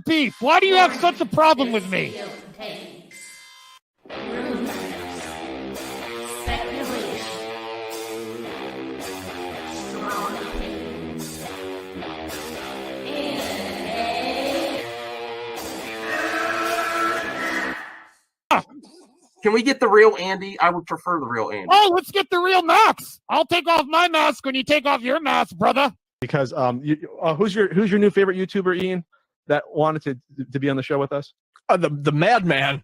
beef? Why do you have such a problem with me? Can we get the real Andy? I would prefer the real Andy. Oh, let's get the real Max. I'll take off my mask when you take off your mask, brother. Because who's your new favorite YouTuber, Ian, that wanted to be on the show with us? The Madman.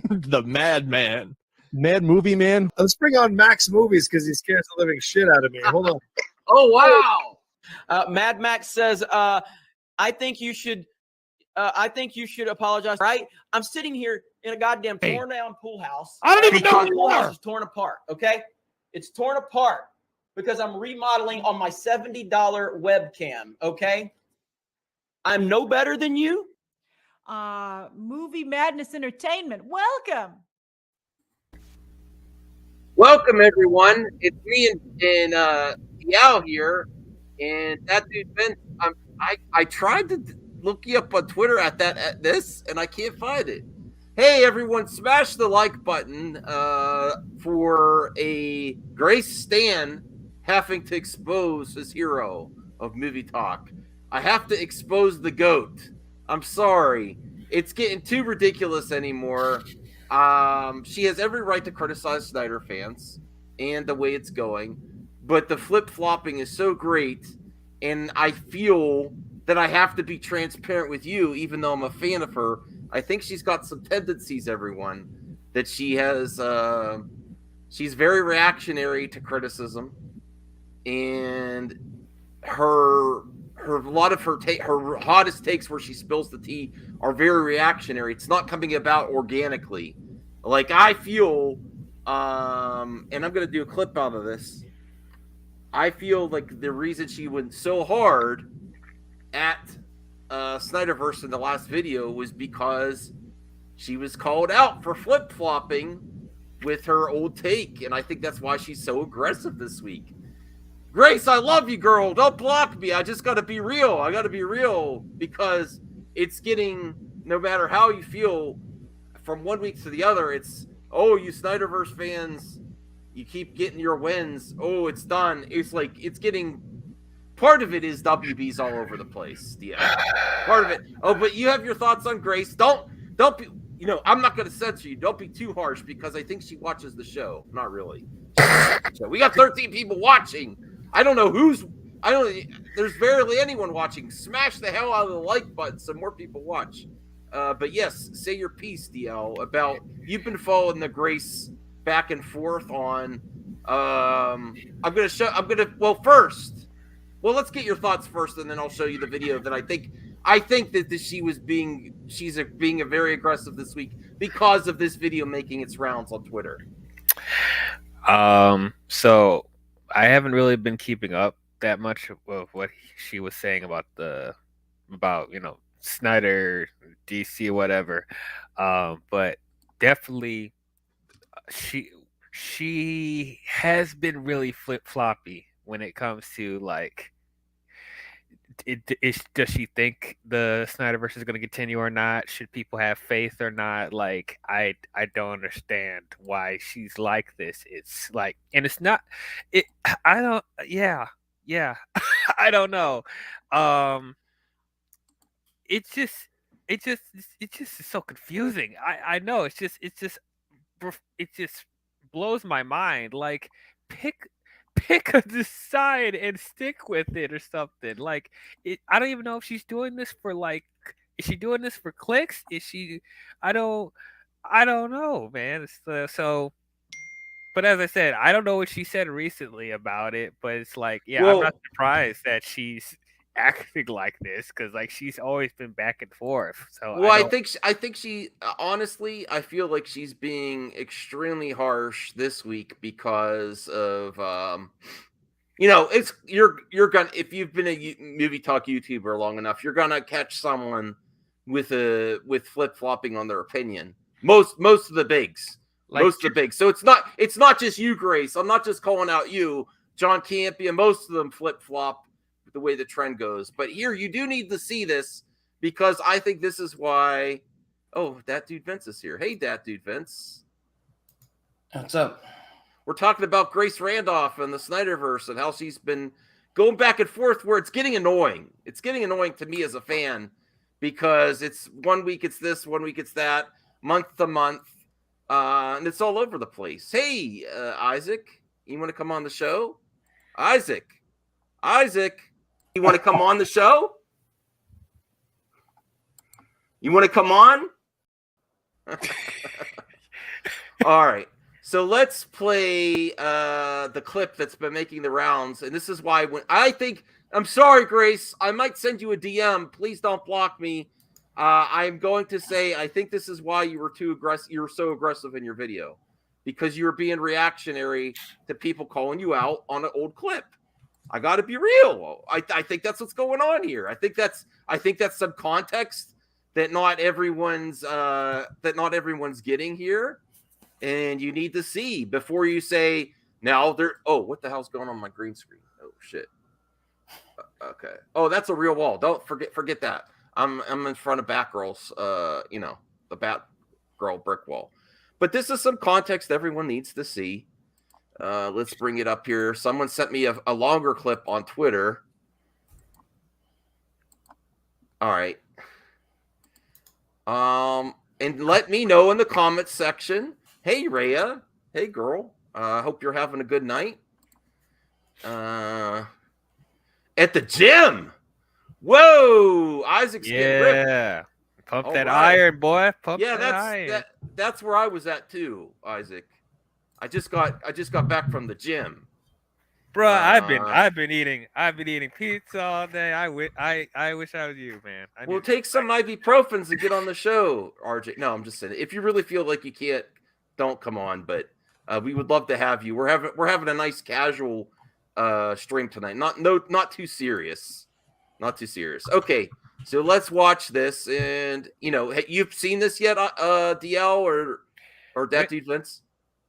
The Madman. Mad Movie Man. Let's bring on Max Movies because he scares the living shit out of me. Hold on. Oh, wow. Mad Max says, I think you should apologize. Right? I'm sitting here in a goddamn torn down pool house. I don't even know who the you pool are. house is torn apart. Okay, it's torn apart because I'm remodeling on my $70 webcam. Okay, I'm no better than you. Movie Madness Entertainment. Welcome. Welcome, everyone. It's me and Yao here, and that dude Ben. I tried to look you up on Twitter at this, and I can't find it. Hey, everyone, smash the like button for a Grace Stan having to expose his hero of movie talk. I have to expose the GOAT. I'm sorry. It's getting too ridiculous anymore. She has every right to criticize Snyder fans and the way it's going, but the flip-flopping is so great, and I feel that I have to be transparent with you, even though I'm a fan of her. I think she's got some tendencies, everyone, that she has. She's very reactionary to criticism, and her hottest takes where she spills the tea are very reactionary. It's not coming about organically. Like I feel, and I'm going to do a clip out of this. I feel like the reason she went so hard at Snyderverse in the last video was because she was called out for flip-flopping with her old take, and I think that's why she's so aggressive this week. Grace, I love you, girl. Don't block me. I just got to be real. I got to be real because it's getting, no matter how you feel, from one week to the other, it's, oh, you Snyderverse fans, you keep getting your wins. Oh, it's done. It's like, it's getting... Part of it is WB's all over the place. Yeah, part of it. Oh, but you have your thoughts on Grace. Don't be. You know, I'm not going to censor you. Don't be too harsh because I think she watches the show. Not really. We got 13 people watching. I don't know who's. There's barely anyone watching. Smash the hell out of the like button so more people watch. But yes, say your piece, DL, about you've been following the Grace back and forth on. First. Well, let's get your thoughts first, and then I'll show you the video that I think that she's being very aggressive this week because of this video making its rounds on Twitter. So I haven't really been keeping up that much of what she was saying about Snyder, DC, whatever. But definitely she has been really flip-floppy when it comes to like, does she think the Snyderverse is going to continue or not? Should people have faith or not? Like, I don't understand why she's like this. It's like, and it's not. I don't. Yeah. I don't know. It's just is so confusing. I know. It just blows my mind. Like, pick a side and stick with it or something. Like, I don't even know if she's doing this for like. Is she doing this for clicks? Is she? I don't know, man. So. But as I said, I don't know what she said recently about it. But it's like, yeah, I'm not surprised that she's acting like this because like she's always been back and forth. So I think she honestly, I feel like she's being extremely harsh this week because of it's you're gonna, if you've been a movie talk YouTuber long enough, you're gonna catch someone with flip-flopping on their opinion. Most of the bigs. So it's not just you, Grace. I'm not just calling out you, John Campia. Most of them flip-flop the way the trend goes. But here, you do need to see this because I think this is why. Oh, that dude Vince is here. Hey, that dude Vince. What's up? We're talking about Grace Randolph and the Snyderverse and how she's been going back and forth where it's getting annoying. It's getting annoying to me as a fan because it's 1 week it's this, 1 week it's that, month to month, and it's all over the place. Hey, Isaac, you want to come on the show? Isaac, you want to come on the show? You want to come on? All right. So let's play the clip that's been making the rounds. And this is why I'm sorry, Grace, I might send you a DM. Please don't block me. I'm going to say, I think this is why you were too aggressive. You were so aggressive in your video because you were being reactionary to people calling you out on an old clip. I got to be real. I think that's what's going on here. I think that's some context that not everyone's getting here. And you need to see before you say, now there. Oh, what the hell's going on my green screen? Oh shit. Okay. Oh, that's a real wall. Don't forget that. I'm in front of Batgirl's. The Batgirl brick wall. But this is some context everyone needs to see. Let's bring it up here. Someone sent me a longer clip on Twitter. All right. And let me know in the comments section. Hey, Rhea. Hey, girl. Hope you're having a good night. At the gym. Whoa. Isaac's getting ripped. Pump All that right. iron, boy. Pump that iron. That's where I was at too, Isaac. I just got back from the gym. Bro, I've been eating pizza all day. I wish I was you, man. We'll take some ibuprofens and get on the show, RJ. No, I'm just saying. If you really feel like you can't, don't come on. But we would love to have you. We're having a nice casual stream tonight. Not too serious. Not too serious. Okay, so let's watch this. And you've seen this yet, DL or that dude Vince?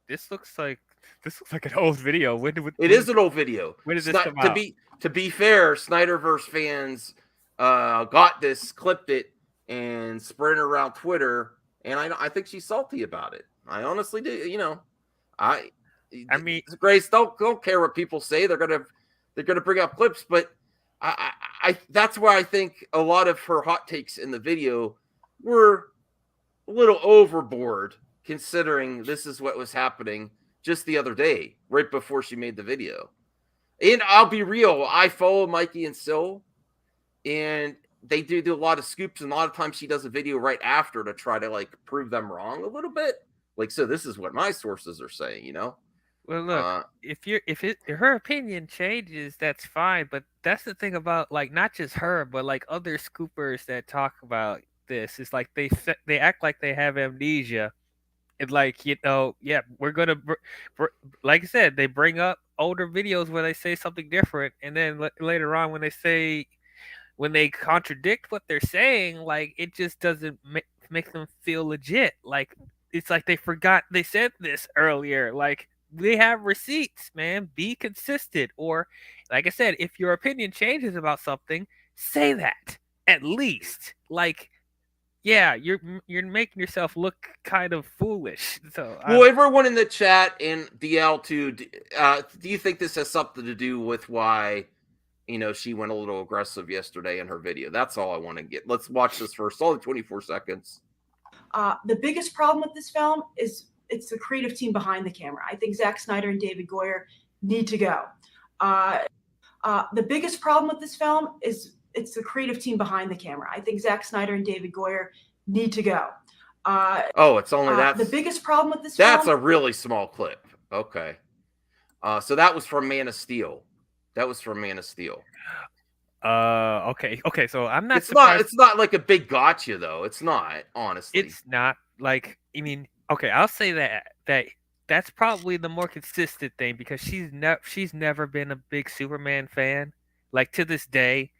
This looks like an old video. It is an old video. When did this come out? To be fair, Snyderverse fans got this, clipped it, and spread it around Twitter. And I think she's salty about it. I honestly do. I mean, Grace, don't care what people say. They're gonna bring up clips, but I that's why I think a lot of her hot takes in the video were a little overboard, considering this is what was happening just the other day, right before she made the video. And I'll be real, I follow Mikey and Sil, and they do a lot of scoops, and a lot of times she does a video right after to try to prove them wrong a little bit. So this is what my sources are saying, Well, look, if her opinion changes, that's fine. But that's the thing about not just her, but other scoopers that talk about this. It's like they act like they have amnesia. And we're gonna, like I said, they bring up older videos where they say something different, and then later on when they contradict what they're saying, it just doesn't make them feel legit. It's like they forgot they said this earlier. They have receipts, man. Be consistent. Or, like I said, if your opinion changes about something, say that at least. Yeah, you're making yourself look kind of foolish. So, everyone in the chat and DL too, do you think this has something to do with why, she went a little aggressive yesterday in her video? That's all I want to get. Let's watch this first. Only 24 seconds. The biggest problem with this film is it's the creative team behind the camera. I think Zack Snyder and David Goyer need to go. The biggest problem with this film is it's the creative team behind the camera. I think Zack Snyder and David Goyer need to go. It's only that. The biggest problem with this That's film. a really small clip. Okay. So that was from Man of Steel. Okay. So I'm not. It's not like a big gotcha though. It's not, honestly. It's not okay. I'll say that's probably the more consistent thing because she's never been a big Superman fan. To this day.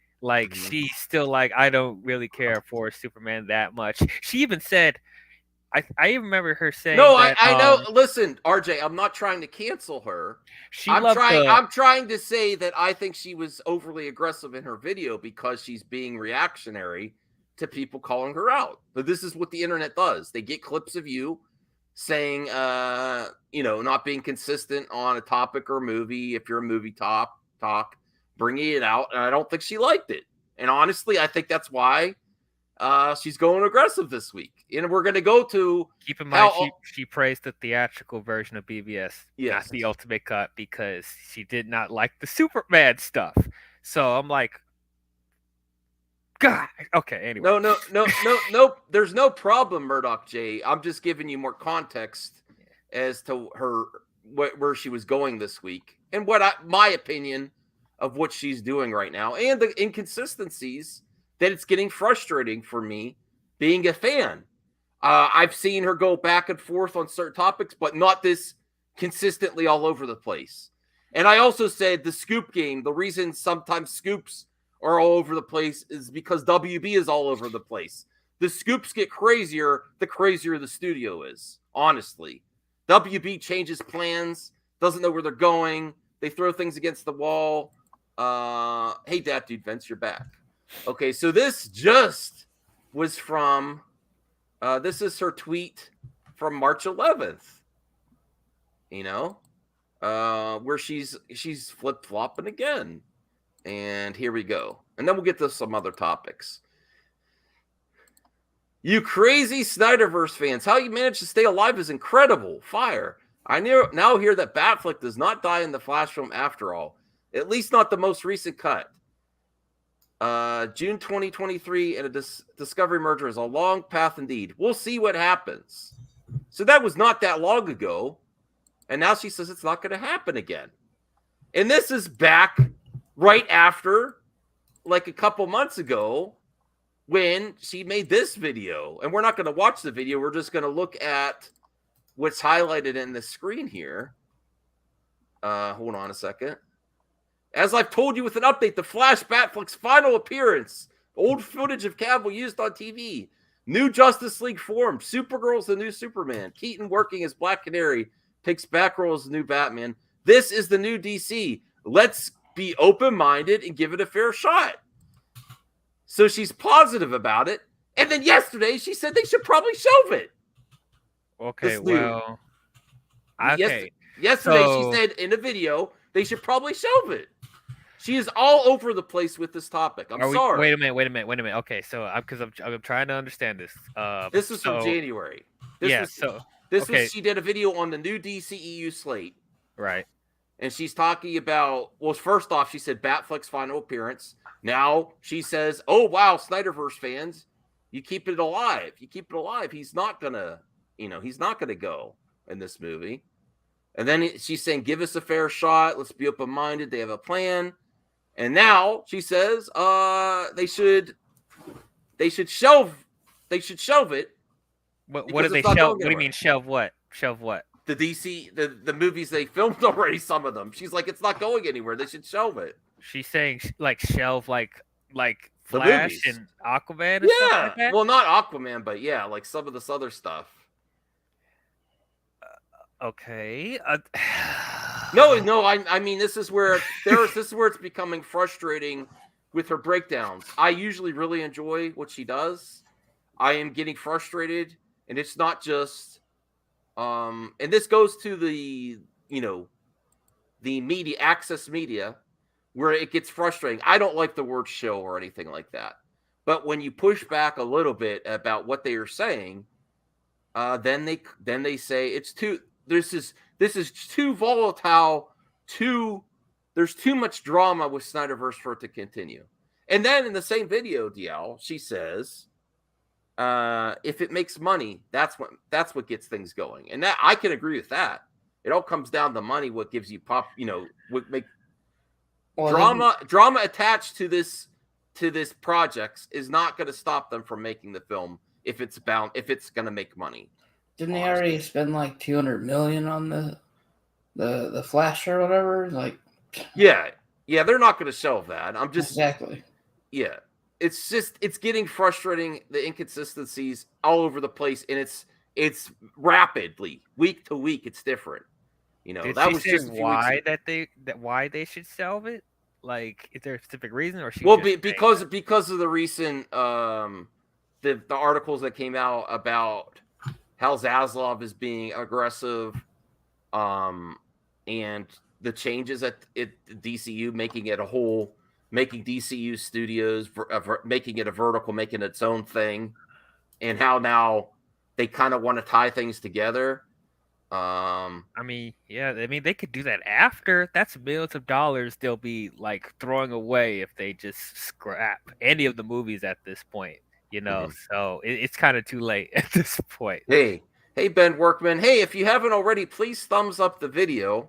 She's still I don't really care for Superman that much. She even said, I even remember her saying. No, that, I know. Listen, RJ, I'm not trying to cancel her. I'm trying to say that I think she was overly aggressive in her video because she's being reactionary to people calling her out. But this is what the internet does. They get clips of you saying, not being consistent on a topic or movie. If you're a movie talk, bringing it out. And I don't think she liked it. And honestly, I think that's why she's going aggressive this week. And we're going to go to... Keep in mind, she praised the theatrical version of BVS, yes, not the ultimate cut, because she did not like the Superman stuff. So I'm like, God. Okay, anyway. No. There's no problem, Murdoch J. I'm just giving you more context as to where she was going this week and my opinion of what she's doing right now and the inconsistencies that it's getting frustrating for me being a fan. I've seen her go back and forth on certain topics, but not this consistently all over the place. And I also said the scoop game, the reason sometimes scoops are all over the place is because WB is all over the place. The scoops get crazier, the crazier the studio is, honestly. WB changes plans, doesn't know where they're going. They throw things against the wall. Hey, Dat Dude Vince, you're back. Okay, so this just was from, this is her tweet from March 11th. Where she's flip-flopping again. And here we go. And then we'll get to some other topics. You crazy Snyderverse fans, how you managed to stay alive is incredible. Fire. I now hear that Batfleck does not die in the Flash film after all. At least not the most recent cut. June 2023 and a Discovery merger is a long path indeed. We'll see what happens. So that was not that long ago. And now she says it's not going to happen again. And this is back right after, like a couple months ago, when she made this video. And we're not going to watch the video. We're just going to look at what's highlighted in the screen here. Hold on a second. As I've told you with an update, the Flash Batfleck's final appearance. Old footage of Cavill used on TV. New Justice League formed. Supergirl's the new Superman. Keaton working as Black Canary. Picks Batgirl as the new Batman. This is the new DC. Let's be open-minded and give it a fair shot. So she's positive about it. And then yesterday she said they should probably shelve it. Okay, well. Okay. Yesterday she said in a video they should probably shelve it. She is all over the place with this topic. I'm sorry. Wait a minute. Okay, so I'm trying to understand this. This was from January. She did a video on the new DCEU slate. Right. And she's talking about, well, first off, she said Batfleck's final appearance. Now she says, oh, wow, Snyderverse fans, you keep it alive. He's not going to go in this movie. And then she's saying, give us a fair shot. Let's be open-minded. They have a plan. And now she says they should shelve it. What do they shelve? What do you mean shelve what? Shelve what? The DC, the movies they filmed already, some of them. She's like, it's not going anywhere. They should shelve it. She's saying like shelve like Flash and Aquaman and stuff like that? Well, not Aquaman, but yeah, like some of this other stuff. Okay. No. I mean, this is where it's becoming frustrating with her breakdowns. I usually really enjoy what she does. I am getting frustrated, and it's not just. And this goes to the media, access media, where it gets frustrating. I don't like the word "show" or anything like that, but when you push back a little bit about what they are saying, then they say it's too. This is too volatile. There's too much drama with Snyderverse for it to continue. And then in the same video, DL, she says, if it makes money, that's what gets things going. And that I can agree with that. It all comes down to money. What gives you what make drama attached to this project is not going to stop them from making the film if it's going to make money. Didn't they already spend like $200 million on the Flash or whatever? Like, yeah, they're not going to shelve that. I'm just exactly. Yeah, it's getting frustrating. The inconsistencies all over the place, and it's rapidly week to week. It's different. Did that she was say just why why they should shelve it? Like, is there a specific reason, or because of the recent the articles that came out about how Zaslav is being aggressive, and the changes at DCU, making DCU Studios, making it a vertical, making its own thing, and how now they kind of want to tie things together. I mean, they could do that after. That's millions of dollars they'll be like throwing away if they just scrap any of the movies at this point. So it's kind of too late at this point. Hey, Ben Workman. Hey, if you haven't already, please thumbs up the video.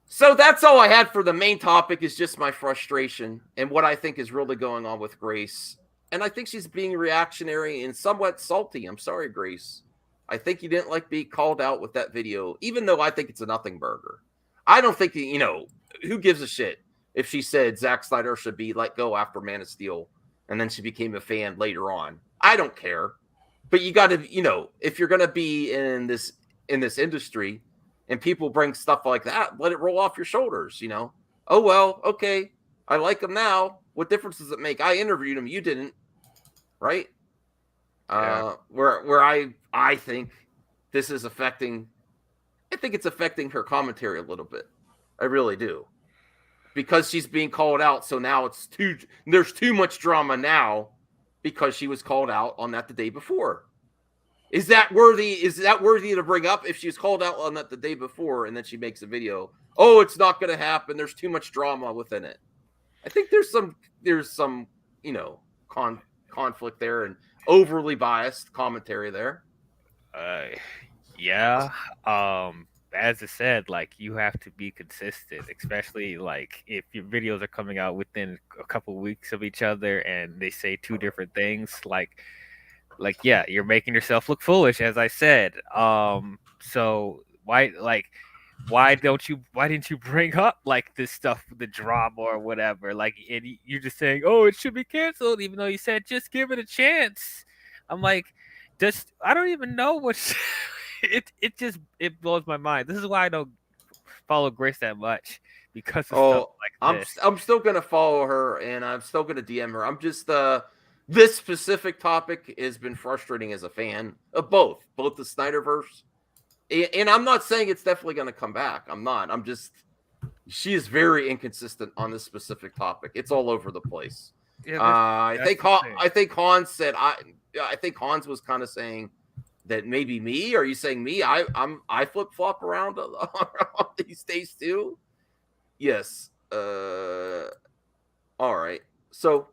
So that's all I had for the main topic, is just my frustration and what I think is really going on with Grace. And I think she's being reactionary and somewhat salty. I'm sorry, Grace. I think you didn't like being called out with that video, even though I think it's a nothing burger. I don't think, who gives a shit if she said Zack Snyder should be let go after Man of Steel and then she became a fan later on. I don't care. But you got to, if you're going to be in this industry and people bring stuff like that, let it roll off your shoulders, Oh, well, okay. I like him now. What difference does it make? I interviewed him. You didn't. Right? Yeah. Where I think this is affecting, it's affecting her commentary a little bit. I really do. Because she's being called out. So now there's too much drama now because she was called out on that the day before. Is that worthy to bring up if she was called out on that the day before and then she makes a video? Oh, it's not going to happen. There's too much drama within it. I think there's some conflict there and overly biased commentary there. Yeah. As I said, like, you have to be consistent, especially like if your videos are coming out within a couple weeks of each other and they say two different things, like yeah, you're making yourself look foolish, as I said. So why didn't you bring up like this stuff, the drama or whatever? Like, and you're just saying, oh, it should be canceled, even though you said just give it a chance. I'm like, I don't even know what it blows my mind. This is why I don't follow Grace that much, because of stuff like this. I'm still gonna follow her and I'm still gonna DM her. I'm just this specific topic has been frustrating as a fan of both the Snyderverse. And I'm not saying it's definitely going to come back. I'm not. She is very inconsistent on this specific topic. It's all over the place. Yeah, I think Hans said, I think Hans was kind of saying that maybe me. Are you saying me? I flip flop around these days too. Yes. All right. So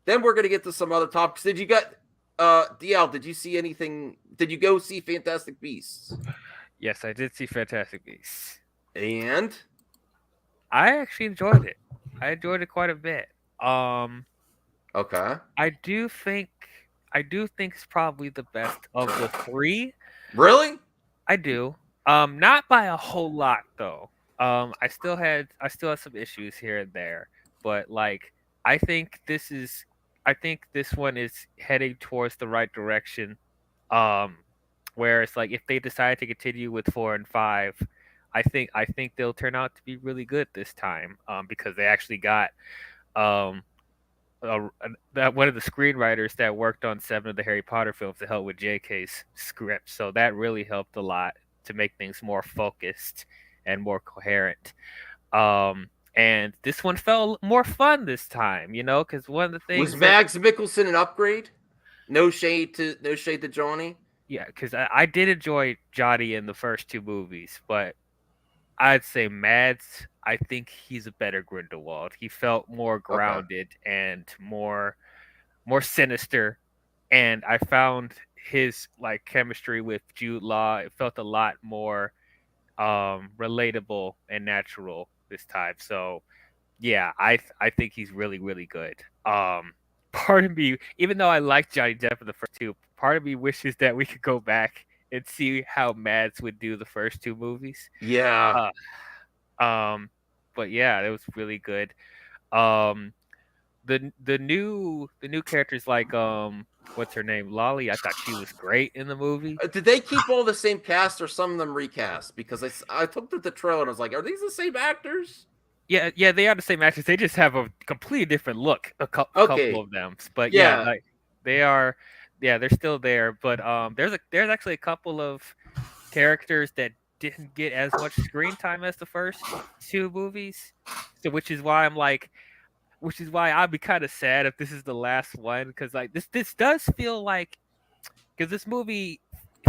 then we're going to get to some other topics. Did you get DL? Did you see anything? Did you go see Fantastic Beasts? Yes, I did see Fantastic Beasts. And I actually enjoyed it. I enjoyed it quite a bit. Okay. I do think it's probably the best of the three. Really? I do. Not by a whole lot though. I still had some issues here and there, but like I think this one is heading towards the right direction. Where it's like if they decide to continue with 4 and 5, I think they'll turn out to be really good this time. Because they actually got one of the screenwriters that worked on 7 of the Harry Potter films to help with J.K.'s script. So that really helped a lot to make things more focused and more coherent. And this one felt more fun this time, because one of the things was Mads Mikkelsen an upgrade. No shade to Johnny. Yeah, because I did enjoy Johnny in the first 2 movies, but I'd say Mads, I think he's a better Grindelwald. He felt more grounded and more sinister, and I found his like chemistry with Jude Law. It felt a lot more relatable and natural this time. So yeah, I think he's really, really good. Part of me, even though I like Johnny Depp in the first 2, part of me wishes that we could go back and see how Mads would do the first 2 movies. Yeah. But yeah, it was really good. The new characters like what's her name, Lolly. I thought she was great in the movie. Did they keep all the same cast or some of them recast? Because I looked at the trailer and I was like, are these the same actors? Yeah, they are the same actors. They just have a completely different look. A couple of them, but yeah, They are, yeah, they're still there. But there's actually a couple of characters that didn't get as much screen time as the first two movies. So which is why I'd be kind of sad if this is the last one, because like this does feel like, because this movie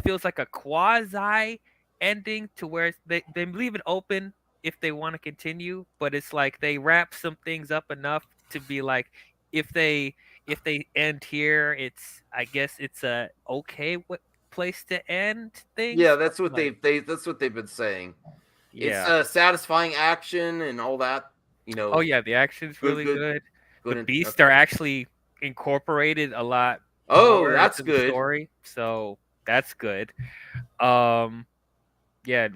feels like a quasi ending to where they leave it open if they want to continue, but it's like they wrap some things up enough to be like, if they end here, it's, I guess it's a okay place to end things. Yeah, that's what Like, that's what they've been saying. yeah. It's satisfying action and all that. You know. Oh yeah, the action's Good, really good. The and- beasts are actually incorporated a lot Oh, more that's into the good. story, so that's good. Yeah,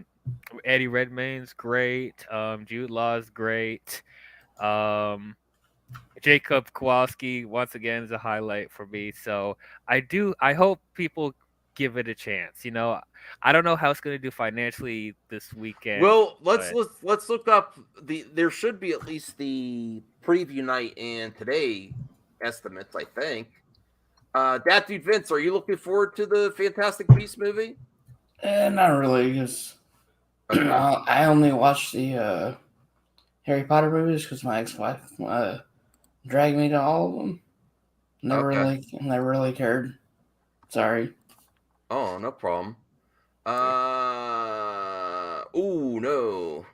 Eddie Redmayne's great. Jude Law's great. Jacob Kowalski once again is a highlight for me. So I hope people give it a chance. You know, I don't know how it's going to do financially this weekend. Well, let's look up there should be at least the preview night and today estimates, I think. That dude Vince, are you looking forward to the Fantastic Beasts movie? Not really, because I only watch the Harry Potter movies because my ex-wife dragged me to all of them. Never really cared. Sorry. Oh, no problem. Oh no.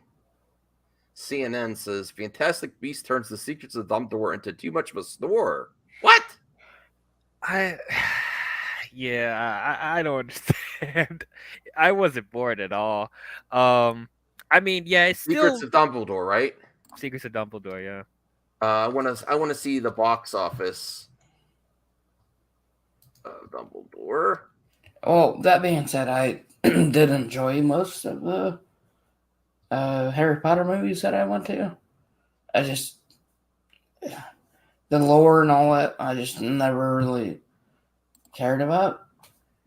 CNN says Fantastic Beast turns the Secrets of Dumbledore into too much of a snore. What? I don't understand. I wasn't bored at all. I mean, yeah, it's still Secrets of Dumbledore, right? Secrets of Dumbledore, yeah. I want to see the box office of Dumbledore. Well, that being said, I did enjoy most of the Harry Potter movies that I went to. I just, the lore and all that, I just never really cared about.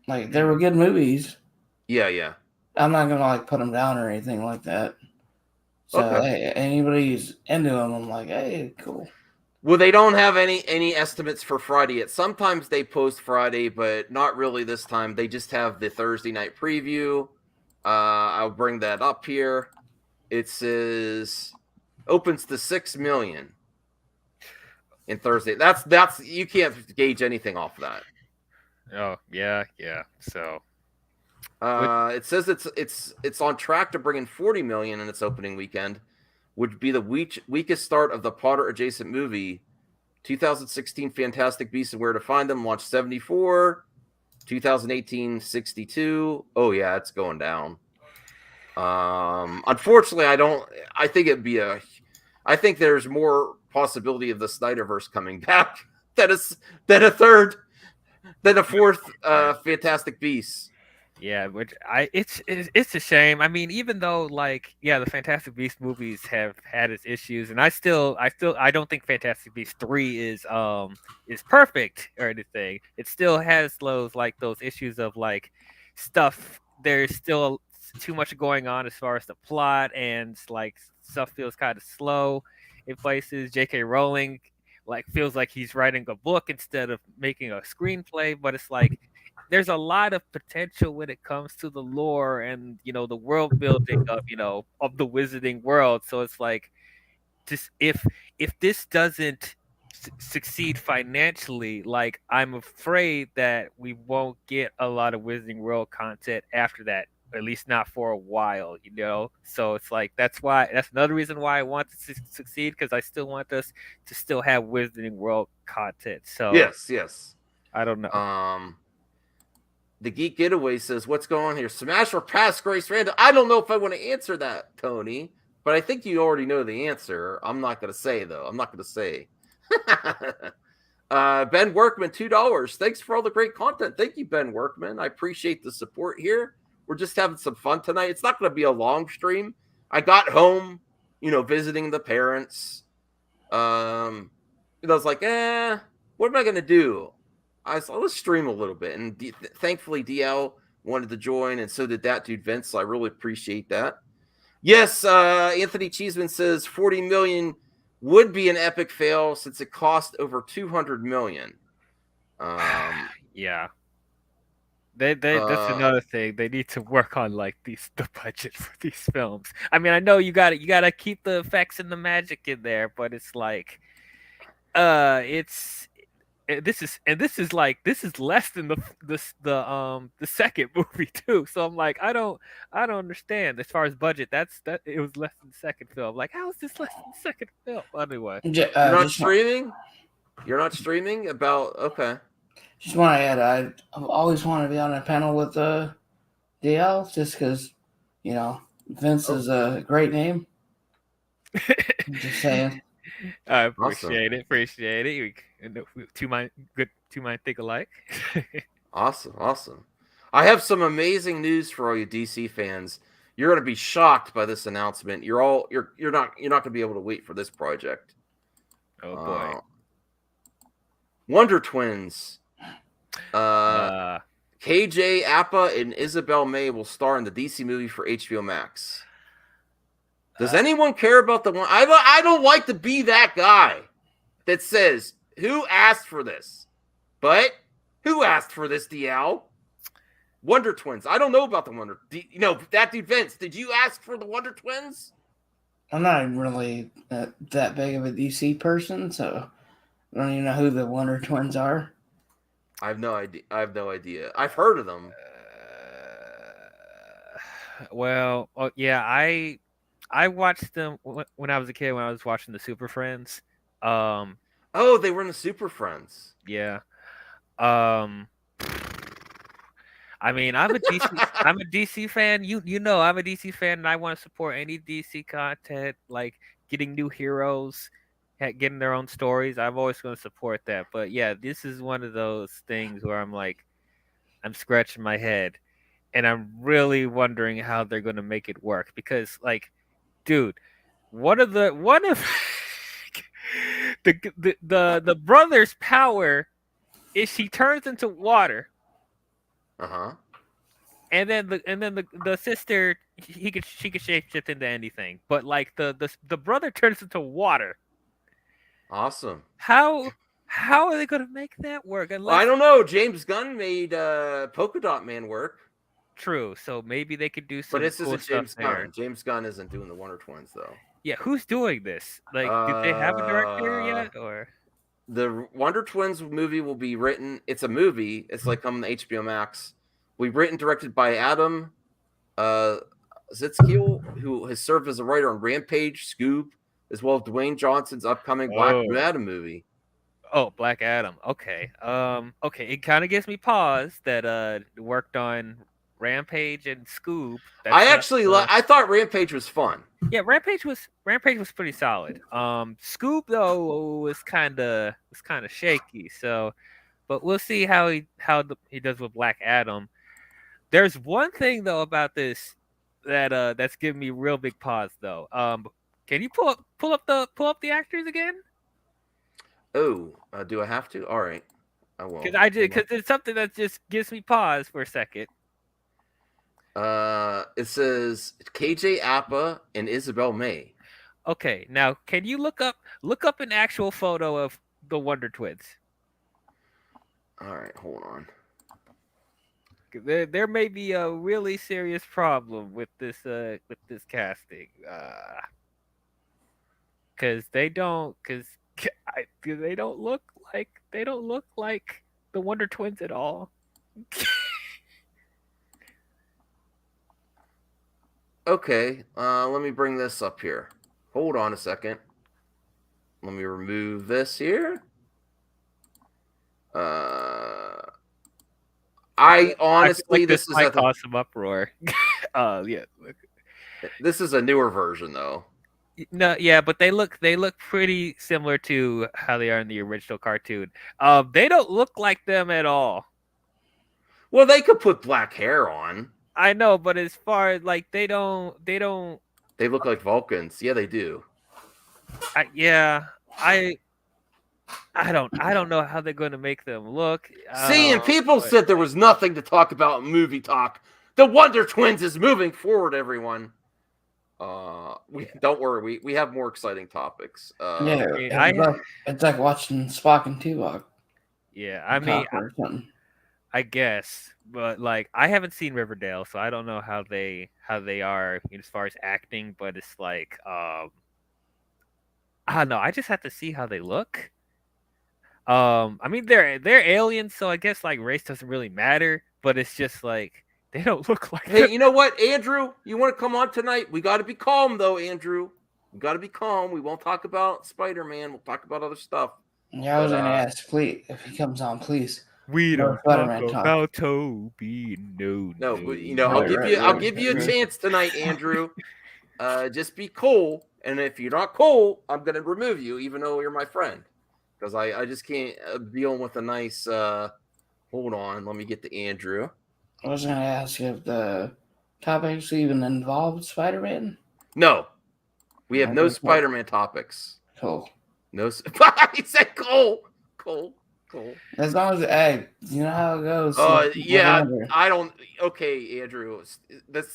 Like, they were good movies. Yeah. I'm not gonna like put them down or anything like that. So hey, anybody's into them, I'm like, hey, cool. Well, they don't have any estimates for Friday yet. Sometimes they post Friday, but not really this time. They just have the Thursday night preview. I'll bring that up here. It says opens to 6 million in Thursday. That's you can't gauge anything off of that. Oh yeah. So it says it's on track to bring in 40 million in its opening weekend, would be the weakest start of the Potter adjacent movie. 2016 Fantastic Beasts and Where to Find Them launched 74. 2018 62. Oh yeah, it's going down. Unfortunately, I think there's more possibility of the Snyderverse coming back than a fourth Fantastic Beasts. yeah, which it's a shame. I mean, even though like the Fantastic Beasts movies have had its issues, and I don't think Fantastic Beasts 3 is perfect or anything. It still has those issues of like stuff. There's still too much going on as far as the plot, and like stuff feels kind of slow in places. J.K. Rowling feels like he's writing a book instead of making a screenplay, but it's like there's a lot of potential when it comes to the lore and the world building of of the Wizarding World. So it's like, just if this doesn't succeed financially, like I'm afraid that we won't get a lot of Wizarding World content after that, at least not for a while, So it's like that's another reason why I want to succeed, because I still want us to still have Wizarding World content. So yes. I don't know. The Geek Getaway says, "What's going on here? Smash or pass, Grace Randall?" I don't know if I want to answer that, Tony, but I think you already know the answer. I'm not going to say though. I'm not going to say. Ben Workman, $2. Thanks for all the great content. Thank you, Ben Workman. I appreciate the support here. We're just having some fun tonight. It's not going to be a long stream. I got home, visiting the parents. I was like, what am I going to do? I was like, let's stream a little bit. And thankfully, DL wanted to join, and so did that dude, Vince. So I really appreciate that. Yes, Anthony Cheeseman says 40 million would be an epic fail since it cost over 200 million. Yeah. That's another thing. They need to work on like the budget for these films. I mean, I know you gotta keep the effects and the magic in there, but it's like, it's this is less than the second movie too. So I'm like, I don't understand as far as budget. That it was less than the second film. Like, how is this less than the second film? Anyway, you're not streaming. You're not streaming about okay. Just want to add, I've always wanted to be on a panel with DL, just because, you know, Vince is a great name. I'm just saying. I appreciate it. Appreciate it. Two mind think alike. Awesome. I have some amazing news for all you DC fans. You're going to be shocked by this announcement. You're not going to be able to wait for this project. Oh boy. Wonder Twins. KJ Apa and Isabel May will star in the DC movie for HBO Max. Does anyone care about the one? I don't like to be that guy that says, who asked for this? But who asked for this, DL? Wonder Twins. I don't know about the Wonder. That dude Vince, did you ask for the Wonder Twins? I'm not really that big of a DC person, so I don't even know who the Wonder Twins are. I have no idea. I've heard of them. I watched them when I was a kid. When I was watching the Super Friends. They were in the Super Friends. Yeah. I mean, I'm a DC fan. You know, I'm a DC fan, and I want to support any DC content, like getting new heroes, getting their own stories. I'm always going to support that. But yeah, this is one of those things where I'm like, I'm scratching my head, and I'm really wondering how they're going to make it work. Because, like, dude, one of the the brother's power is she turns into water. And then the sister, she could shapeshift into anything, but like the brother turns into water. Awesome. How are they going to make that work? I don't know. James Gunn made Polka Dot Man work. True. So maybe they could do some. But this cool isn't James stuff there. Gunn. James Gunn isn't doing the Wonder Twins though. Yeah, who's doing this? Like, did they have a director yet, or? The Wonder Twins movie will be written. It's a movie. It's like coming to HBO Max. Will be written, directed by Adam Zitskiel, who has served as a writer on Rampage, Scoop, as well as Dwayne Johnson's upcoming Black Adam movie. Oh, Black Adam. Okay. Okay. It kind of gives me pause that worked on Rampage and Scoop. I thought Rampage was fun. Yeah, Rampage was pretty solid. Scoop though was kind of shaky. So, but we'll see how he does with Black Adam. There's one thing though about this that's giving me real big pause though. Can you pull up the actors again? Oh, do I have to? All right, I won't. Because it's something that just gives me pause for a second. It says KJ Apa and Isabel May. Okay, now can you look up an actual photo of the Wonder Twins? All right, hold on. There may be a really serious problem with this casting. Because they don't look like the Wonder Twins at all. Okay, let me bring this up here. Hold on a second. Let me remove this here. I honestly, this is might cause some uproar. Yeah. This is a newer version, though. No, yeah, but they look pretty similar to how they are in the original cartoon. They don't look like them at all. Well, they could put black hair on. I know, but as far as like they don't. They look like Vulcans. Yeah, they do. I don't know how they're going to make them look. And people said there was nothing to talk about in movie talk. The Wonder Twins is moving forward, everyone. Don't worry, we have more exciting topics. It's like watching Spock and Tuvok. Yeah, I mean, Copper or something. I guess, but like I haven't seen Riverdale, so I don't know how they are as far as acting. But it's like, I don't know. I just have to see how they look. I mean, they're aliens, so I guess like race doesn't really matter. But it's just like they don't look like. Hey, you know what, Andrew? You want to come on tonight? We got to be calm, though, Andrew. We got to be calm. We won't talk about Spider-Man. We'll talk about other stuff. Yeah, I was gonna ask, please, if he comes on, please. We No don't Spider-Man talk talk. about Toby. No, No, no. but, you know, Right, I'll give you a chance tonight, Andrew. Just be cool, and if you're not cool, I'm gonna remove you, even though you're my friend, because I just can't deal with a nice. Hold on, let me get to Andrew. I was gonna ask if the topics even involved Spider-Man. No, we have no Okay, cool. Spider-Man topics. Cool. No, he said cool. As long as, hey, you know how it goes. Yeah, whatever. I don't. Okay, Andrew,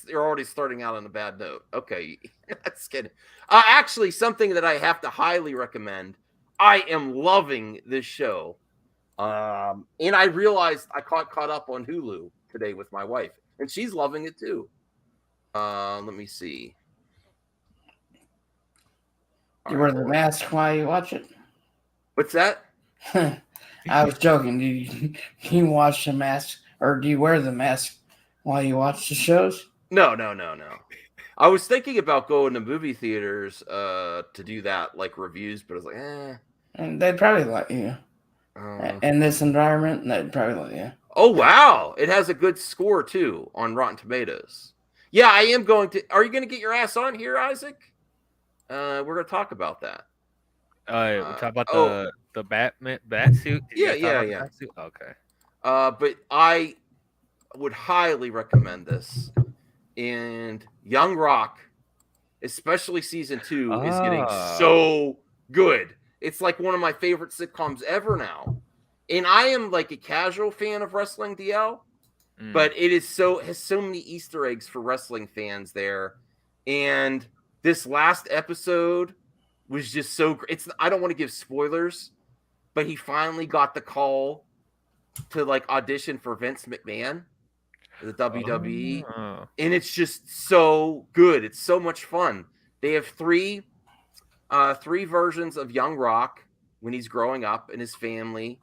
you're already starting out on a bad note. Okay, that's kidding. Actually, something that I have to highly recommend. I am loving this show, and I realized I caught up on Hulu today with my wife, and she's loving it too. Let me see. You wear the mask while you watch it. What's that? I was joking. Do you watch the mask, or do you wear the mask while you watch the shows? No. I was thinking about going to movie theaters to do that, like reviews, but I was like, And they'd probably let you. In this environment, they'd probably let you. Oh, wow. It has a good score, too, on Rotten Tomatoes. Yeah, I am going to. Are you going to get your ass on here, Isaac? We're going to talk about that. Talk about the bat suit. Yeah. Bat suit? Okay. But I would highly recommend this. And Young Rock, especially season 2, is getting so good. It's like one of my favorite sitcoms ever now. And I am like a casual fan of wrestling, DL, but it has so many Easter eggs for wrestling fans there. And this last episode was just so great. I don't want to give spoilers, but he finally got the call to like audition for Vince McMahon, the WWE, and it's just so good. It's so much fun. They have three versions of Young Rock when he's growing up, and his family,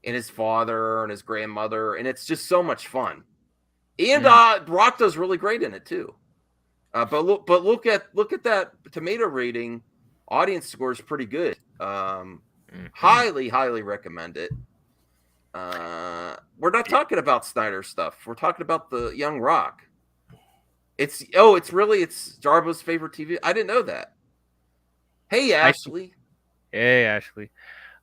and his father, and his grandmother, and it's just so much fun. And Rock does really great in it too. But look at that tomato rating. Audience score is pretty good. Highly recommend it. We're not talking about Snyder stuff. We're talking about the Young Rock. It's Jarbo's favorite TV. I didn't know that. Hey, Ashley. Hey, Ashley.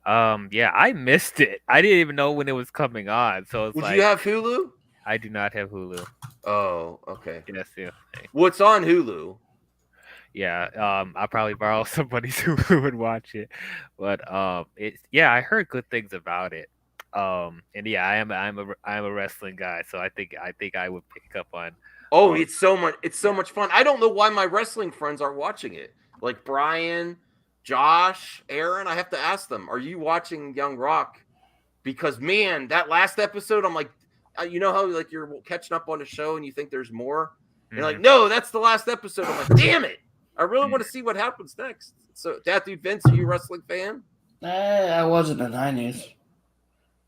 Yeah, I missed it. I didn't even know when it was coming on. So it's Would you have Hulu? I do not have Hulu. Oh, okay. Yes, yeah. What's on Hulu? Yeah, I'll probably borrow somebody's Hulu and watch it. But I heard good things about it. And yeah, I'm a wrestling guy, so I think I would pick up on. Oh, it's so much fun. I don't know why my wrestling friends aren't watching it. Like Brian, Josh, Aaron, I have to ask them, are you watching Young Rock? Because man, that last episode, I'm like, you know how like you're catching up on a show and you think there's more? And you're like, no, that's the last episode. I'm like, damn it. I really want to see what happens next. So, that dude Vince, are you a wrestling fan? I was in the 90s.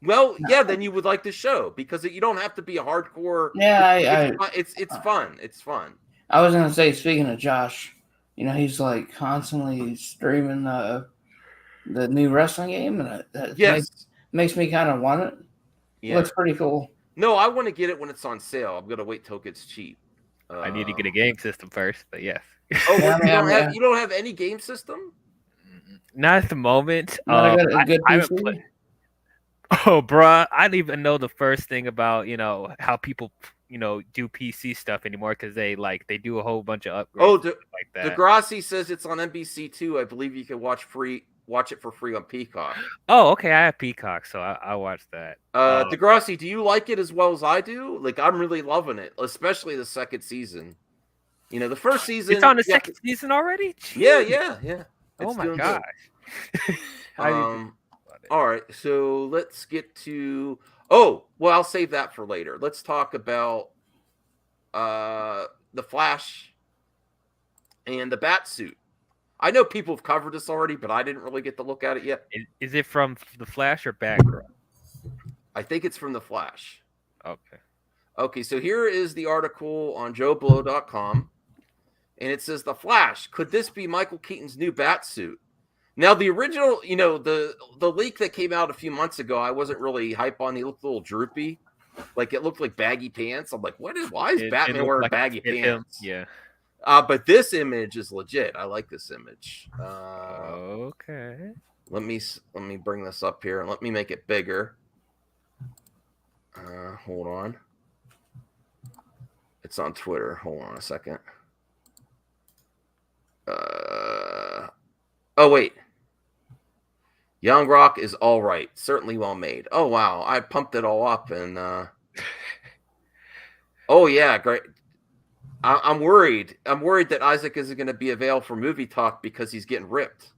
Well, yeah, then you would like the show because you don't have to be a hardcore. Yeah, it's fun. It's fun. I was gonna say, speaking of Josh, you know, he's like constantly streaming the new wrestling game, and that makes me kind of want it. Yeah. Looks pretty cool. No, I want to get it when it's on sale. I'm gonna wait till it gets cheap. I need to get a game system first, but yes. Oh, you don't have any game system? Not at the moment. Not a good PC? Oh, bruh, I don't even know the first thing about how people do PC stuff anymore because they do a whole bunch of upgrades. Oh, like that. Degrassi says it's on NBC too. I believe you can watch it for free on Peacock. Oh, okay, I have Peacock, so I watched that. Degrassi, do you like it as well as I do? Like, I'm really loving it, especially the second season. You know, the first season. It's on the second season already? Yeah. Oh my gosh. All right, so let's get to. Oh, well, I'll save that for later. Let's talk about the Flash and the bat suit. I know people have covered this already, but I didn't really get to look at it yet. Is it from the Flash or Batgirl? I think it's from the Flash. Okay. Okay, so here is the article on JoeBlow.com, and it says the Flash. Could this be Michael Keaton's new bat suit? Now, the original, the leak that came out a few months ago, I wasn't really hype on. He looked a little droopy, like it looked like baggy pants. I'm like, why is Batman wearing baggy pants? Yeah. But this image is legit. I like this image. Okay. Let me bring this up here and let me make it bigger. Hold on. It's on Twitter. Hold on a second. Oh wait. Young Rock is all right. Certainly well made. Oh wow, I pumped it all up and oh yeah, great. I'm worried. I'm worried that Isaac isn't going to be available for movie talk because he's getting ripped.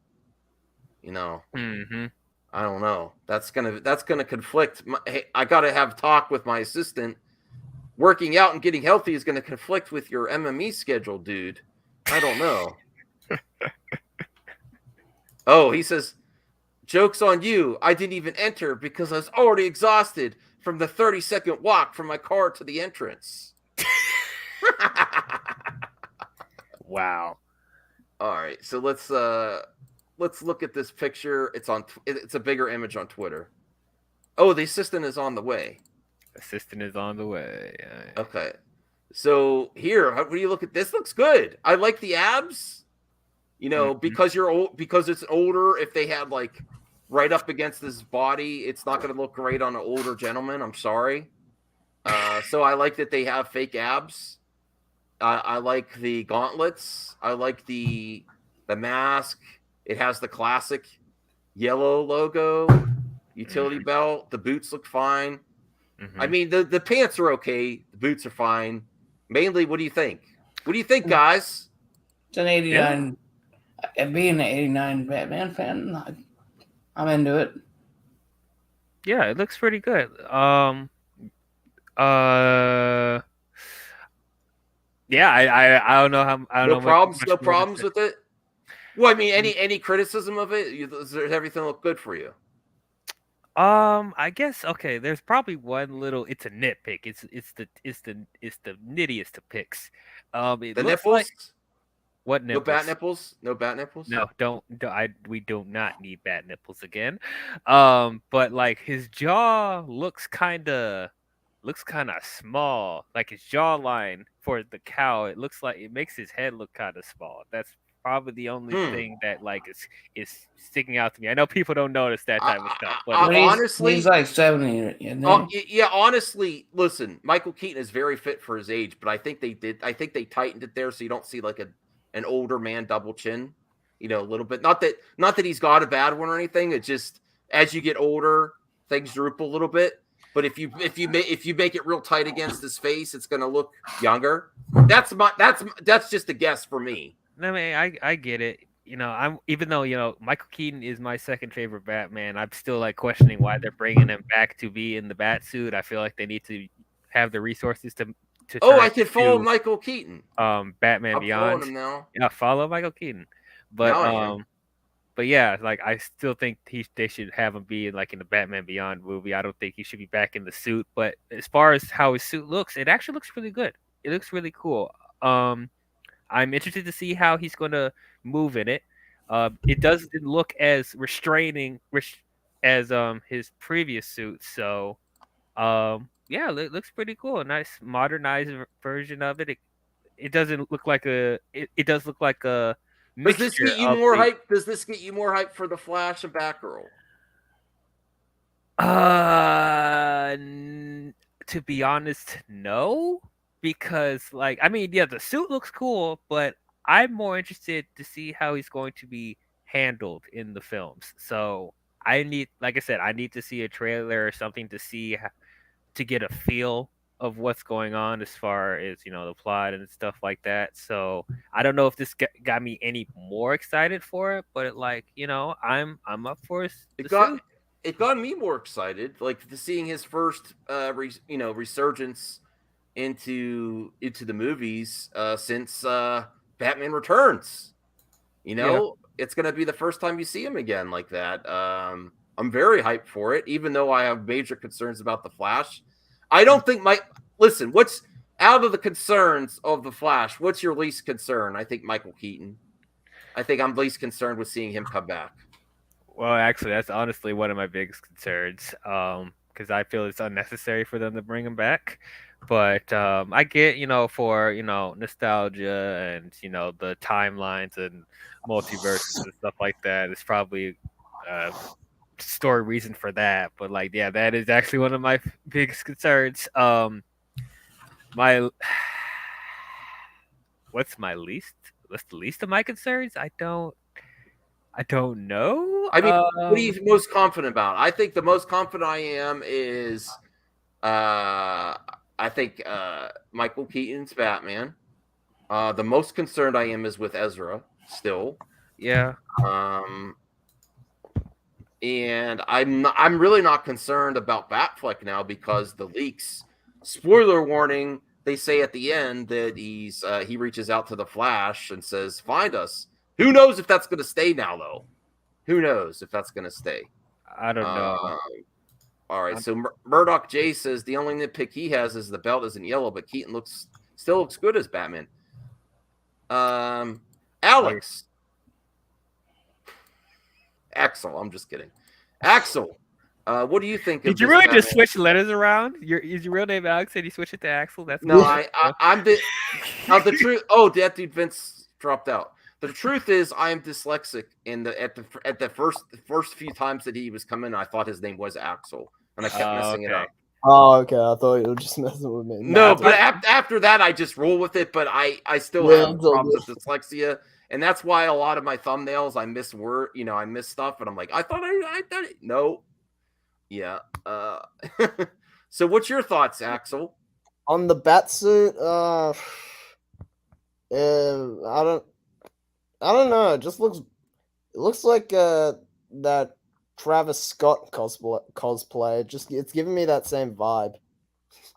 Mm-hmm. I don't know. That's gonna conflict. Hey, I got to have talk with my assistant. Working out and getting healthy is going to conflict with your MME schedule, dude. I don't know. Oh, he says, joke's on you. I didn't even enter because I was already exhausted from the 30-second walk from my car to the entrance. Wow. All right, so let's look at this picture. It's a bigger image on Twitter. Oh, the assistant is on the way. Assistant is on the way. Okay. So here, what do you look at? This looks good. I like the abs. Because you're old, because it's older. If they had like right up against his body, it's not going to look great on an older gentleman. I'm sorry. So I like that they have fake abs. I like the gauntlets. I like the mask. It has the classic yellow logo, utility belt. The boots look fine. Mm-hmm. I mean, the pants are okay. The boots are fine. Mainly, what do you think? What do you think, guys? It's an 89. Being an 89 Batman fan, I'm into it. Yeah, it looks pretty good. Yeah, I don't know how. I don't know. No problems with it. Well, I mean, any criticism of it? Does everything look good for you? I guess okay. There's probably one little. It's a nitpick. It's the nittiest to picks. It The looks nipples. like, what nipples? No bat nipples. No bat nipples. No, we do not need bat nipples again. But like his jaw looks kind of small. Like his jawline for the cow, it looks like it makes his head look kind of small. That's probably the only thing that like is sticking out to me. I know people don't notice that type of stuff, but honestly, he's like 70. Yeah, honestly, listen, Michael Keaton is very fit for his age, but I think they tightened it there so you don't see like an older man double chin, a little bit. Not that he's got a bad one or anything. It's just as you get older, things droop a little bit. But if you make it real tight against his face, it's going to look younger. That's just a guess for me. I mean, I get it. I'm even though Michael Keaton is my second favorite Batman, I'm still like questioning why they're bringing him back to be in the bat suit. I feel like they need to have the resources to. I can follow Michael Keaton. Batman Beyond. Him now. Yeah, follow Michael Keaton. But but yeah, like I still think they should have him be in the Batman Beyond movie. I don't think he should be back in the suit. But as far as how his suit looks, it actually looks really good. It looks really cool. I'm interested to see how he's going to move in it. It doesn't look as restraining as his previous suit. So, yeah, it looks pretty cool. A nice modernized version of it. It doesn't look like a. It does look like a. Does this get you more hype? Does this get you more hype for the Flash and Batgirl? To be honest, no. Because, the suit looks cool, but I'm more interested to see how he's going to be handled in the films. So I need to see a trailer or something to get a feel of what's going on as far as the plot and stuff like that. So I don't know if this got me any more excited for it, but I'm up for it. it got me more excited, like to seeing his first, resurgence into the movies since Batman Returns. It's gonna be the first time you see him again like that. I'm very hyped for it, even though I have major concerns about the Flash. I don't think listen. What's out of the concerns of the Flash? What's your least concern? I think Michael Keaton. I think I'm least concerned with seeing him come back. Well, actually, that's honestly one of my biggest concerns, because I feel it's unnecessary for them to bring him back. But I get, for nostalgia and the timelines and multiverses and stuff like that. It's probably story reason for that. But like, yeah, that is actually one of my biggest concerns. What's the least of my concerns? I don't know. I mean, what are you most confident about? I think the most confident I am is, I think Michael Keaton's Batman. The most concerned I am is with Ezra still. Yeah. And I'm really not concerned about Batfleck now because the leaks. Spoiler warning: they say at the end that he reaches out to the Flash and says, "Find us." Who knows if that's going to stay now, though? Who knows if that's going to stay? I don't know. All right, so Murdoch J says the only nitpick he has is the belt isn't yellow, but Keaton still looks good as Batman. Alex. Axel, I'm just kidding. Axel, what do you think? Did you really just switch letters around? Is your real name Alex and you switch it to Axel? That's no. I'm the truth. Oh, that dude Vince dropped out. The truth is, I am dyslexic. At the first few times that he was coming, I thought his name was Axel, and I kept messing it up. Oh, okay. I thought you were just messing with me. No, but after that, I just roll with it. But I still have problems with dyslexia. And that's why a lot of my thumbnails, I miss I miss stuff, and I'm like, I thought it. No, yeah. So, what's your thoughts, Axel? On the bat suit, I don't know. It just looks like that Travis Scott cosplay. It's giving me that same vibe.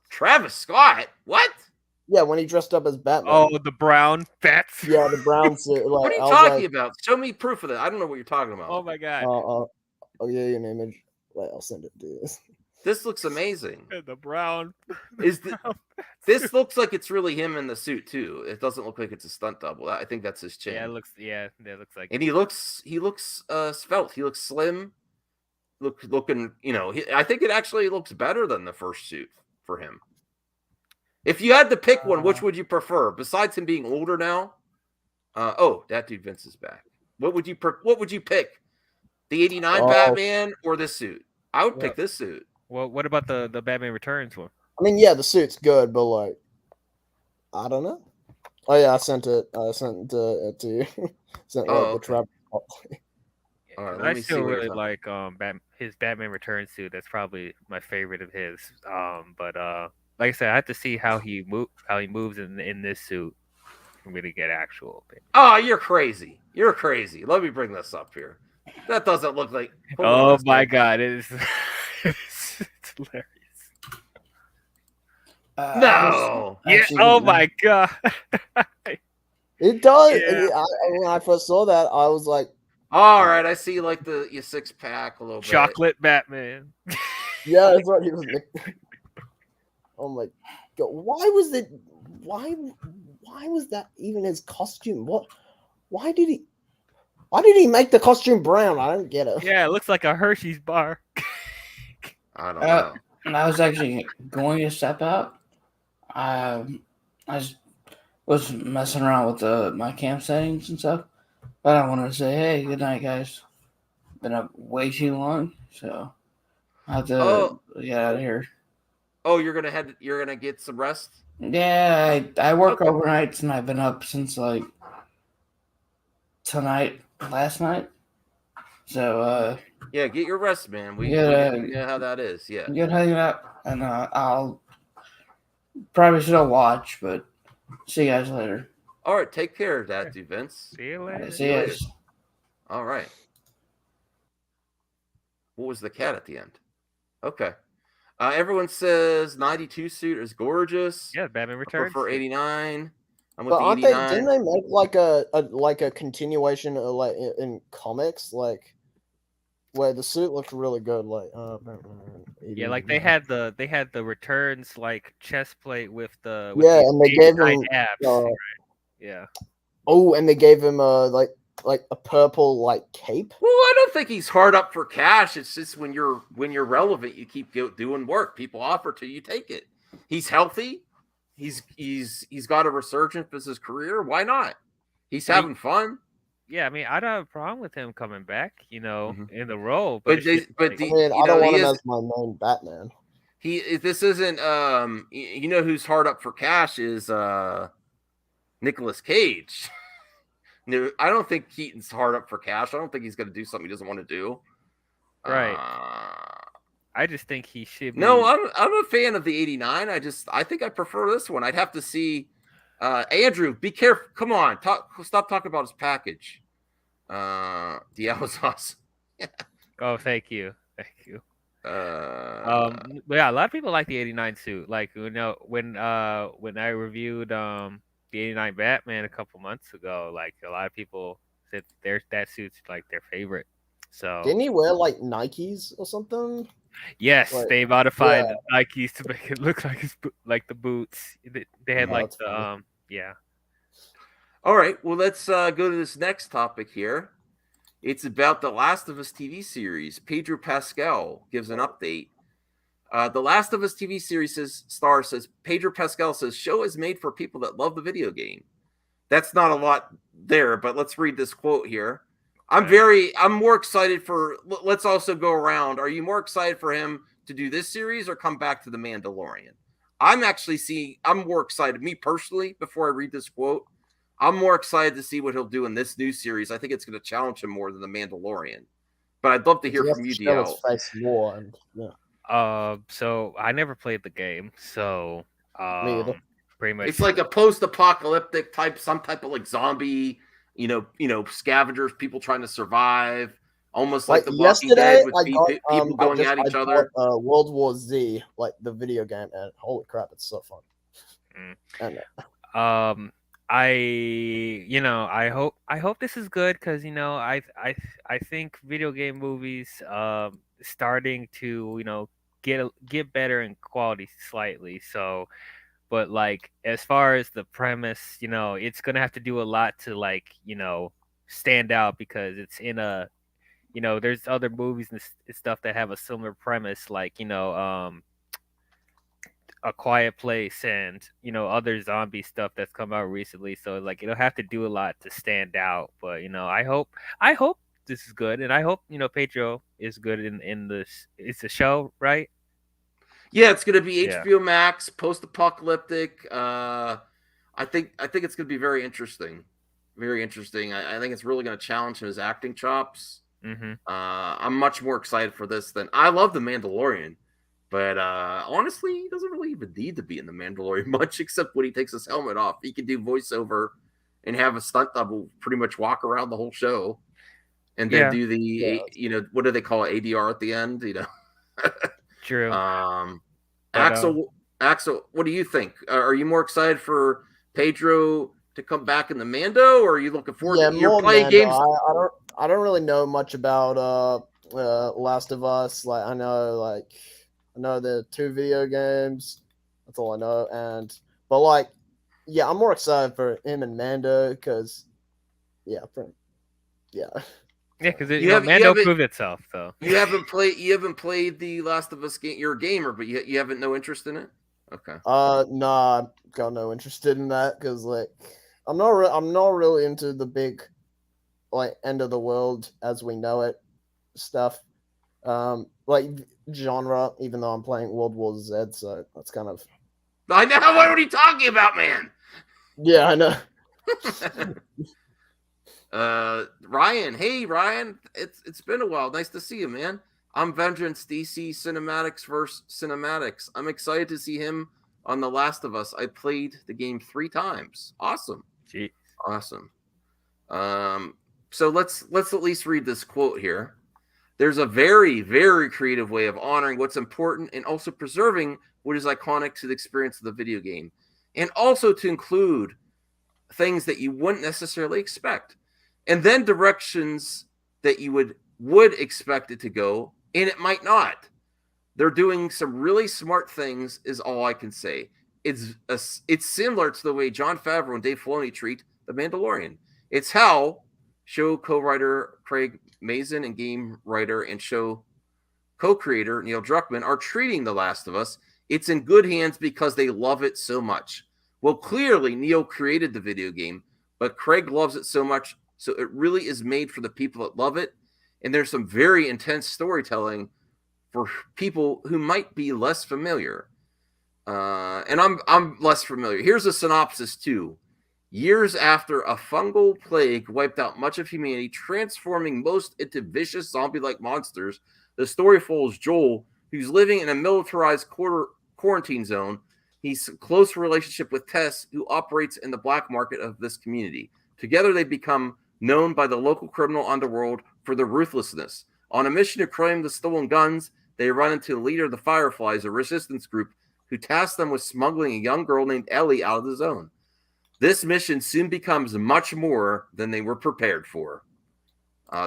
Travis Scott? What? Yeah, when he dressed up as Batman. Oh, the brown bats. Yeah, the brown suit. Like, what are you talking about? Show me proof of that. I don't know what you're talking about. Oh my god. Oh yeah, an image. Wait, I'll send it to you. This looks amazing. The brown. This looks like it's really him in the suit too. It doesn't look like it's a stunt double. I think that's his chin. Yeah, it looks. Yeah, that looks like. And he looks svelte. He looks slim. Looking. I think it actually looks better than the first suit for him. If you had to pick one, which would you prefer? Besides him being older now, that dude Vince is back. What would you pick? The '89 Batman or this suit? I would pick this suit. Well, what about the Batman Returns one? I mean, yeah, the suit's good, but like, I don't know. Oh yeah, I sent it. I sent it to you. The Travis. All right, I still really like his Batman Returns suit. That's probably my favorite of his. But like I said, I have to see how he moves in this suit for me to get actual opinion. Oh, you're crazy. You're crazy. Let me bring this up here. That doesn't look like. Oh my god, it is. It's hilarious. No. Yeah. Oh my god. It does. Yeah. When I first saw that, I was like, all right, I see like your 6-pack a little bit. Chocolate Batman. Yeah, that's what he was. Oh my god! Why was that even his costume? Why did he make the costume brown? I don't get it. Yeah, it looks like a Hershey's bar. I don't know. And I was actually going to step out. I was messing around with my camp settings and stuff, but I wanted to say, hey, good night, guys. Been up way too long, so I have to get out of here. Oh, you're gonna get some rest? Yeah, I work overnights, and I've been up since like last night. So yeah, get your rest, man. We know how that is. Yeah, good hanging out, and I'll probably still watch, but see you guys later. All right, take care of that, dude, Vince. See you later. See you guys. All right. What was the cat at the end? Okay. Everyone says 92 suit is gorgeous. Yeah, Batman Returns. For 89. I'm with But the aren't 89. they? Didn't they make like a continuation of, like in comics, like where the suit looked really good? Like Yeah, like they had the Returns like chest plate with the and they gave him abs. Yeah. Oh, and they gave him like a purple like cape. Well, I don't think he's hard up for cash. It's just when you're relevant, you keep doing work. People offer to you, take it. He's healthy. He's got a resurgence of his career. Why not? He's having fun. Yeah, I mean, I don't have a problem with him coming back, in the role. But I don't want him as my main Batman. This isn't who's hard up for cash is Nicolas Cage. No, I don't think Keaton's hard up for cash. I don't think he's going to do something he doesn't want to do. Right. I just think he should be. No, I'm a fan of the 89. I think I prefer this one. I'd have to see Andrew, be careful. Come on. Stop talking about his package. Yeah, was awesome. Oh, thank you. Thank you. But yeah, a lot of people like the 89 suit. Like, when I reviewed the 89 Batman a couple months ago, like a lot of people said that suit's like their favorite. So didn't he wear like Nikes or something? Yes, they modified the Nikes to make it look like the boots. They had like the yeah. All right, well let's go to this next topic here. It's about the Last of Us TV series. Pedro Pascal gives an update. The Last of Us TV series says Pedro Pascal says show is made for people that love the video game. That's not a lot there, but let's read this quote here. I'm more excited for. Let's also go around. Are you more excited for him to do this series or come back to The Mandalorian? I'm more excited. Me personally, before I read this quote, I'm more excited to see what he'll do in this new series. I think it's going to challenge him more than The Mandalorian. But I'd love to hear from you, DL. So I never played the game, so pretty much it's like a post-apocalyptic some type of like zombie, scavengers, people trying to survive, almost like The Walking Dead with people going at each other. World War Z, like the video game, and holy crap, it's so fun. I hope this is good because I think video game movies starting to get better in quality slightly. So, but like as far as the premise, it's gonna have to do a lot to stand out because it's in a there's other movies and stuff that have a similar premise like A Quiet Place and other zombie stuff that's come out recently. So like it'll have to do a lot to stand out. But I hope this is good, and I hope Pedro is good in this. It's a show, right? Yeah, it's gonna be HBO Max, post-apocalyptic. I think it's gonna be very interesting. Very interesting. I think it's really gonna challenge his acting chops. Mm-hmm. I'm much more excited for this than I love The Mandalorian. But honestly, he doesn't really even need to be in The Mandalorian much, except when he takes his helmet off. He can do voiceover and have a stunt double pretty much walk around the whole show. And then do the, what do they call it, ADR at the end? True. Axel, what do you think? Are you more excited for Pedro to come back in the Mando, or are you looking forward to you're playing Mando. games? I don't really know much about Last of Us. Like I know the 2 video games. That's all I know. But I'm more excited for him and Mando because, because Mando proved itself. So you haven't played the Last of Us game. You're a gamer, but you haven't no interest in it. Okay. Nah, got no interest in that because I'm not really into the big end of the world as we know it stuff. Genre, even though I'm playing World War Z, so that's kind of. I know. What are you talking about, man? Yeah, I know. Ryan, hey Ryan, it's been a while. Nice to see you, man. I'm Vengeance, DC Cinematics versus Cinematics. I'm excited to see him on The Last of Us. I played the game 3 times. Awesome. Gee. Awesome. So let's at least read this quote here. there's a very, very creative way of honoring what's important and also preserving what is iconic to the experience of the video game, and also to include things that you wouldn't necessarily expect, and then directions that you would expect it to go, and it might not. They're doing some really smart things, is all I can say. It's similar to the way Jon Favreau and Dave Filoni treat The Mandalorian. It's how show co-writer Craig Mazin and game writer and show co-creator Neil Druckmann are treating The Last of Us. It's in good hands because they love it so much. Well, clearly Neil created the video game, but Craig loves it so much, so it really is made for the people that love it. And there's some very intense storytelling for people who might be less familiar. And I'm less familiar. Here's a synopsis too. Years after a fungal plague wiped out much of humanity, transforming most into vicious zombie-like monsters, the story follows Joel, who's living in a militarized quarantine zone. He's in close relationship with Tess, who operates in the black market of this community. Together, they become known by the local criminal underworld for their ruthlessness. On a mission to claim the stolen guns, they run into the leader of the Fireflies, a resistance group, who tasks them with smuggling a young girl named Ellie out of the zone. This mission soon becomes much more than they were prepared for.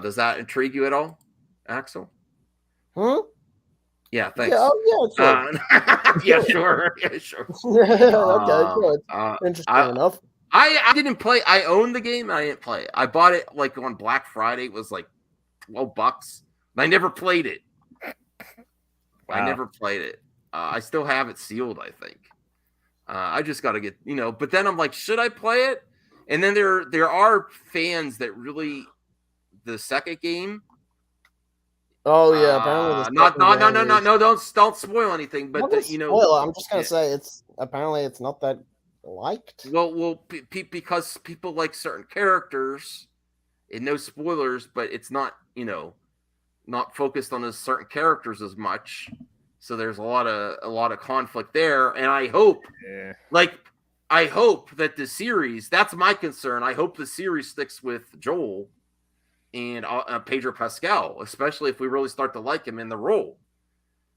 Does that intrigue you at all, Axel? Huh? Yeah, thanks. Yeah, sure. Yeah, sure. Yeah, sure. Okay, good. Interesting enough. I didn't play. I own the game. I didn't play it. I bought it like on Black Friday. It was like $12. I never played it. Wow. I never played it. I still have it sealed, I think. I just got to get, but then I'm like, should I play it? And then there are fans that really, the second game. Oh yeah, apparently. No, don't spoil anything. But I'm just gonna say it's not that liked. Well, because people like certain characters, and no spoilers, but it's not not focused on those certain characters as much. So there's a lot of conflict there, and I hope, that the series. That's my concern. I hope the series sticks with Joel and Pedro Pascal, especially if we really start to like him in the role.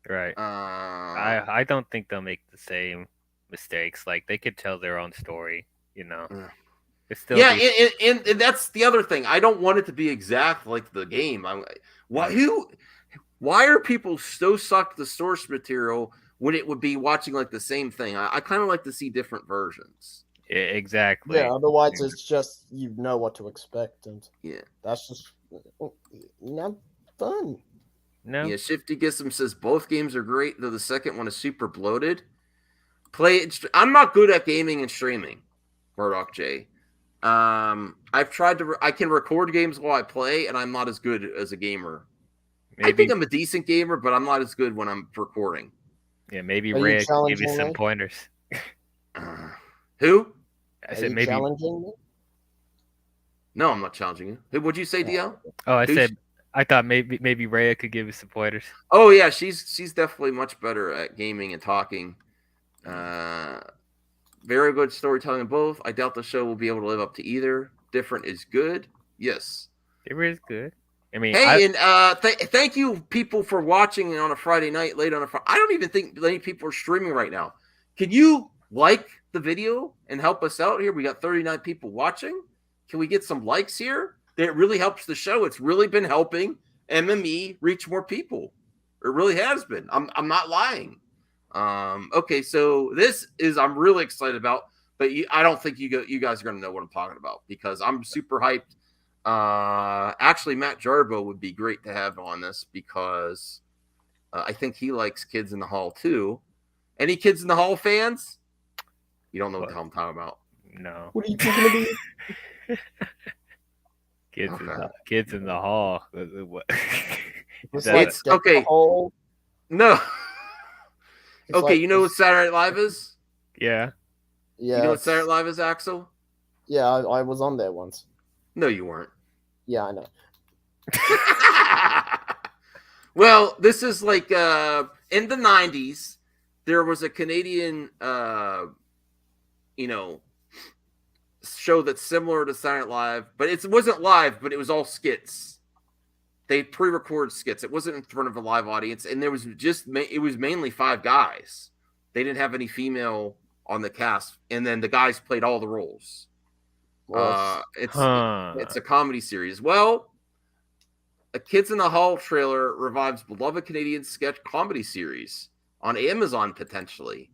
Right. I don't think they'll make the same mistakes. Like they could tell their own story. It's still and that's the other thing. I don't want it to be exact like the game. Why are people so sucked the source material when it would be watching like the same thing? I kind of like to see different versions. Yeah, exactly. Yeah, otherwise it's just you know what to expect, and that's just not fun. No. Yeah, Shifty Gism says both games are great, though the second one is super bloated. Play it. I'm not good at gaming and streaming, Murdoch J. I've tried to. I can record games while I play, and I'm not as good as a gamer. I think I'm a decent gamer, but I'm not as good when I'm recording. Yeah, maybe Ray can give you some pointers. Who? I said maybe. Challenging me? No, I'm not challenging you. What'd you say, DL? Oh, I thought maybe Rhea could give you some pointers. Oh yeah, she's definitely much better at gaming and talking. Very good storytelling in both. I doubt the show will be able to live up to either. Different is good. Yes. Different is good. I mean, thank you people for watching on a Friday night, late on a Friday. I don't even think many people are streaming right now. Can you like the video and help us out here? We got 39 people watching. Can we get some likes here? It really helps the show. It's really been helping MME reach more people. It really has been. I'm not lying. Okay, so this is I'm really excited about, but I don't think you guys are going to know what I'm talking about because I'm super hyped. Actually, Matt Jarbo would be great to have on this because I think he likes Kids in the Hall too. Any Kids in the Hall fans? You don't know what the hell I'm talking about. No. What are you talking about? Kids in the Hall. What? It's okay. No. Okay, you know what Saturday Night Live is? Yeah. Yeah. You know what Saturday Night Live is, Axel? Yeah, I was on there once. No, you weren't. Yeah, I know. Well, this is like in the 90s, there was a Canadian show that's similar to Saturday Night Live, but it wasn't live, but it was all skits. they pre-recorded skits. It wasn't in front of a live audience, and there was it was mainly 5 guys. They didn't have any female on the cast, and then the guys played all the roles. It's a comedy series. Well, a Kids in the Hall trailer revives beloved Canadian sketch comedy series on Amazon potentially.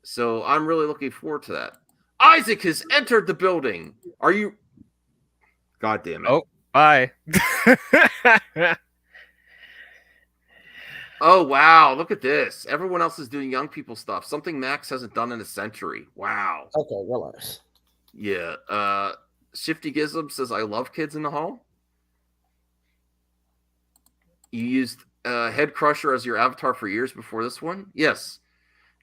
So I'm really looking forward to that. Isaac has entered the building. Are you? God damn it! Oh, bye. Oh wow! Look at this. Everyone else is doing young people stuff. Something Max hasn't done in a century. Wow. Okay, relax. Yeah. Shifty Gism says, "I love Kids in the Hall." You used Head Crusher as your avatar for years before this one. Yes.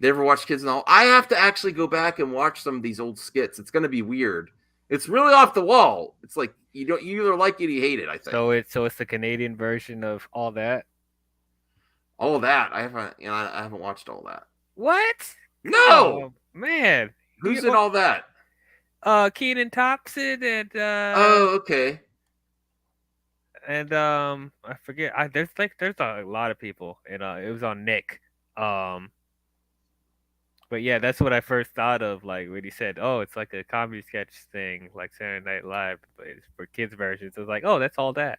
Never watched Kids in the Hall. I have to actually go back and watch some of these old skits. It's going to be weird. It's really off the wall. It's like you either like it or you hate it. I think. So it's the Canadian version of All That. All that I haven't watched all that. What? No, oh, man. Who's in all that? Kenan Thompson and oh, okay. And I forget. There's a lot of people, and it was on Nick. But yeah, that's what I first thought of, like when he said, "Oh, it's like a comedy sketch thing, like Saturday Night Live, but it's for kids versions." I was like, "Oh, that's All That."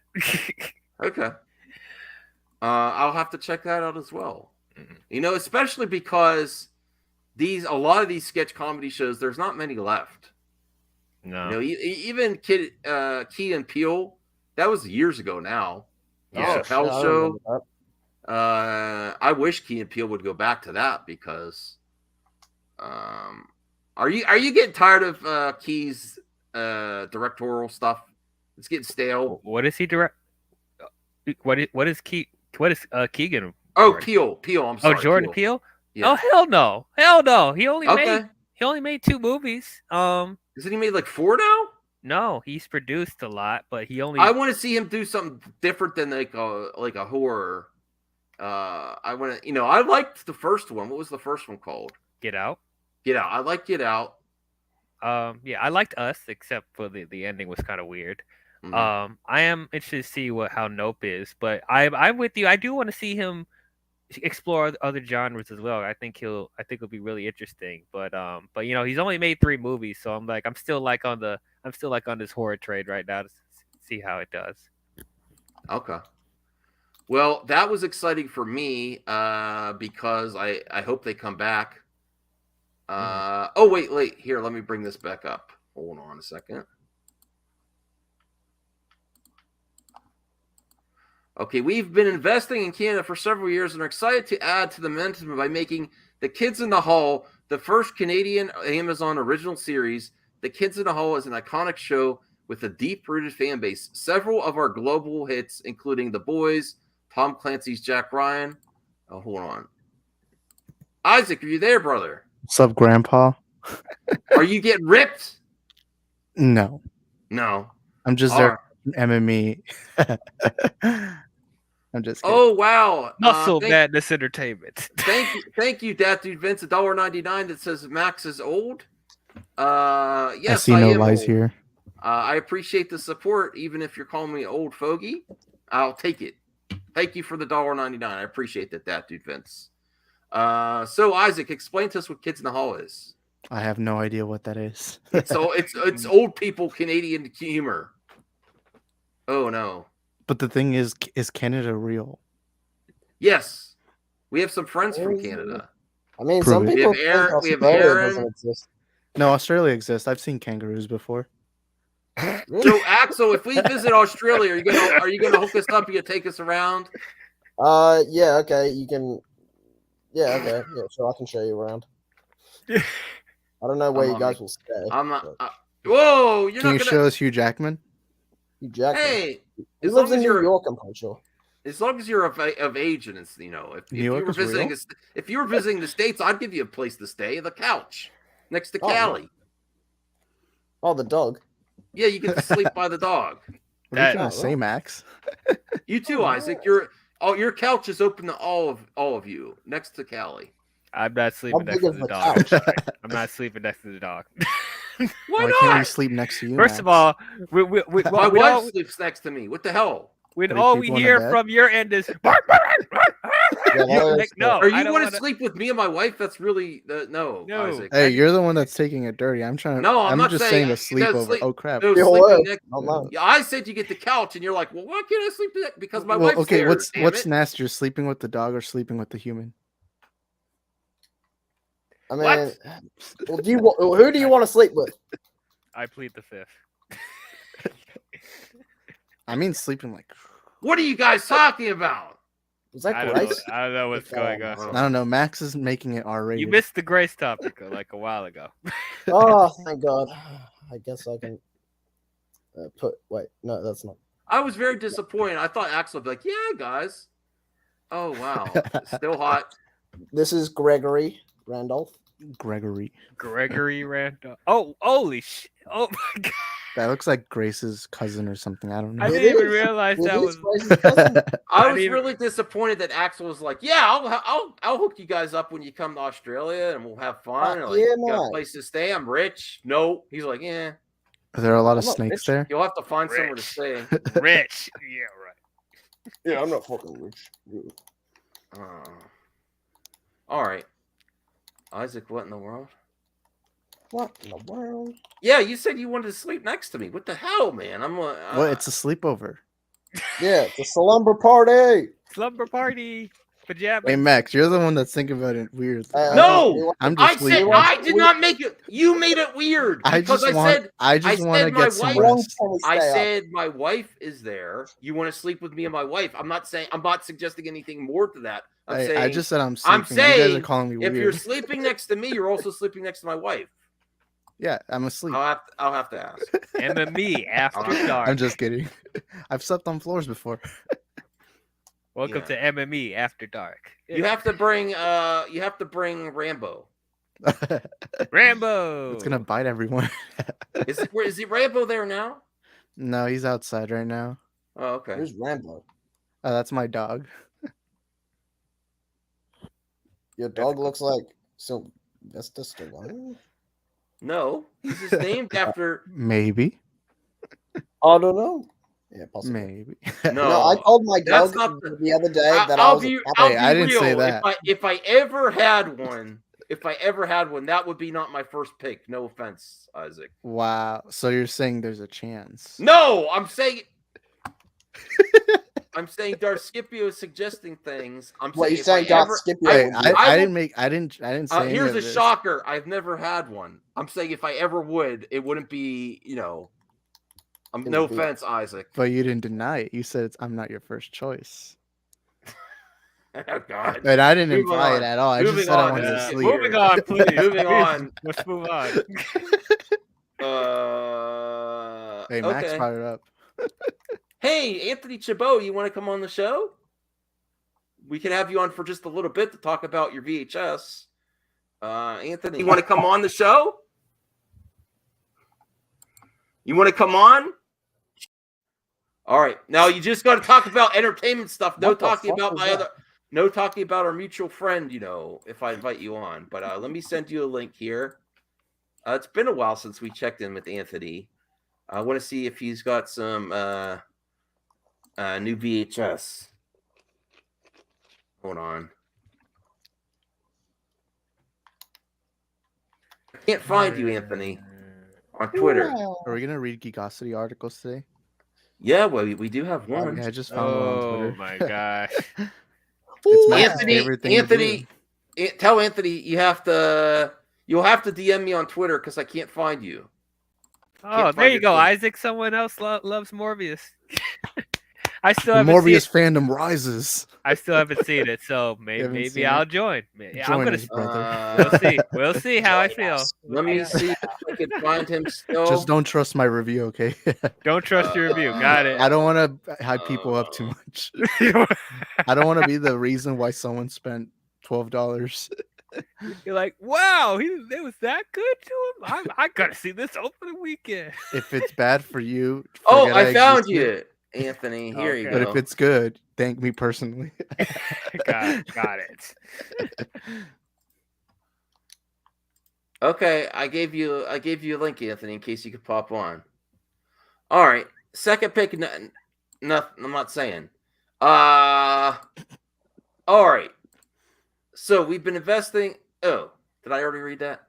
Okay. I'll have to check that out as well. Mm-hmm. Especially because a lot of these sketch comedy shows, there's not many left. No. Even Key and Peele, that was years ago now. Yeah. Chappelle Show. I wish Key and Peele would go back to that because. Are you getting tired of Key's directorial stuff? It's getting stale. What is he direct? What is Key? What is Keegan? Oh, Peele. I'm sorry. Oh, Jordan Peele. Yeah. Oh, hell no. He only made 2 movies. Isn't he made like 4 now? No, he's produced a lot, but he only. I want to see him do something different than like a horror. I want to. I liked the first one. What was the first one called? Get Out. Get Out. I like Get Out. Yeah, I liked Us, except for the ending was kind of weird. Mm-hmm. I am interested to see how Nope is, but I'm with you. I do want to see him explore other genres as well. I think it'll be really interesting. But he's only made 3 movies, so I'm still like on this horror trade right now to see how it does. Okay. Well, that was exciting for me because I hope they come back. Oh, wait. Here, let me bring this back up. Hold on a second. Okay, we've been investing in Canada for several years and are excited to add to the momentum by making The Kids in the Hall the first Canadian Amazon original series. The Kids in the Hall is an iconic show with a deep-rooted fan base. Several of our global hits, including The Boys, Tom Clancy's Jack Ryan. Oh, hold on. Isaac, are you there, brother? What's up, Grandpa? Are you getting ripped? No. I'm just there MME. I'm just kidding. Oh, wow. Muscle Madness Entertainment. Thank you, that dude Vince. $1.99 that says Max is old. Yes, I see no lies old. here. I appreciate the support, even if you're calling me old fogey. I'll take it. Thank you for the $1.99. I appreciate that dude Vince. So Isaac, explain to us what Kids in the Hall is. I have no idea what that is. It's old people Canadian humor. Oh no. But the thing is Canada real? Yes. We have some friends from Canada. I mean, some people think Australia doesn't exist. No, Australia exists. I've seen kangaroos before. So Axel, if we visit Australia, are you gonna hook us up? You gonna take us around? Yeah, okay. You can. Yeah, okay. Yeah, sure. I can show you around. I don't know where you guys will stay. I'm not. Whoa! Can you show us Hugh Jackman? Hugh Jackman. Hey, he lives in New York. I'm pretty sure. As long as you're of age, and it's if you were visiting, if you were visiting the States, I'd give you a place to stay, the couch next to Callie. Oh, the dog. Yeah, you get to sleep by the dog. What are you trying to say, Max? You too, Isaac. Your couch is open to all of you next to Callie. I'm not sleeping next to the dog. I'm not sleeping next to the dog. Why not? Can't we sleep next to you? First of all, my wife sleeps next to me. What the hell? when Putting all we people in a hear bed? from your end is that like, is no, Are I you don't want wanna- to sleep with me and my wife? That's really no, No. Isaac. Hey, you're the one that's taking it dirty. I'm trying to. No, I'm not just saying saying a that sleepover. sleep- Oh crap. No, Feel sleeping away. next. Not mine. Yeah, I said you get the couch, and you're like, well, why can't I sleep next? Because my Well, wife's okay. there. What's damn it. nastier, sleeping with the dog or sleeping with the human? I mean, What? well, who do you want to sleep with? I plead the fifth. I mean, sleeping like. What are you guys talking about? Was that I don't know, Grace? I don't know what's going on. I don't know. Max is making it R-rated. You missed the Grace topic like a while ago. Oh, thank God. I guess I can put. Wait, no, that's not. I was very disappointed. I thought Axel would be like, yeah, guys. Oh, wow. Still hot. This is Gregory Randolph. Gregory. Gregory Randolph. Oh, holy shit. Oh my God. That looks like Grace's cousin or something. I don't know. I didn't even realize that was. I was really disappointed that Axel was like, "Yeah, I'll hook you guys up when you come to Australia, and we'll have fun. And, like, yeah, you got a man. place to stay. I'm rich. No, he's like, yeah. Are there a lot of I'm not snakes rich. there? You'll have to find somewhere to stay. Rich. Yeah, right. Yeah, I'm not fucking rich. All right, Isaac. What in the world? What in the world? Yeah, you said you wanted to sleep next to me. What the hell, man? Well, it's a sleepover. Yeah, it's a slumber party. Slumber party. Pajamas. Hey, Max, you're the one that's thinking about it weird. No, I'm I just said sleeping. I did not make it. You made it weird I because just want to my get some wife. rest. I said my wife is there. You want to sleep with me and my wife. I'm not suggesting anything more to that. I'm saying I just said I'm sleeping. I'm saying you guys are calling me if weird. you're sleeping next to me, you're also sleeping next to my wife. Yeah, I'm asleep. I'll have to ask. MME after dark. I'm just kidding. I've slept on floors before. Welcome to MME after dark. You have to bring Rambo. Rambo. It's gonna bite everyone. Is he Rambo there now? No, he's outside right now. Oh, okay. Who's Rambo? That's my dog. Your dog looks like Sylvester Stallone. No, he's just named after. Maybe. I don't know. Yeah, possibly. Maybe. No, I told my that's dog not the other day that I'll I was. be I didn't real. say that. If I ever had one, that would be not my first pick. No offense, Isaac. Wow. So you're saying there's a chance? No, I'm saying. I'm saying Darth Scipio is suggesting things. I'm What, saying you if saying I Darth ever- Scipio I- would I will- I didn't say any Here's of a this. shocker. I've never had one. I'm saying if I ever would, it wouldn't be, no offense, Isaac. But you didn't deny it. You said I'm not your first choice. Oh, God. And I didn't Moving imply on. it at all. I Moving just said I on. wanted to Yeah. sleep. Moving on, please. Moving Please, on. Let's move on. Hey, Max Okay. brought it up. Hey, Anthony Chabot, you want to come on the show? We can have you on for just a little bit to talk about your VHS. Anthony, you want to come on the show? You want to come on? All right. Now you just got to talk about entertainment stuff. No What the talking fuck about was my that? other. No talking about our mutual friend. If I invite you on. But let me send you a link here. It's been a while since we checked in with Anthony. I want to see if he's got some new VHS. Hold on. I can't find you, Anthony, on Twitter. Are we gonna read Geekosity articles today? Yeah, well, we do have one. Yeah, I just found one on Twitter. Oh my gosh. It's Max's favorite thing to Anthony, tell Anthony you'll have to DM me on Twitter because I can't find you. Oh, Can't there find you your go, Twitter. Isaac. Someone else loves Morbius. I still The haven't Morbius seen. fandom rises. I still haven't seen it, so haven't maybe seen I'll it? join. Yeah, Join I'm gonna. us, brother. We'll see. We'll see how I feel. Let me see if I can find him still. Just don't trust my review, okay? Don't trust your review. Got it. I don't want to hype people up too much. I don't want to be the reason why someone spent $12. You're like, wow, it was that good to him. I gotta see this opening weekend. If it's bad for you, Oh, forget I found existed. you, Anthony. Here you Okay. go. But if it's good, thank me personally. got it. Okay, I gave you a link, Anthony, in case you could pop on. All right, second pick. Nothing. I'm not saying. All right. So we've been investing. Oh, did I already read that?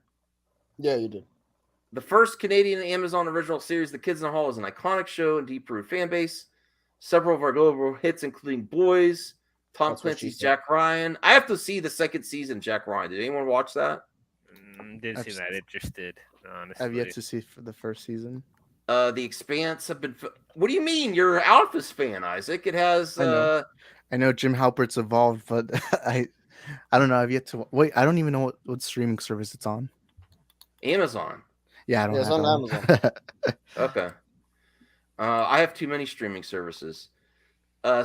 Yeah, you did. The first Canadian Amazon original series, The Kids in the Hall, is an iconic show and deep-rooted fan base. Several of our global hits, including Boys, Tom That's what she Clancy's said. Jack Ryan. I have to see the second season, Jack Ryan. Did anyone watch that? Didn't I've seem that interested, honestly. I've yet to see for the first season. The Expanse have been. What do you mean? You're an Alphas fan, Isaac. It has. I know Jim Halpert's evolved, but I don't know. I've yet to wait. I don't even know what streaming service it's on. Amazon. Yeah, I don't Yeah, it's have on it Amazon. Okay. I have too many streaming services.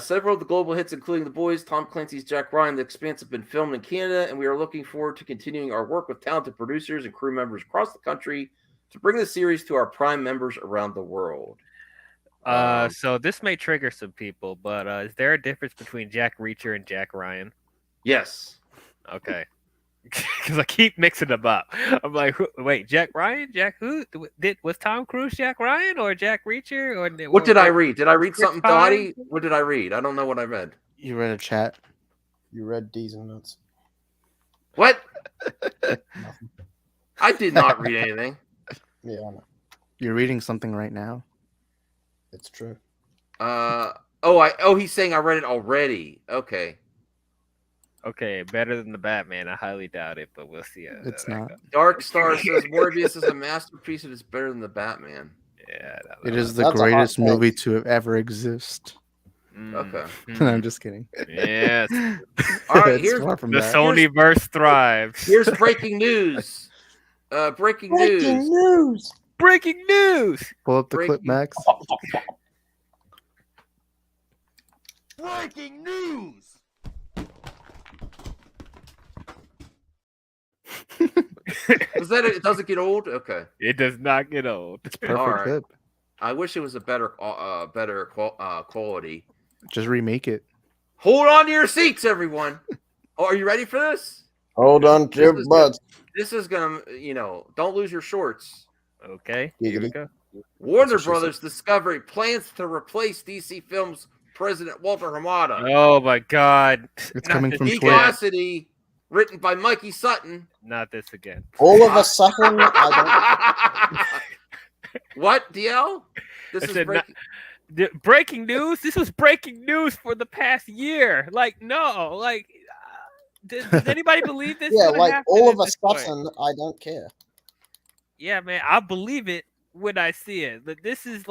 Several of the global hits, including The Boys, Tom Clancy's Jack Ryan, The Expanse, have been filmed in Canada, and we are looking forward to continuing our work with talented producers and crew members across the country to bring the series to our Prime members around the world. So this may trigger some people, but is there a difference between Jack Reacher and Jack Ryan? Yes. Okay. Because I keep mixing them up. I'm like, wait, Jack Ryan? Jack who? Was Tom Cruise Jack Ryan or Jack Reacher? Or What did I read? Did I read Chris something, Pine? Dottie? What did I read? I don't know what I read. You read a chat. You read D's and Nuts. What? I did not read anything. Yeah, I know. You're reading something right now. It's true. He's saying I read it already. Okay. Okay, better than the Batman. I highly doubt it, but we'll see. It's not. Dark Star says Morbius is a masterpiece and it's better than the Batman. Yeah. It is the That's a hot greatest take. movie to have ever exist. Okay. I'm just kidding. Yes. All right, It's here's far from The that. Sonyverse thrives. Here's breaking news. Breaking news. Breaking news. Pull up the clip, Max. Breaking news. Was that it? Doesn't get old? Okay. It does not get old. It's perfect All right. clip. I wish it was a better quality. Just remake it. Hold on to your seats, everyone. Oh, are you ready for this? Hold on to your butts. This is gonna, don't lose your shorts. Okay. Here we Giggity. go. Warner what she Brothers Discovery plans to replace DC Films president Walter Hamada. Oh my God. It's Not coming this from again. Twitter. Geekosity, written by Mikey Sutton. Not this again. All of a sudden, I What, DL? This I is said breaking. breaking news. This was breaking news for the past year. Like, no, like, does anybody believe this? don't. Yeah, gonna like happen all at of a this point? sudden, I don't care. Yeah, man, I believe it when I see it. But this is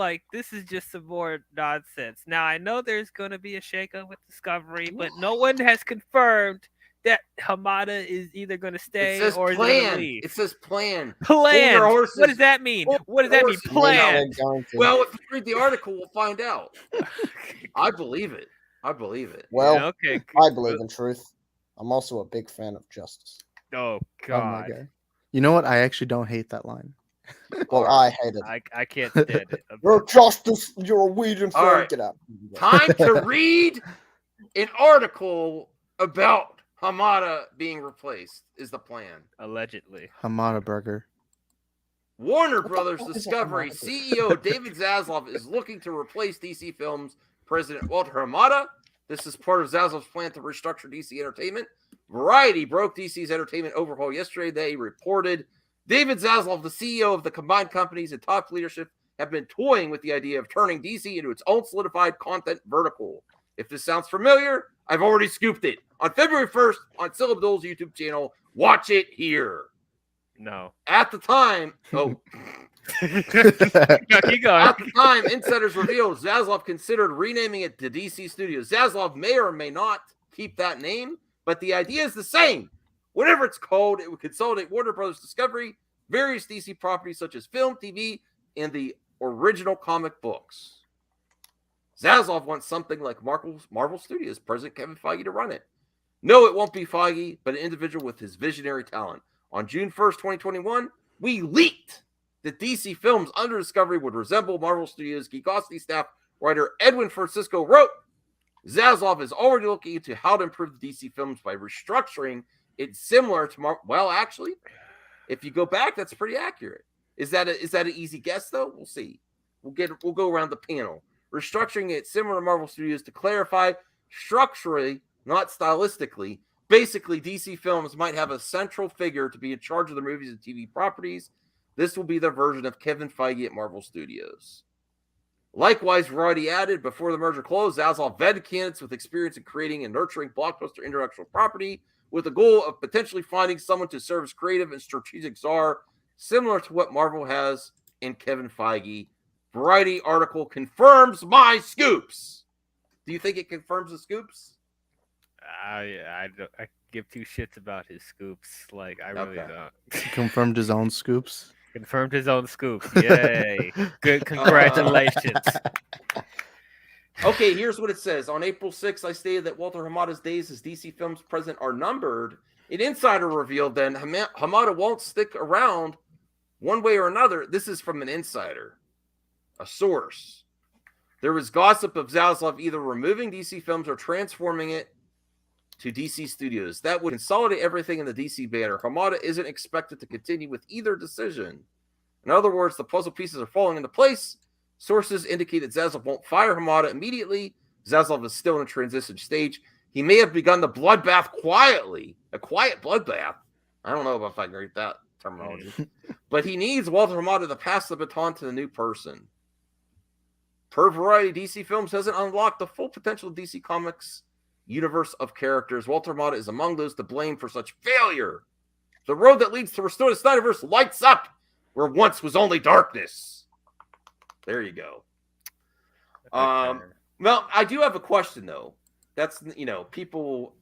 just some more nonsense. Now I know there's gonna be a shakeup with Discovery, but no one has confirmed that Hamada is either gonna It stay says or is gonna plan. leave. It says plan. Planned. Hold your horses. What does that mean? Hold What does that mean? horses. I mean, they're Planned. going to. Well, if you read the article, we'll find out. I believe it. Well, Yeah, okay. I believe in truth. I'm also a big fan of justice. Oh Oh my God. God. You know what? I actually don't hate that line. Well, I hate it. I can't stand it. You're justice. You're a Norwegian fan. All right. Get out. Time to read an article about Hamada being replaced is the plan. Allegedly. Hamada Burger. Warner What the Brothers fuck is a Discovery Hamada? CEO David Zaslav is looking to replace DC Films president Walter Hamada. This is part of Zaslav's plan to restructure DC Entertainment. Variety broke DC's entertainment overhaul yesterday. They reported David Zaslav, the CEO of the combined companies and top leadership, have been toying with the idea of turning DC into its own solidified content vertical. If this sounds familiar, I've already scooped it. On February 1st on Syllab Dole's YouTube channel, watch it here. No. At the time, No, keep going. At the time, insiders revealed Zaslav considered renaming it to DC Studios. Zaslav may or may not keep that name, but the idea is the same. Whatever it's called, it would consolidate Warner Brothers Discovery, various DC properties such as film, TV, and the original comic books. Zaslav wants something like Marvel Studios President Kevin Feige to run it. No, it won't be Feige, but an individual with his visionary talent. On June 1st, 2021, we leaked that DC Films under Discovery would resemble Marvel Studios. Geekosity staff writer Edwin Francisco wrote, Zaslav is already looking into how to improve the DC Films by restructuring it similar to Marvel. Well, actually, if you go back, that's pretty accurate. Is that an easy guess, though? We'll see. We'll go around the panel. restructuring it similar to Marvel Studios to clarify structurally, not stylistically. Basically, DC Films might have a central figure to be in charge of the movies and TV properties. This will be the version of Kevin Feige at Marvel Studios. Likewise, Variety added, before the merger closed, Zaslav vetted candidates with experience in creating and nurturing blockbuster intellectual property with the goal of potentially finding someone to serve as creative and strategic czar, similar to what Marvel has in Kevin Feige. Variety article confirms my scoops. Do you think it confirms the scoops? I give two shits about his scoops. Like, I really don't. Confirmed his own scoops. Confirmed his own scoops. Yay. Good. Congratulations. Okay, here's what it says. On April 6th, I stated that Walter Hamada's days as DC Films president are numbered. An insider revealed then Hamada won't stick around one way or another. This is from an insider, a source. There was gossip of Zaslav either removing DC Films or transforming it to DC Studios. That would consolidate everything in the DC banner. Hamada isn't expected to continue with either decision. In other words, the puzzle pieces are falling into place. Sources indicate that Zaslav won't fire Hamada immediately. Zaslav is still in a transition stage. He may have begun the bloodbath quietly. A quiet bloodbath. I don't know if I can read that terminology. But he needs Walter Hamada to pass the baton to the new person. Per Variety, DC Films hasn't unlocked the full potential of DC Comics universe of characters. Walter Hamada is among those to blame for such failure. The road that leads to restore the Snyderverse lights up where once was only darkness. There you go. Well, I do have a question though. That's, people.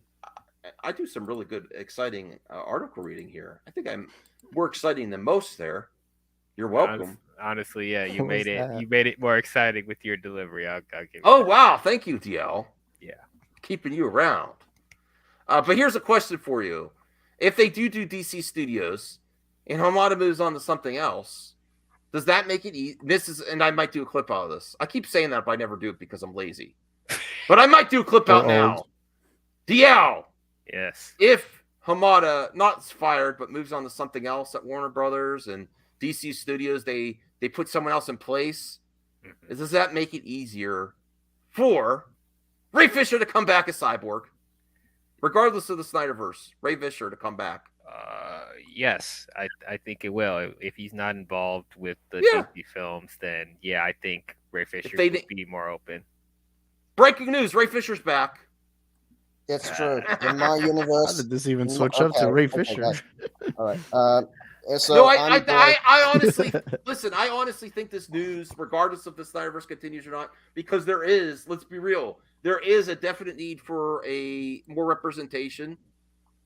I do some really good, exciting article reading here. I think I'm more exciting than most there. You're welcome. Honestly, yeah, you What made was it. that? You made it more exciting with your delivery. I'll give you Oh that. wow, thank you, DL. Yeah. Keeping you around. But here's a question for you. If they do DC Studios and Hamada moves on to something else, does that make it easy? And I might do a clip out of this. I keep saying that, but I never do it because I'm lazy. But I might do a clip out now. DL. Yes. If Hamada, not fired, but moves on to something else at Warner Brothers and DC Studios, they put someone else in place, does that make it easier for Ray Fisher to come back as Cyborg, regardless of the Snyderverse? Ray Fisher to come back. Yes, I think it will. If he's not involved with the DC films, then yeah, I think Ray Fisher would be more open. Breaking news: Ray Fisher's back. It's true. In my universe, How did this even switch up to Ray Fisher? Guys. All right. So No, I honestly listen. I honestly think this news, regardless of the Snyderverse continues or not, because there is. Let's be real. There is a definite need for a more representation.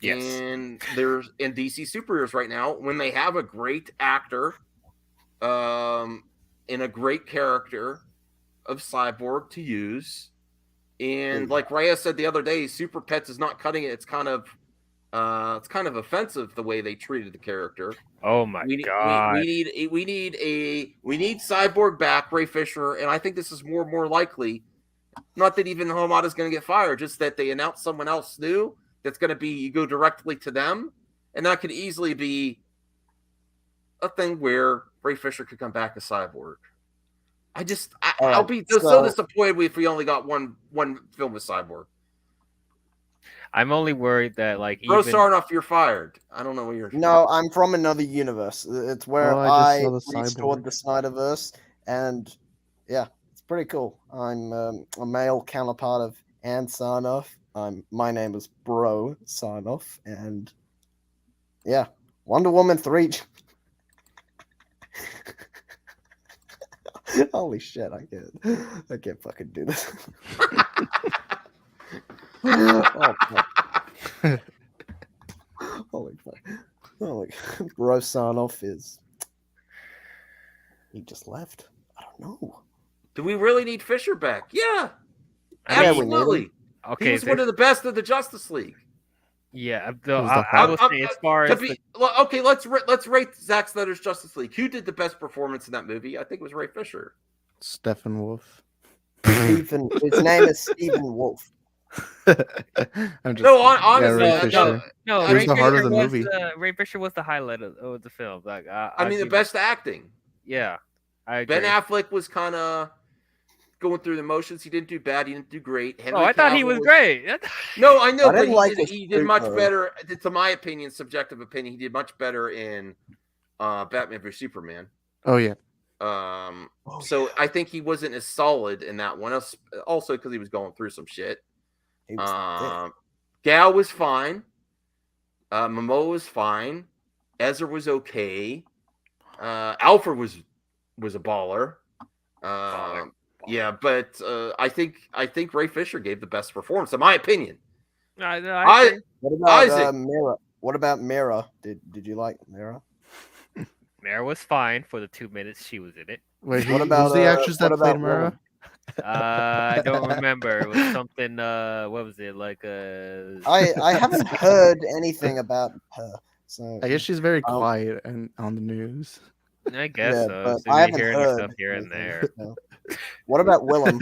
Yes. And there's in DC superheroes right now, when they have a great actor, and a great character of Cyborg to use, and like Raya said the other day, Super Pets is not cutting it. It's kind of offensive the way they treated the character. Oh my god! We need Cyborg back, Ray Fisher, and I think this is more and more likely. Not that even Hamada's going to get fired, just that they announce someone else new. That's going to be, you go directly to them, and that could easily be a thing where Ray Fisher could come back as Cyborg. I'll be so disappointed if we only got one film with Cyborg. I'm only worried that Bro Sarnoff, you're fired. I don't know where you're. No, I'm from another universe. It's where I I just saw the restored Cyborg. the Snyderverse, and yeah, it's pretty cool. I'm a male counterpart of Ann Sarnoff. My name is Bro Sarnoff, and yeah, Wonder Woman 3. Holy shit! I can't fucking do this. Oh, fuck. Holy fuck! Holy, Bro Sarnoff is. He just left. I don't know. Do we really need Fisher back? Yeah, Yeah, we need absolutely. him. Okay, he was one of the best of the Justice League. Yeah, I will say as far as okay, let's rate Zack Snyder's Justice League. Who did the best performance in that movie? I think it was Ray Fisher. Stephen Wolf. His name is Stephen Wolf. I'm just, honestly, Ray Fisher. no. He was Ray the heart Fisher of the was movie. Ray Fisher was the highlight of the film. The best acting. Yeah, I Ben agree. Affleck was kind of. going through the motions. He didn't do bad. He didn't do great. Henry I thought he Cavill was great. No, I know, I but didn't like he his did suit, much though. better. To my opinion, subjective opinion, he did much better in Batman vs Superman. Oh yeah. So I think he wasn't as solid in that one. Also because he was going through some shit. Gal was fine. Momoa was fine. Ezra was okay. Alfred was a baller. Yeah, but I think Ray Fisher gave the best performance, in my opinion. I What about Isaac. Mira? What about Mira? Did you like Mira? Mare was fine for the 2 minutes she was in it. Wait, What about who's the actress that what played about Mara? Willem? I don't remember. It was something. What was it like? I haven't heard anything about her. So I guess she's very quiet and on the news. I guess yeah, so. but So I you're haven't hearing heard stuff here and anything, there. so. What about Willem?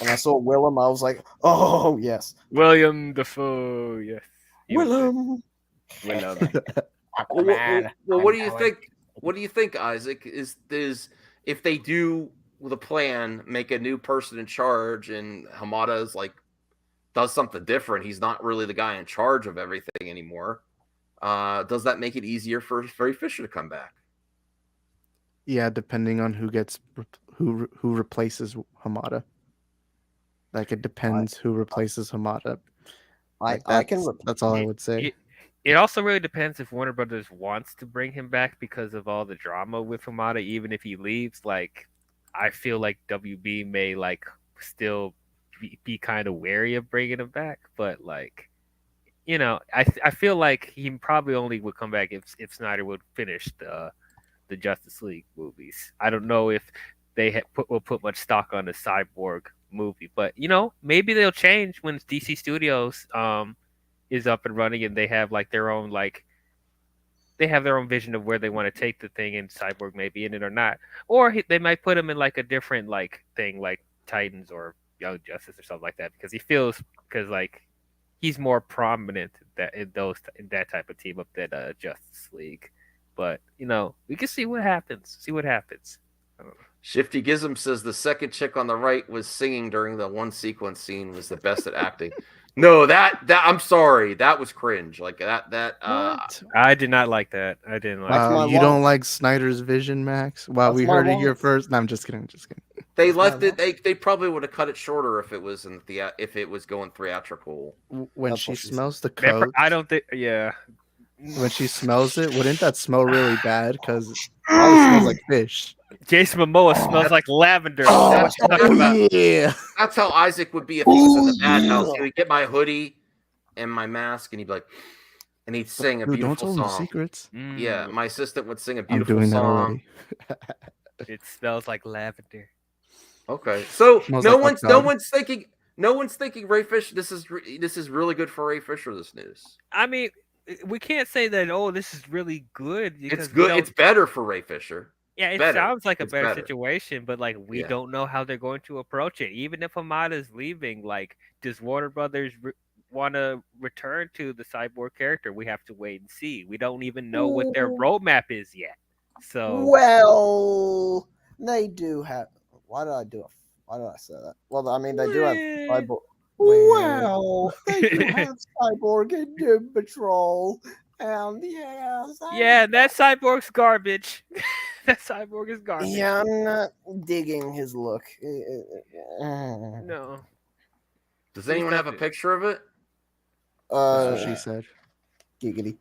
When I saw Willem, I was like, "Oh yes, William Dafoe." Yes. Willem." Willem. Well, what do you think? What do you think, Isaac? Is if they do the plan, make a new person in charge, and Hamada's like does something different? He's not really the guy in charge of everything anymore. Does that make it easier for Ray Fisher to come back? Yeah, depending on who replaces Hamada. Like it depends who replaces Hamada. Like, that's all I would say. It also really depends if Warner Brothers wants to bring him back because of all the drama with Hamada. Even if he leaves, like I feel like WB may like still be kind of wary of bringing him back. But like, you know, I feel like he probably only would come back if Snyder would finish the Justice League movies. I don't know if they will put much stock on the Cyborg movie, but you know, maybe they'll change when DC Studios is up and running and they have like their own vision of where they want to take the thing, and Cyborg may be in it or not, or they might put him in like a different like thing like Titans or Young Justice or something like that, because like he's more prominent in that type of team up than Justice League. But you know, we can see what happens. I don't know. Shifty Gizm says the second chick on the right was singing during the one sequence scene was the best at acting. No, that I'm sorry, that was cringe. Like that. I did not like that. I didn't like. Wow, you don't like Snyder's vision, Max? Wow, we heard it here first. No, I'm just kidding. They left it. They probably would have cut it shorter if it was if it was going theatrical. When she smells the coat, I don't think. Yeah. When she smells it, wouldn't that smell really bad? Because it probably smells like fish. Jason Momoa smells like lavender. Yeah. That's how Isaac would be if he was in the madhouse. He would get my hoodie and my mask, and he'd be like, and he'd sing a beautiful don't tell me song. secrets. Yeah, my assistant would sing a I'm beautiful doing that song. already. It smells like lavender. Okay, so Smells no like one's thinking Ray Fisher. This is really good for Ray Fisher. This news. I mean, we can't say that. Oh, this is really good. It's good. It's better for Ray Fisher. Yeah, it better. sounds like a It's better better. situation, but like we don't know how they're going to approach it. Even if Hamada's leaving, like does Warner Brothers want to return to the Cyborg character? We have to wait and see. We don't even know what their roadmap is yet. So Well, they do have. Why did I say that? Well, I mean, they do have Cyborg. Well, they do have Cyborg and Doom Patrol, and yeah, that Cyborg's garbage. That Cyborg is garbage. Yeah, I'm not digging his look. No. Does anyone have a picture of it? That's what she said. Giggity.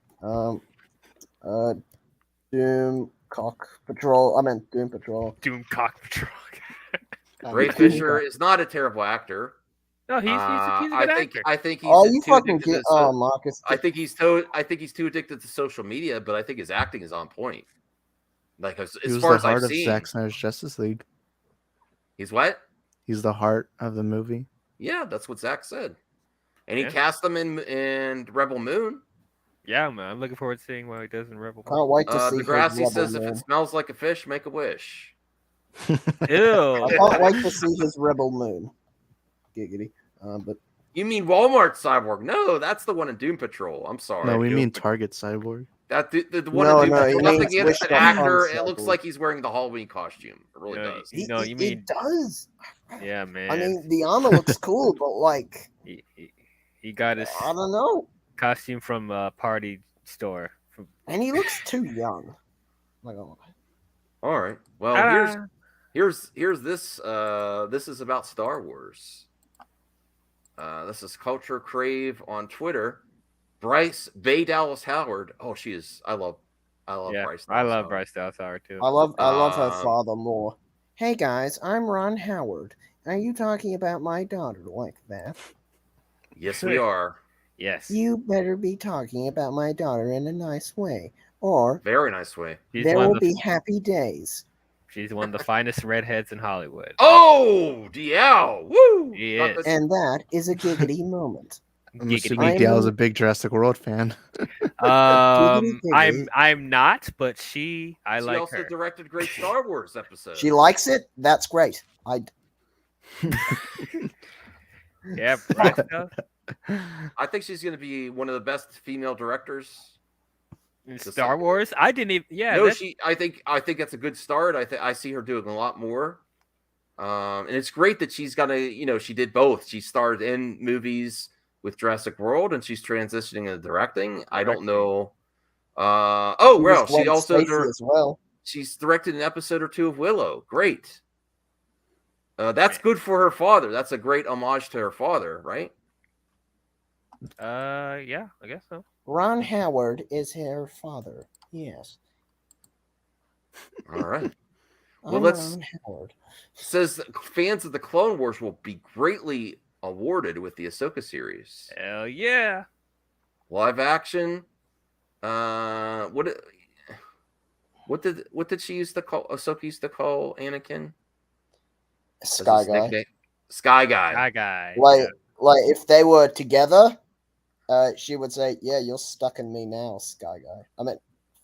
Doom Cock Patrol. I meant Doom Patrol. Doom Cock Patrol. Ray Fisher is not a terrible actor. No, he's a good actor. I think he's Oh, you too fucking addicted get. to Oh, Marcus. I think he's too addicted to social media, but I think his acting is on point. Like as He was far the as heart I've of seen, Zack Snyder's Justice League. he's what? He's the heart of the movie. Yeah, that's what Zach said, and he Yeah. cast him in Rebel Moon. Yeah, man, I'm looking forward to seeing what he does in Rebel. Can't wait to see. Degrassi his says Rebel if Moon. it smells like a fish, make a wish. Ew. I can't wait to see his Rebel Moon. Giggity. But You mean Walmart Cyborg? No, that's the one in Doom Patrol. I'm sorry. No, we mean Target Cyborg. That the one No, dude, no, he nothing means against wish an actor. upon It looks cyborg. like he's wearing the Halloween costume. It really does. You know, you He mean does. yeah, man. I mean, the armor looks cool, but like, he got his I don't know. costume from a party store. And he looks too young. Like, oh. All right. Well, here's this. This is about Star Wars. This is Culture Crave on Twitter. Bryce Bay Dallas Howard. Oh, she is. I love Bryce. I love Bryce Dallas Howard too. I love her father more. Hey guys, I'm Ron Howard. Are you talking about my daughter like that? Yes, we are. Yes. You better be talking about my daughter in a nice way, or very nice way. There will be happy days. She's one of the finest redheads in Hollywood. Oh, DL. Woo! She is. And that is a giggity moment. I'm assuming DL is a big Jurassic World fan. I'm not, but she like She also her. directed great Star Wars episodes. She likes it. That's great. Yeah, Bryce does. I think she's going to be one of the best female directors in Star Wars. I didn't even. Yeah, no, I think that's a good start. I see her doing a lot more, and it's great that she's got to. She did both. She starred in movies with Jurassic World, and she's transitioning into directing. I don't know. She also as well. She's directed an episode or two of Willow. Great. That's good for her father. That's a great homage to her father, right? Yeah, I guess so. Ron Howard is her father. Yes. All right. Well, I'm Ron Howard. Says fans of the Clone Wars will be greatly awarded with the Ahsoka series. Hell yeah. Live action. What did she used to call Ahsoka used to call Anakin? Sky Guy. Sky Guy. Sky Guy. Like if they were together, she would say, "Yeah, you're stuck in me now, Sky Guy." I mean,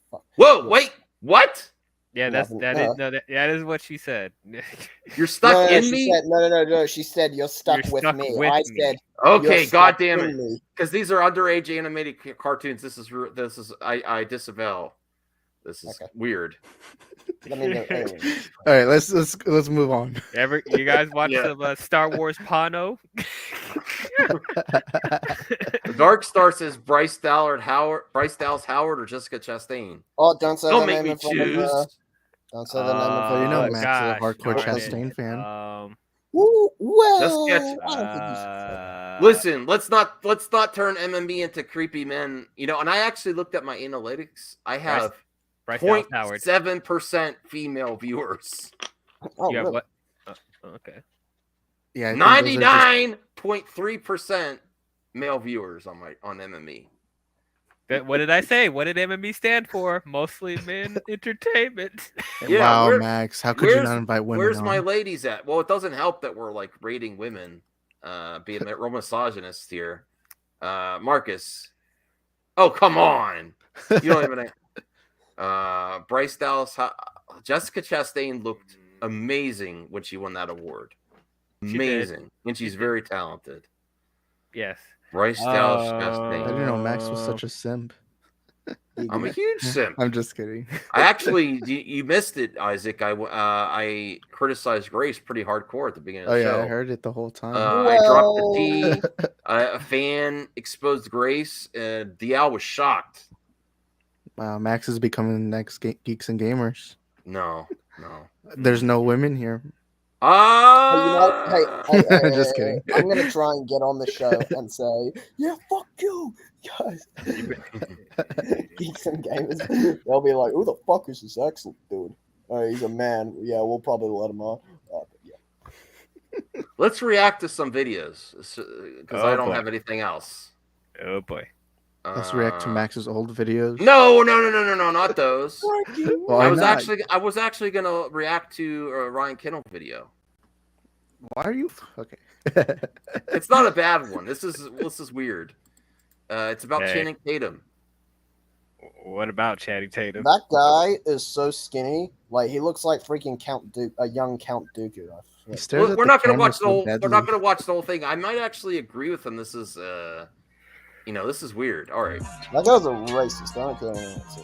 fuck. Whoa, wait, what? Yeah, that is what she said. You're stuck in she me. Said, no. She said, "You're stuck with me." I said, "Okay, God damn it," because these are underage animated cartoons. This is I disavow. This is weird. Let me know. All right, let's move on. You guys watch some Star Wars Pano? Dark Star says Bryce Dallas Howard, or Jessica Chastain. Oh, don't say Don't the make name me in front choose. of don't say the name in front You know, of Max is a hardcore Chastain fan. Well, Jessica, I don't think you should say that. listen, let's not turn MME into creepy men. And I actually looked at my analytics. I have 0.7% female viewers. Oh, you have really? what? Okay. Yeah, 99.3% male viewers on MME. What did I say? What did MME stand for? Mostly men entertainment. Yeah, wow, Max, how could you not invite women? Where's on? my ladies at? Well, it doesn't help that we're like rating women, being real misogynist here. Marcus, oh come on, you don't even. Bryce Dallas, Jessica Chastain looked amazing when she won that award. Amazing, and she's very talented. Yes. Bryce Dallas Chastain. I didn't know Max was such a simp. I'm a huge simp. I'm just kidding. I actually, you missed it, Isaac. I criticized Grace pretty hardcore at the beginning of the show. I heard it the whole time. I dropped the T. A fan exposed Grace. DL was shocked. Wow, Max is becoming the next Geeks and Gamers. No. There's no women here. Hey, just kidding. I'm gonna try and get on the show and say, "Yeah, fuck you, guys." Geeks and Gamers. They'll be like, "Who the fuck is this excellent dude? Oh, he's a man. Yeah, we'll probably let him on." Yeah. Let's react to some videos because I don't have anything else. Oh boy. Let's react to Max's old videos. No, not those. Why I was not? actually gonna react to a Ryan Kennel video. Why are you okay? It's not a bad one. This is weird. It's about Channing Tatum. What about Channing Tatum? That guy is so skinny. Like he looks like freaking a young Count Dooku. We're not gonna watch the whole. We're not gonna watch the whole thing. I might actually agree with him. This is This is weird. All right. That guy's a racist. I don't care anyone else.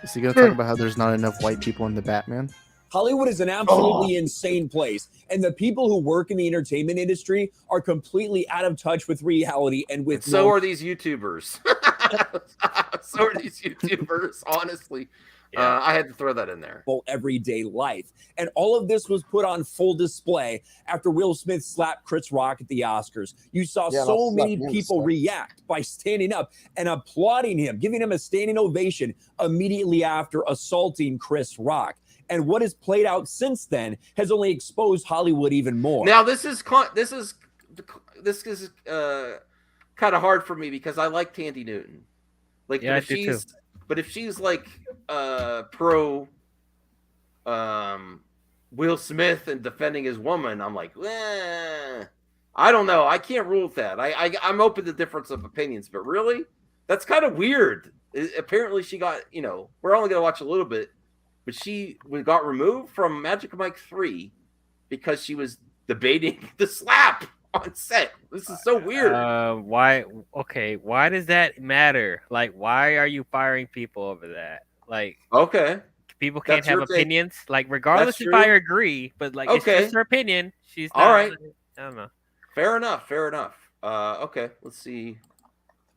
Is he gonna talk about how there's not enough white people in the Batman? Hollywood is an absolutely insane place, and the people who work in the entertainment industry are completely out of touch with reality and with. So are these YouTubers. So are these YouTubers. Honestly, I had to throw that in there. Everyday life, and all of this was put on full display after Will Smith slapped Chris Rock at the Oscars. You saw so many people react by standing up and applauding him, giving him a standing ovation immediately after assaulting Chris Rock. And what has played out since then has only exposed Hollywood even more. Now this is kind of hard for me because I like Tandy Newton. Like, Yeah, but if she's like pro Will Smith and defending his woman, I'm like, I don't know. I can't rule with that. I'm open to difference of opinions, but really, that's kind of weird. Apparently, she got we're only gonna watch a little bit. But she got removed from Magic Mike 3 because she was debating the slap on set. This is so weird. Why? Okay, why does that matter? Like, why are you firing people over that? Like, okay, people can't That's have your take. opinions. Like, regardless That's if I true. agree, but like, it's Okay. just her opinion. She's All not, right. I don't know. Fair enough. Okay, let's see.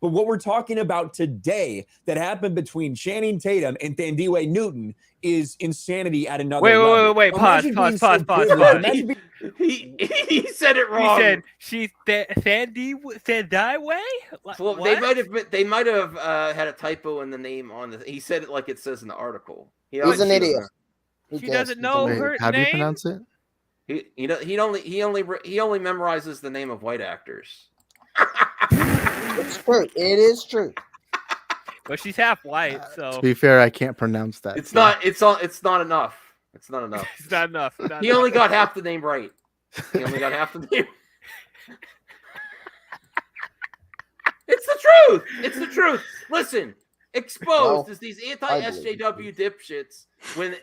But what we're talking about today that happened between Channing Tatum and Thandiwe Newton is insanity at another level. Wait. Pause. Imagine being- He said it wrong. He said she's Thandiwe. Well, they might have had a typo in the name on the. He said it like it says in the article. He's an idiot. She doesn't know her How do you name. pronounce it? He only memorizes the name of white actors. It's true. It is true. But she's half white, so To be fair, I can't pronounce that. It's not enough. It's not enough. it's not enough. He only got half the name right. He only got half the name. It's the truth. It's the truth. Listen, exposed is these anti-SJW dipshits when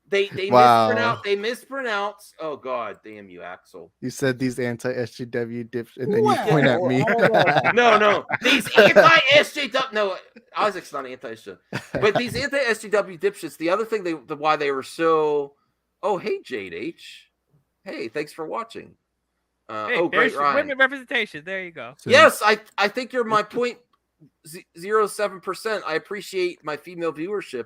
they Wow. mispronounce. Oh God, damn you, Axel. You said these anti-SJW dips, and then you point at me. No, these anti-SJW. No, Isaac's not anti-SJW, but these anti-SJW dipshits. The other thing why they were so. Oh, hey, Jade H. Hey, thanks for watching. Hey, great, there's Ryan. women representation. There you go. Yes, I think you're my 0.07%. I appreciate my female viewership.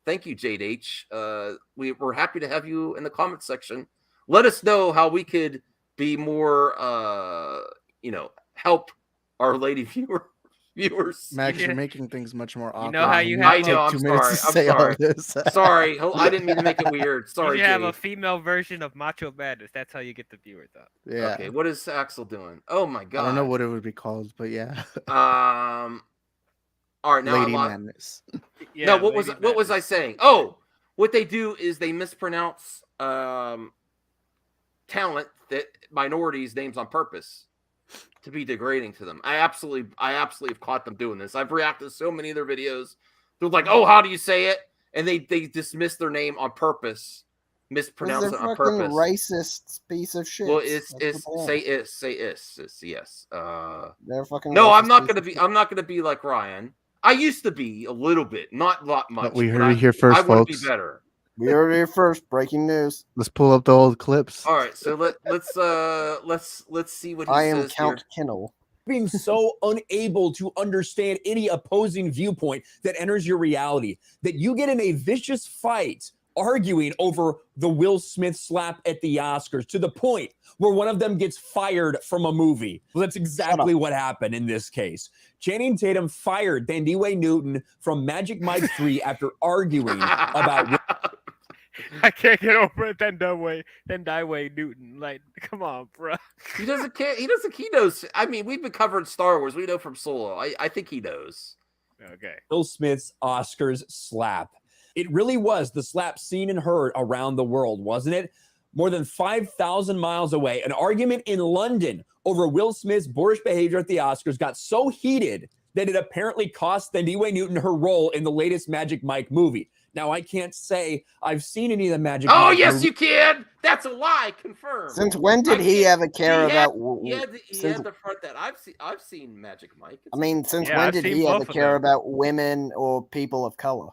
Thank you, Jade H. We're happy to have you in the comment section. Let us know how we could be more, help our lady viewers. Max, you're making things much more awkward. know how you I have know. I'm sorry. Sorry, I didn't mean to make it weird. Sorry, You have a Jade. female version of Macho Madness. That's how you get the viewers up. Yeah. Okay, what is Axel doing? Oh my God. I don't know what it would be called, but yeah. All right, now Lady I lost. Madness. Yeah, No, what Lady was I saying? Oh, what they do is they mispronounce talent that minorities' names on purpose to be degrading to them. I absolutely have caught them doing this. I've reacted to so many of their videos. They're like, "Oh, how do you say it?" And they dismiss their name on purpose, mispronounce He's a it on fucking purpose. racist piece of shit. Well, That's what they are. say yes. They're fucking. No, I'm racist not piece gonna of be. shit. I'm not gonna be like Ryan. I used to be a little bit, not a lot much. But we but heard it here first, I want to folks. be better. We heard it here first. Breaking news. Let's pull up the old clips. All right, so let's see what he I am says Count here. Kennel. being so unable to understand any opposing viewpoint that enters your reality that you get in a vicious fight arguing over the Will Smith slap at the Oscars to the point where one of them gets fired from a movie. Well, that's exactly what happened in this case. Channing Tatum fired Thandiwe Newton from Magic Mike 3 after arguing about. I can't get over it. Thandiwe Newton. Like, come on, bro. He doesn't care. He knows. I mean, we've been covering Star Wars. We know from Solo. I think he knows. Okay. Will Smith's Oscars slap. It really was the slap seen and heard around the world, wasn't it? More than 5,000 miles away, an argument in London over Will Smith's boorish behavior at the Oscars got so heated that it apparently cost Thandiwe Newton her role in the latest Magic Mike movie. Now, I can't say I've seen any of the Magic Oh, Mike yes, movies. you can. That's a lie. Confirmed. Since when did he ever care about? He had to front that. I've seen Magic Mike. I mean, since Yeah, when I've did seen he ever both of care them. about women or people of color?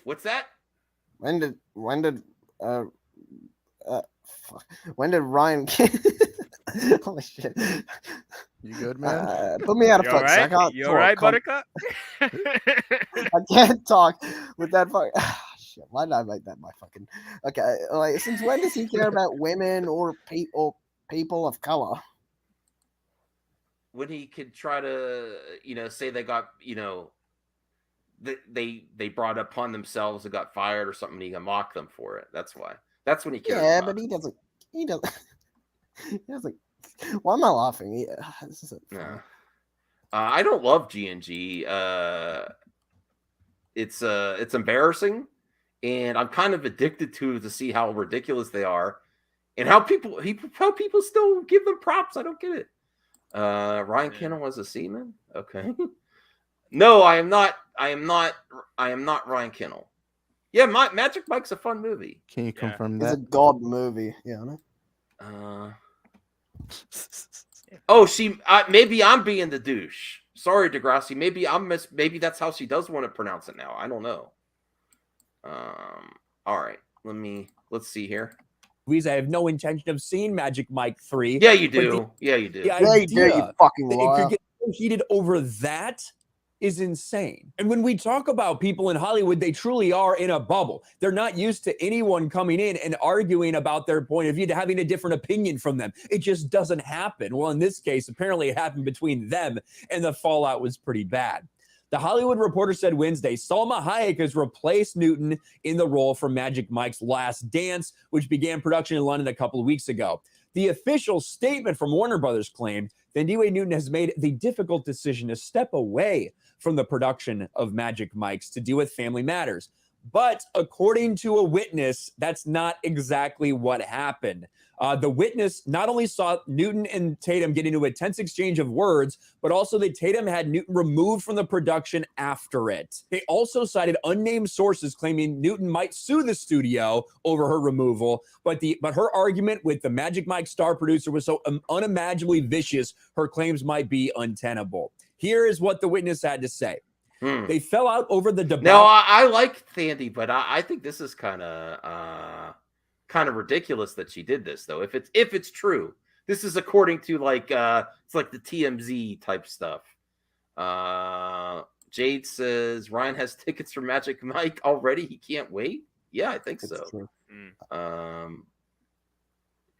What's that? When did Ryan? Holy shit! You good, man? Put me out of You focus. I alright? can't You talk. alright, Buttercup? I can't talk with that fuck. Shit, why did I make that my fucking? Okay, like since when does he care about women or people of color? When he could try to, say they got, they brought it upon themselves and got fired or something. He can mock them for it. That's why. That's when he cares. Yeah, about but he doesn't. He doesn't. Why am I laughing? This is no. I don't love GNG. It's embarrassing, and I'm kind of addicted to see how ridiculous they are, and how people still give them props. I don't get it. Ryan Kennel was a seaman. Okay. No, I am not. I am not Ryan Kennel. Yeah, Magic Mike's a fun movie. Can you confirm It's that? a god movie. Yeah, I know. Oh, maybe I'm being the douche. Sorry, Degrassi. Maybe that's how she does want to pronounce it now. I don't know. All right. Let's see here. I have no intention of seeing Magic Mike 3. Yeah, you do. Yeah, you do. The Yeah, you do, you idea fucking that it liar. could get so heated over that is insane. And when we talk about people in Hollywood, they truly are in a bubble. They're not used to anyone coming in and arguing about their point of view, to having a different opinion from them. It just doesn't happen. Well, in this case, apparently it happened between them, and the fallout was pretty bad. The Hollywood Reporter said Wednesday, Salma Hayek has replaced Newton in the role for Magic Mike's Last Dance, which began production in London a couple of weeks ago. The official statement from Warner Brothers claimed that Niwe Newton has made the difficult decision to step away from the production of Magic Mike's to deal with family matters. But according to a witness, that's not exactly what happened. The witness not only saw Newton and Tatum get into a tense exchange of words, but also that Tatum had Newton removed from the production after it. They also cited unnamed sources claiming Newton might sue the studio over her removal, but her argument with the Magic Mike star producer was so unimaginably vicious, her claims might be untenable. Here is what the witness had to say. They fell out over the debate. No, I like Sandy, but I think this is kind of ridiculous that she did this, though. If it's true, this is according to it's like the TMZ type stuff. Jade says Ryan has tickets for Magic Mike already. He can't wait. Yeah, I think so.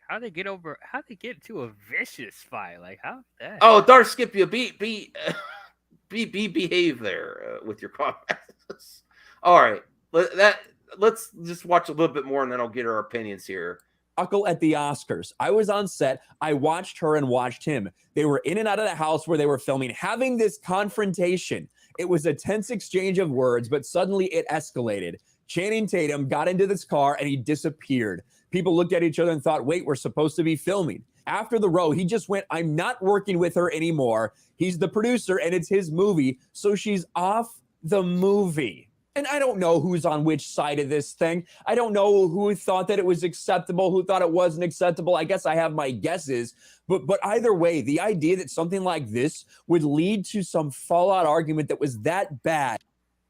How they get into a vicious fight? Like how that? Oh, Darth Skip, you behave there with your comments. All right, let's just watch a little bit more, and then I'll get our opinions here. Uncle at the Oscars. I was on set. I watched her and watched him. They were in and out of the house where they were filming, having this confrontation. It was a tense exchange of words, but suddenly it escalated. Channing Tatum got into this car and he disappeared. People looked at each other and thought, wait, we're supposed to be filming. After the row, he just went, I'm not working with her anymore. He's the producer and it's his movie, so she's off the movie. And I don't know who's on which side of this thing. I don't know who thought that it was acceptable, who thought it wasn't acceptable. I guess I have my guesses. But either way, the idea that something like this would lead to some fallout argument that was that bad.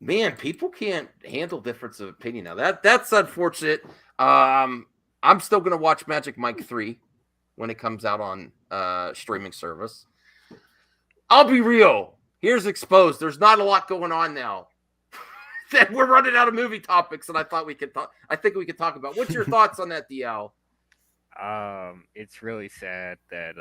Man, people can't handle difference of opinion now. That's unfortunate. I'm still going to watch Magic Mike 3 when it comes out on streaming service. I'll be real. Here's exposed. There's not a lot going on now. We're running out of movie topics, and I think we could talk about. What's your thoughts on that, DL? It's really sad that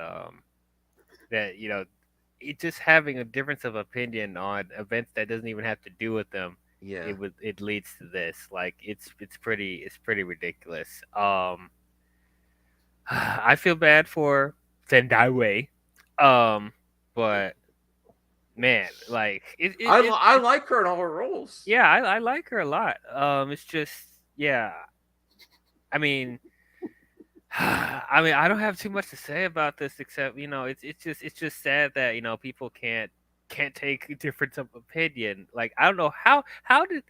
it just having a difference of opinion on events that doesn't even have to do with them. Yeah, it leads to this. Like it's pretty ridiculous. I feel bad for Zendaya, but man, like I like her in all her roles. Yeah, I like her a lot. It's just I mean, I don't have too much to say about this except it's just sad that people can't can't take a difference of opinion. Like, I don't know how did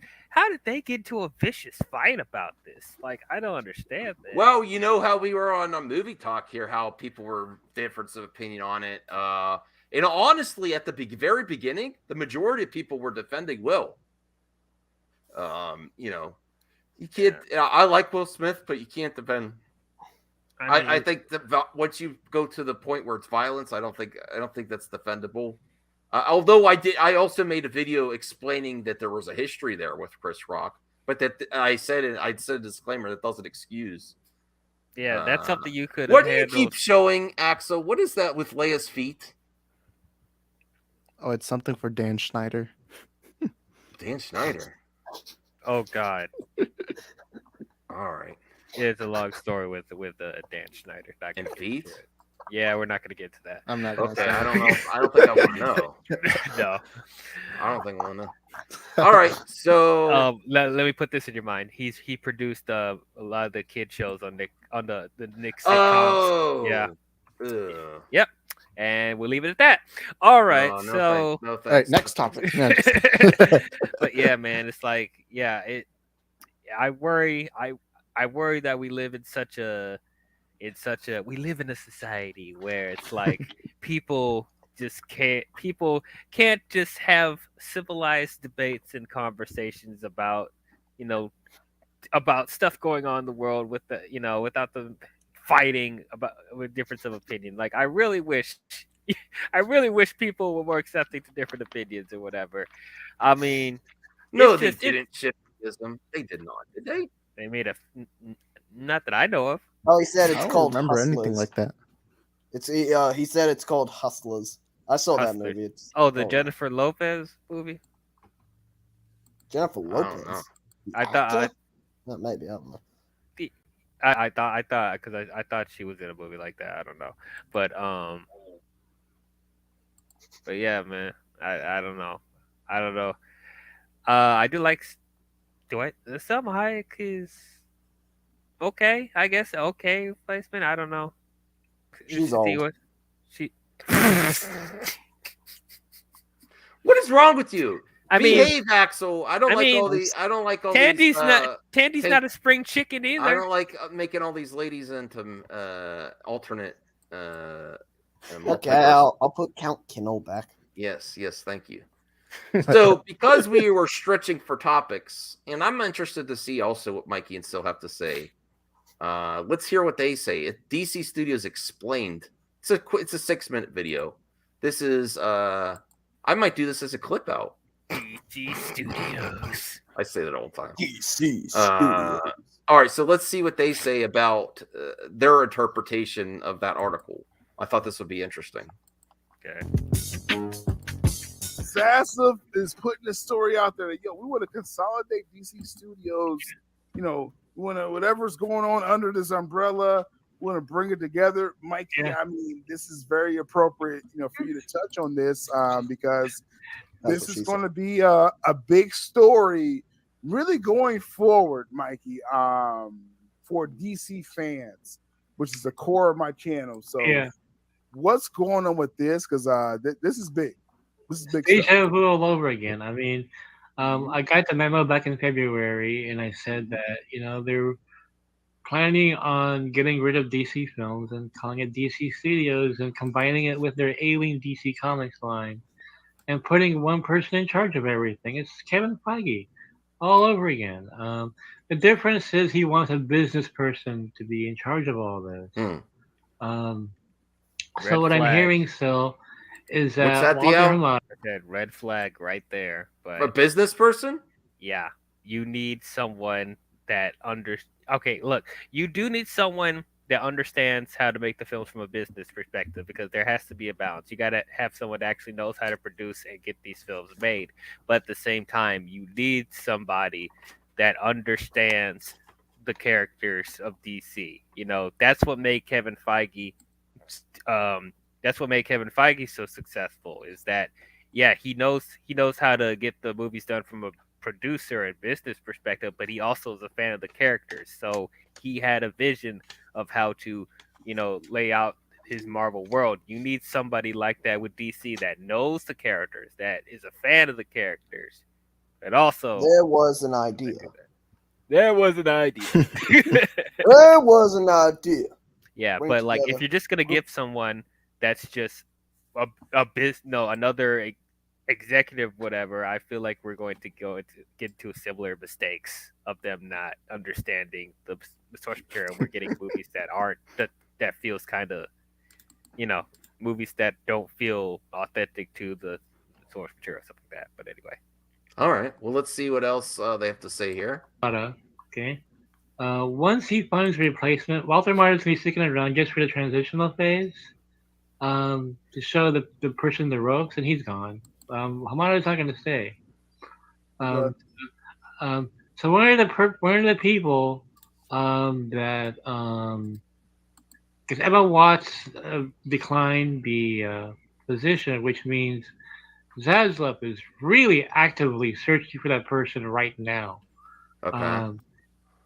they get into a vicious fight about this? Like, I don't understand that. Well, you know how we were on a movie talk here, how people were difference of opinion on it. And honestly, at the very beginning, the majority of people were defending Will. You know, you can't. I like Will Smith, but you can't defend. I think that once you go to the point where it's violence, I don't think that's defendable. Although I also made a video explaining that there was a history there with Chris Rock, but that I said a disclaimer that doesn't excuse. Yeah, that's something you could. What do you keep showing, Axel? What is that with Leia's feet? Oh, it's something for Dan Schneider. Dan Schneider. Oh God. All right. It's a long story with Dan Schneider. And feet. Yeah, we're not going to get to that. I'm not. Okay, I don't know. I don't think I want to know. No, I don't think I want to know. All right, so let me put this in your mind. He produced a lot of the kid shows on the Nick sitcoms. Oh, yeah. Ugh. Yep. And we'll leave it at that. All right. No, so, no thanks. All right, next topic. But yeah, man, it's like, yeah, I worry that we live in such a we live in a society where it's like people can't just have civilized debates and conversations about stuff going on in the world without them fighting with difference of opinion. Like, I really wish people were more accepting to different opinions or whatever. I mean, no, they didn't shift them. They did not, did they? They made not that I know of. Oh, he said it's I don't called remember Hustlers. anything like that. It's he said it's called Hustlers. I saw that movie. It's the Jennifer Lopez movie. Jennifer Lopez. I thought maybe, I don't know. I thought because I thought she was in a movie like that. I don't know, but yeah, man, I don't know. I do like. Selma Hayek is okay, I guess. Okay placement. I don't know. She's old. What is wrong with you? Behave, mean, Axel. I don't like all Tandy's these. Tandy's not a spring chicken either. I don't like making all these ladies into alternate. Okay, I'll put Count Kinnell back. Yes, thank you. So, because we were stretching for topics, and I'm interested to see also what Mikey and Sil have to say. Let's hear what they say. DC Studios Explained. It's a 6-minute video. This is I might do this as a clip out. DC Studios. I say that all the time. DC Studios. All right, so let's see what they say about their interpretation of that article. I thought this would be interesting. Okay. Sassif is putting the story out there that, we want to consolidate DC Studios. We want to, whatever's going on under this umbrella, we want to bring it together. Mikey, I mean, this is very appropriate, for you to touch on this because this is going to be a big story really going forward, Mikey, for DC fans, which is the core of my channel. So what's going on with this? Because this is big. This is big stuff. Deja vu all over again. I mean, I got the memo back in February, and I said that, they're planning on getting rid of DC Films and calling it DC Studios and combining it with their ailing DC Comics line and putting one person in charge of everything. It's Kevin Feige all over again. The difference is he wants a business person to be in charge of all this. So what I'm hearing, is that red flag right there. But a business person? Yeah, you need someone that Okay, look, you do need someone that understands how to make the films from a business perspective because there has to be a balance. You got to have someone that actually knows how to produce and get these films made. But at the same time, you need somebody that understands the characters of DC. That's what made Kevin Feige. That's what made Kevin Feige so successful. Is that he knows how to get the movies done from a producer and business perspective, but he also is a fan of the characters. So he had a vision of how to, lay out his Marvel world. You need somebody like that with DC that knows the characters, that is a fan of the characters, and also There was an idea. There was an idea. There was an idea. Yeah, Bring but like if together- you're just gonna give someone that's just another executive whatever, I feel like we're going to get into similar mistakes of them not understanding the source material. We're getting movies that aren't that feels kind of, movies that don't feel authentic to the source material, something like that. But anyway. All right. Well, let's see what else they have to say here. Okay. Once he finds a replacement, Walter Martin's going to be sticking around just for the transitional phase to show the person the ropes, and he's gone. Hamada's not going to stay. So one of the people that because Emma Watts declined the position, which means Zaslav is really actively searching for that person right now. Okay.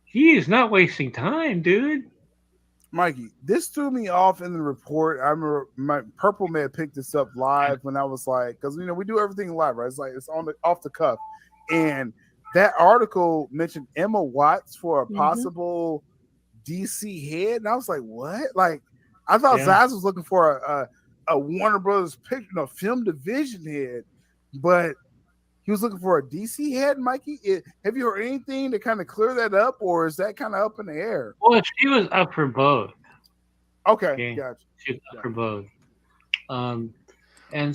He is not wasting time, dude. Mikey, this threw me off in the report. I remember my Purple may have picked this up live when I was like, because we do everything live, right? It's like it's off the cuff, and that article mentioned Emma Watts for a possible DC head, and I was like, what? Like, I thought Zaz was looking for a Warner Brothers picture, film division head, but he was looking for a DC head, Mikey. Have you heard anything to kind of clear that up, or is that kind of up in the air? Well, she was up for both. Okay, gotcha. She was up for both. And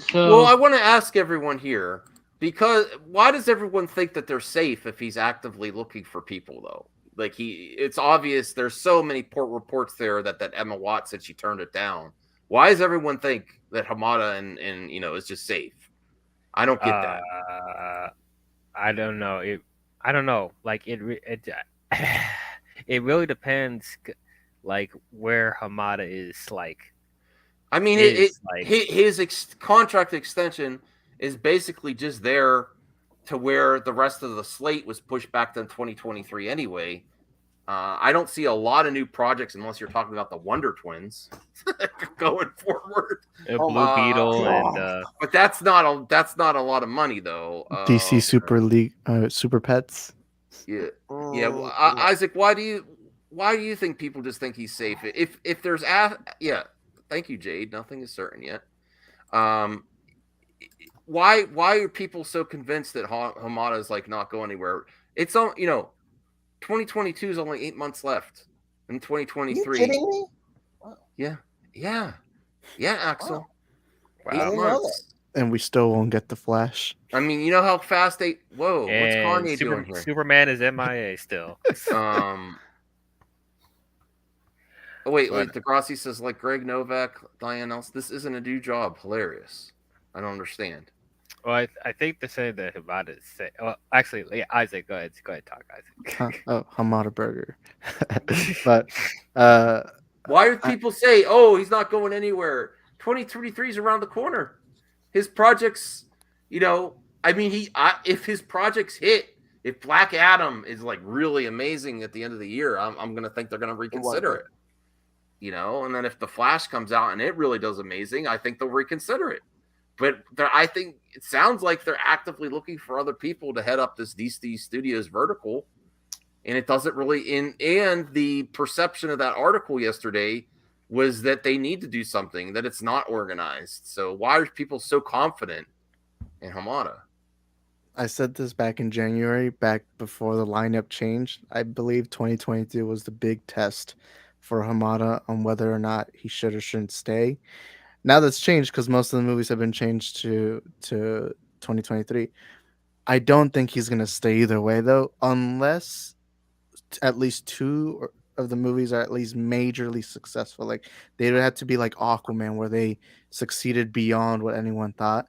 so... Well, I want to ask everyone here, because why does everyone think that they're safe if he's actively looking for people, though? Like, it's obvious there's so many reports there that Emma Watts said she turned it down. Why does everyone think that Hamada and is just safe? I don't get that. I don't know. I don't know. Like it really depends. Like where Hamada is. Like, I mean, his contract extension is basically just there to where the rest of the slate was pushed back to 2023 anyway. I don't see a lot of new projects unless you're talking about the Wonder Twins going forward. Blue Beetle, and but that's not a lot of money though. DC Super League, Super Pets. Yeah. Well, Isaac, why do you think people just think he's safe? If there's thank you, Jade. Nothing is certain yet. Why are people so convinced that Hamada is like not going anywhere? It's 2022 is only 8 months left in 2023. Are you kidding me? Wow. Yeah, Axel. Wow. 8 months. And we still won't get the Flash. I mean, you know how fast they. Whoa, what's Kanye doing here? Superman is MIA still. Oh wait, Degrassi says like Greg Novak, Diane Nelson. This isn't a new job. Hilarious. I don't understand. Well, I think they're saying that Hamada is safe. Well, actually, Isaac, go ahead, talk, Isaac. Hamada Burger. But why do people say, "Oh, he's not going anywhere"? 2023 is around the corner. His projects, I mean, if his projects hit, if Black Adam is like really amazing at the end of the year, I'm gonna think they're gonna reconsider it. And then if the Flash comes out and it really does amazing, I think they'll reconsider it. But I think it sounds like they're actively looking for other people to head up this DC Studios vertical, and it doesn't really. And the perception of that article yesterday was that they need to do something, that it's not organized. So why are people so confident in Hamada? I said this back in January, back before the lineup changed. I believe 2022 was the big test for Hamada on whether or not he should or shouldn't stay. Now that's changed because most of the movies have been changed to 2023. I don't think he's going to stay either way, though, unless at least two of the movies are at least majorly successful. Like, they would have to be like Aquaman, where they succeeded beyond what anyone thought.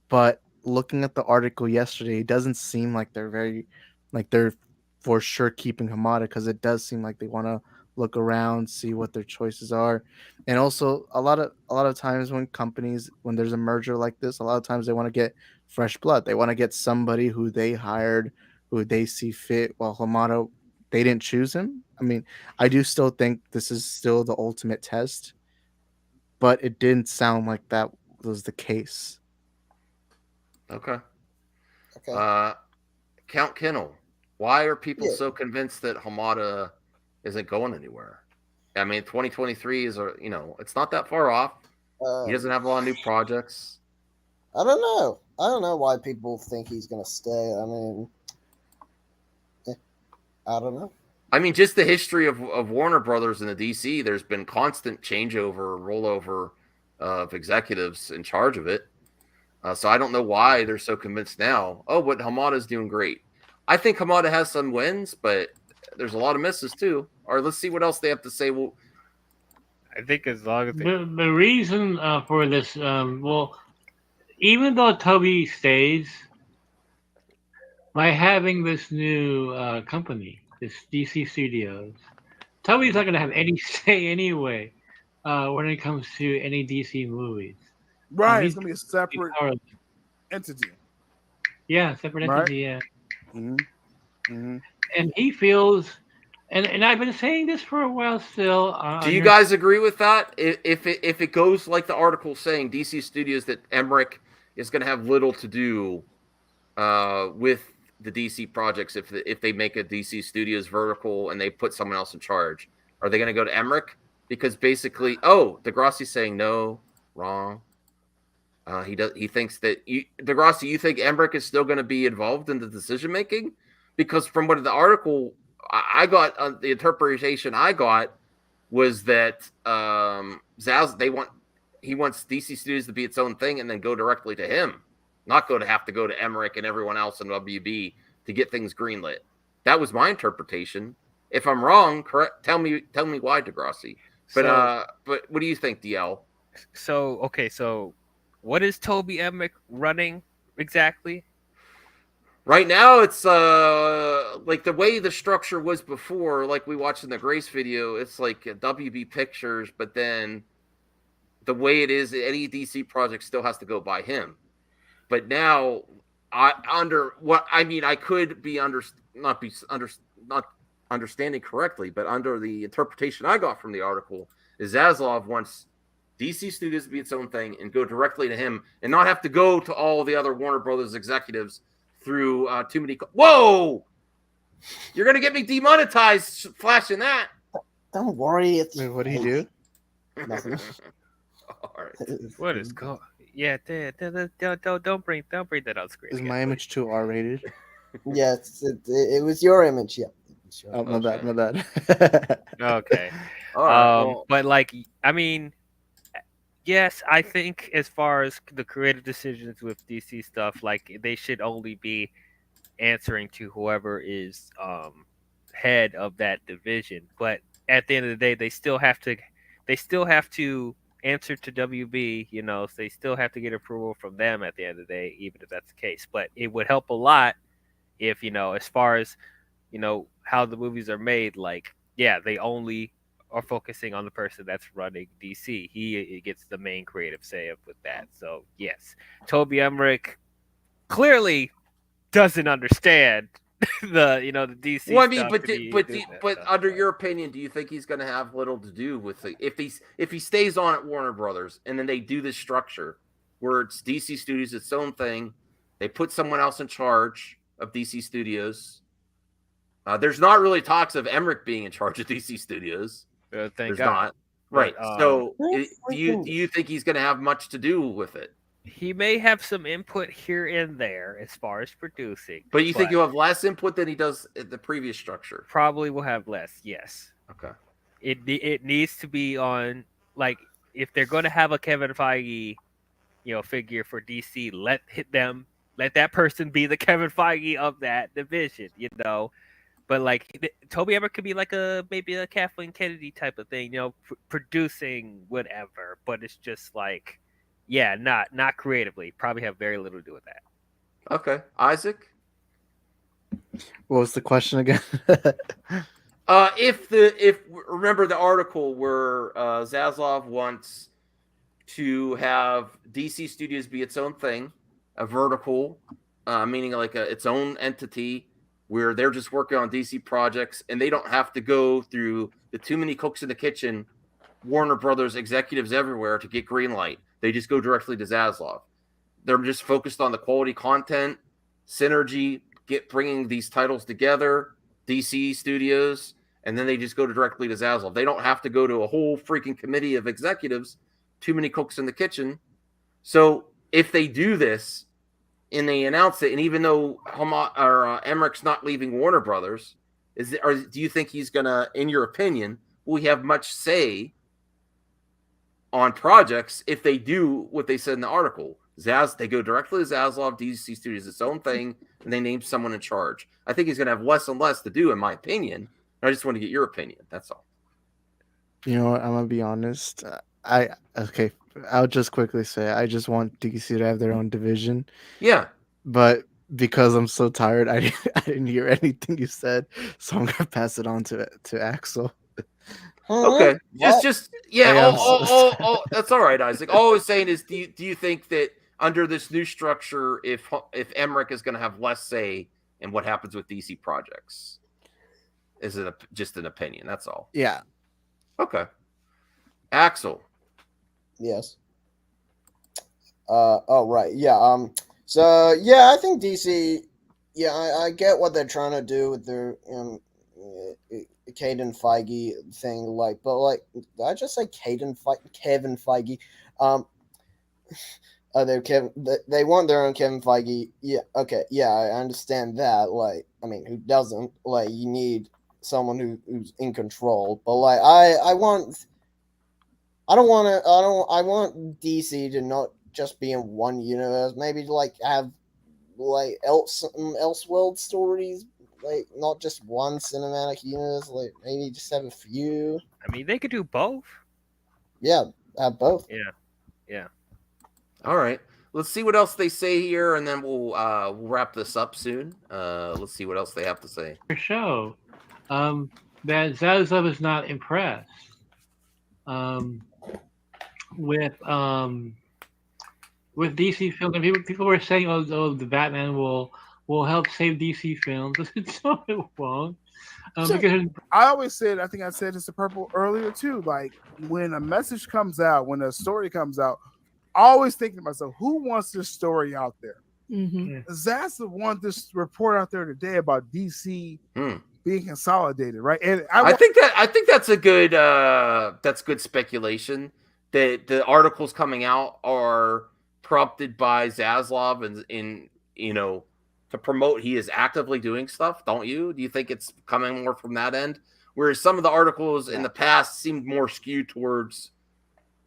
But looking at the article yesterday, it doesn't seem like they're for sure keeping Hamada, because it does seem like they want to look around, see what their choices are. And also a lot of times when there's a merger like this, a lot of times they want to get fresh blood. They want to get somebody who they hired, who they see fit. While Hamada, they didn't choose him. I mean, I do still think this is still the ultimate test but it didn't sound like that was the case. Okay. Okay. Count Kennel, why are people Yeah. so convinced that Hamada isn't going anywhere? I mean, 2023 is, it's not that far off. He doesn't have a lot of new projects. I don't know. I don't know why people think he's going to stay. I mean, I don't know. I mean, just the history of Warner Brothers and the DC, there's been constant changeover, rollover of executives in charge of it. So I don't know why they're so convinced now. Oh, but Hamada's doing great. I think Hamada has some wins, but there's a lot of misses too. Or let's see what else they have to say. Well, I think as long as The reason for this, even though Toby stays, by having this new company, this DC Studios, Toby's not going to have any say anyway when it comes to any DC movies. Right, it's gonna be a separate entity. Yeah, separate Right. entity. Yeah, Mm-hmm. and he feels, and I've been saying this for a while still. do you guys agree with that? If it goes like the article saying, DC Studios, that Emmerich is going to have little to do with the DC projects if they make a DC Studios vertical and they put someone else in charge, are they going to go to Emmerich? Because basically, Degrassi's saying no, wrong. He thinks that Degrassi, you think Emmerich is still going to be involved in the decision making? Because from what the article I got, the interpretation I got was that he wants DC Studios to be its own thing and then go directly to him, not have to go to Emmerich and everyone else in WB to get things greenlit. That was my interpretation. If I'm wrong, correct. Tell me why, Degrassi. But what do you think, DL? So what is Toby Emmerich running exactly? Right now, it's like the way the structure was before, like we watched in the Grace video. It's like WB Pictures, but then the way it is, any DC project still has to go by him. But now, I could be not understanding correctly, but under the interpretation I got from the article, is Zaslav wants DC Studios to be its own thing and go directly to him and not have to go to all the other Warner Brothers executives through too many. Whoa! You're going to get me demonetized flashing that. Don't worry. Wait, what did he do? Nothing. All right. What is going? Yeah, don't bring that on screen. Is my image too R-rated? Yeah, it was your image. Yeah. Oh, my bad. Okay. All right, but I mean, yes, I think as far as the creative decisions with DC stuff, like they should only be answering to whoever is head of that division. But at the end of the day, they still have to answer to WB. So they still have to get approval from them at the end of the day, even if that's the case. But it would help a lot if as far as how the movies are made, they only are focusing on the person that's running DC. He gets the main creative say with that. So yes, Toby Emmerich clearly doesn't understand the DC. Well, I mean, stuff but under your opinion, do you think he's going to have little to do with if he stays on at Warner Brothers and then they do this structure where it's DC Studios its own thing, they put someone else in charge of DC Studios. There's not really talks of Emmerich being in charge of DC Studios. Thank There's God. not. Right. But, So do you think he's going to have much to do with it? He may have some input here and there as far as producing. But you think he'll have less input than he does at the previous structure? Probably will have less, yes. Okay. It needs to be on, if they're going to have a Kevin Feige, figure for DC, let that person be the Kevin Feige of that division, But Toby Emmerich could be maybe a Kathleen Kennedy type of thing, producing whatever. But it's just not creatively. Probably have very little to do with that. Okay, Isaac. What was the question again? If remember the article where Zaslav wants to have DC Studios be its own thing, a vertical, meaning its own entity where they're just working on DC projects and they don't have to go through the too many cooks in the kitchen Warner Brothers executives everywhere to get green light. They just go directly to Zaslav. They're just focused on the quality content, synergy, bringing these titles together, DC Studios, and then they just go directly to Zaslav. They don't have to go to a whole freaking committee of executives, too many cooks in the kitchen. So if they do this and they announce it, and even though Emmerich's not leaving Warner Brothers, do you think he's going to, in your opinion, will he have much say on projects if they do what they said in the article? They go directly to Zaslav, DC Studios, its own thing, and they name someone in charge. I think he's going to have less and less to do, in my opinion. I just want to get your opinion. That's all. You know what? I'm gonna be honest. I'll just quickly say I just want DC to have their own division. Yeah. But because I'm so tired, I didn't hear anything you said, so I'm gonna pass it on to Axel. Okay. Just yeah. That's all right, Isaac. All I was saying is, do you think that under this new structure, if Emmerich is going to have less say in what happens with DC projects? Is it just an opinion? That's all. Yeah. Okay. Axel. Yes. Right. Yeah. So yeah, I think DC. Yeah, I get what they're trying to do with their Kevin Feige thing. Like, but like, did I just say Kevin Feige? They want their own Kevin Feige. Yeah. Okay. Yeah, I understand that. Like, I mean, who doesn't? Like, you need someone who's in control. But like, I want DC to not just be in one universe. Maybe like have like Elseworld stories, like not just one cinematic universe. Like maybe just have a few. I mean, they could do both. Yeah, have both. Yeah. All right. Let's see what else they say here, and then we'll wrap this up soon. Let's see what else they have to say. Show that Zaslav is not impressed with DC films. And people were saying, "Oh, the Batman will help save DC films." So it won't. Because I always said, I think I said this to Purple earlier too. Like when a message comes out, when a story comes out, I always think to myself, who wants this story out there? Zaslav want this report out there today about DC being consolidated, right? And I think that's a good that's good speculation that the articles coming out are prompted by Zaslav and to promote he is actively doing stuff. Don't you? Do you think it's coming more from that end? Whereas some of the articles in the past seemed more skewed towards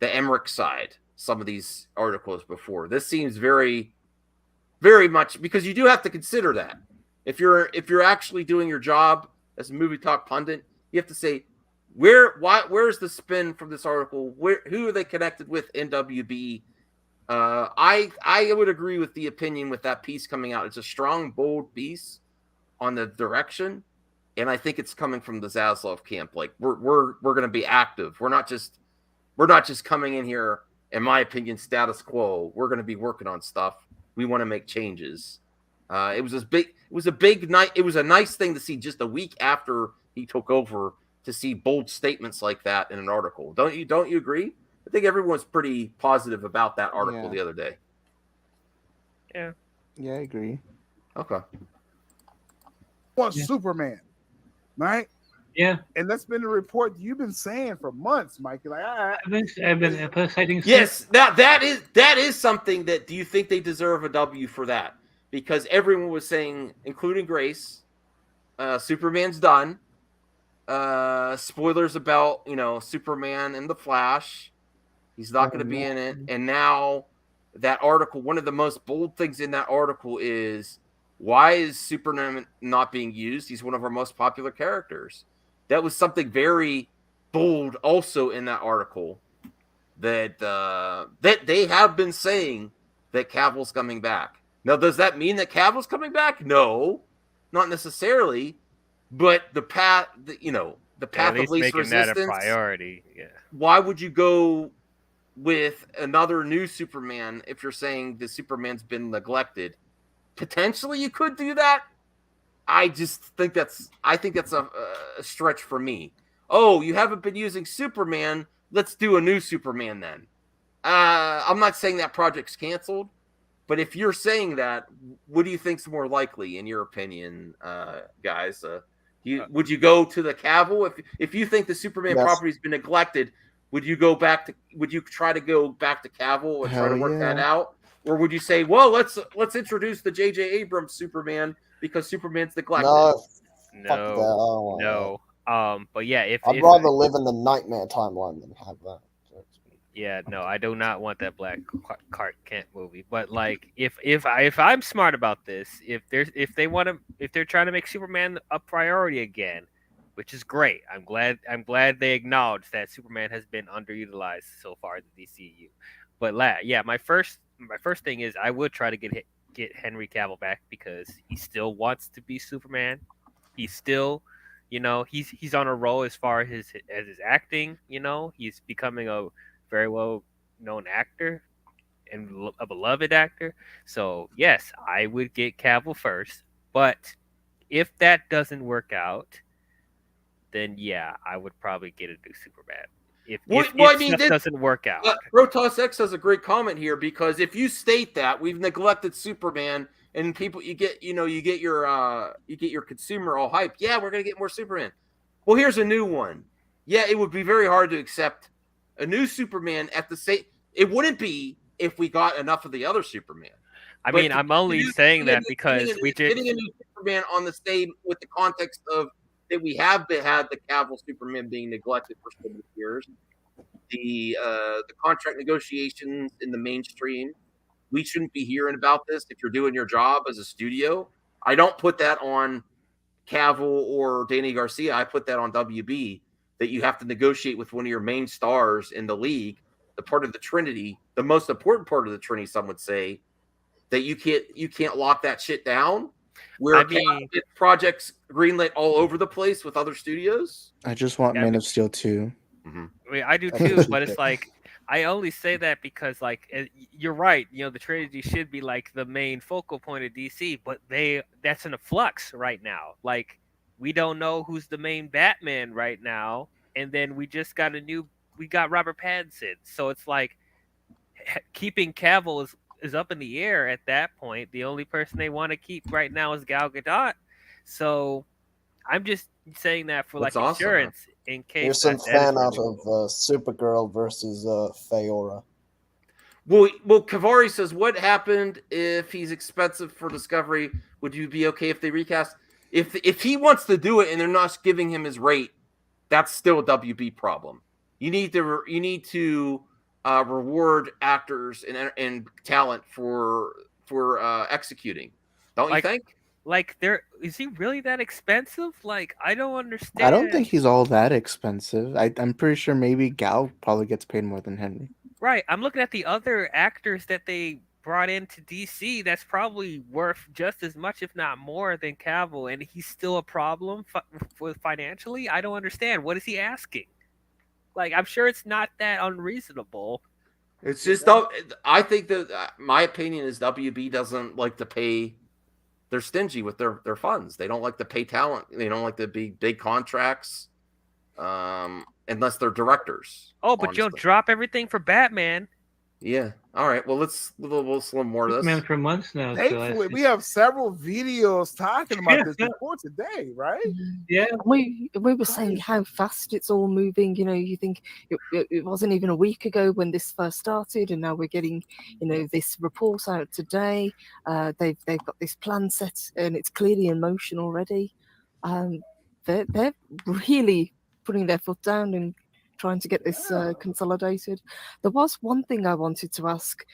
the Emmerich side. Some of these articles before. This seems very, very much, because you do have to consider that. If you're actually doing your job as a movie talk pundit, you have to say, where's the spin from this article? Who are they connected with in WB? I would agree with the opinion with that piece coming out. It's a strong, bold piece on the direction, and I think it's coming from the Zaslav camp. Like we're going to be active. We're not just coming in here, in my opinion, status quo. We're going to be working on stuff. We want to make changes. It was a big night. It was a nice thing to see just a week after he took over, to see bold statements like that in an article. Don't you agree? I think everyone's pretty positive about that article the other day. Yeah. Yeah, I agree. Okay. Want Superman, right? Yeah. And that's been a report you've been saying for months, Mikey. Like, I've been emphasizing. Yes, that is something that. Do you think they deserve a W for that? Because everyone was saying, including Grace, Superman's done. Spoilers about Superman and the Flash. He's not going to be in it. And now that article, one of the most bold things in that article is, why is Superman not being used? He's one of our most popular characters. That was something very bold also in that article, that they have been saying that Cavill's coming back. Now, does that mean that Cavill's coming back? No, not necessarily. But the path, the path of least resistance. That a priority. Yeah. Why would you go with another new Superman if you're saying the Superman's been neglected? Potentially, you could do that. I think that's a stretch for me. Oh, you haven't been using Superman, let's do a new Superman then. I'm not saying that project's canceled, but if you're saying that, what do you think's more likely, in your opinion, guys? Would you go to the Cavill if you think the Superman property's been neglected? Would you try to go back to Cavill and try to work that out, or would you say, well, let's introduce the J.J. Abrams Superman because Superman's neglected? No. But yeah, I'd rather live in the nightmare timeline than have that. Yeah, no, I do not want that Black Clark Kent movie. But like, if I'm smart about this, if they're trying to make Superman a priority again, which is great. I'm glad they acknowledge that Superman has been underutilized so far in the DCU. But my first thing is I would try to get Henry Cavill back because he still wants to be Superman. He's still, he's on a roll as far as his acting. He's becoming a very well known actor and a beloved actor. So yes, I would get Cavill first. But if that doesn't work out, then yeah, I would probably get a new Superman. If stuff doesn't work out. Rotos X has a great comment here, because if you state that we've neglected Superman and people, you get your consumer all hyped. Yeah, we're gonna get more Superman. Well, here's a new one. Yeah, it would be very hard to accept a new Superman at the same. It wouldn't be if we got enough of the other Superman. I mean, I'm only saying that because getting a new Superman on the same with the context of that we have had the Cavill Superman being neglected for so many years. The contract negotiations in the mainstream. We shouldn't be hearing about this if you're doing your job as a studio. I don't put that on Cavill or Danny Garcia. I put that on WB, that you have to negotiate with one of your main stars in the league, the part of the Trinity, the most important part of the Trinity, some would say, that you can't lock that shit down. Where projects greenlit all over the place with other studios. I just want Man of Steel 2. Mm-hmm. I mean, I do too, but it's like, I only say that because, like, you're right. The Trinity should be like the main focal point of DC, but that's in a flux right now. Like, we don't know who's the main Batman right now, and then we just got Robert Pattinson, so it's like keeping Cavill is up in the air at that point. The only person they want to keep right now is Gal Gadot. So I'm just saying that for like insurance in case. Here's some fan art of Supergirl versus Feora. Well, Kavari says, what happened if he's expensive for Discovery? Would you be okay if they recast? If he wants to do it and they're not giving him his rate, that's still a WB problem. You need to reward actors and talent for executing. Don't you think? Like, is he really that expensive? Like, I don't understand. I don't think he's all that expensive. I'm pretty sure maybe Gal probably gets paid more than Henry. Right. I'm looking at the other actors that they brought into DC. That's probably worth just as much, if not more, than Cavill, and he's still a problem financially. I don't understand. What is he asking? Like, I'm sure it's not that unreasonable. It's just, I think that my opinion is WB doesn't like to pay. They're stingy with their funds. They don't like to pay talent. They don't like to be big contracts, unless they're directors. Oh, but honestly, you'll drop everything for Batman. Yeah. All right. Well, we'll slim more of this. Man, for months now. Thankfully, we have several videos talking about this before today, right? Yeah. We were saying how fast it's all moving. You think it wasn't even a week ago when this first started, and now we're getting, this report out today. They've got this plan set, and it's clearly in motion already. They're really putting their foot down and trying to get this consolidated. There was one thing I wanted to ask.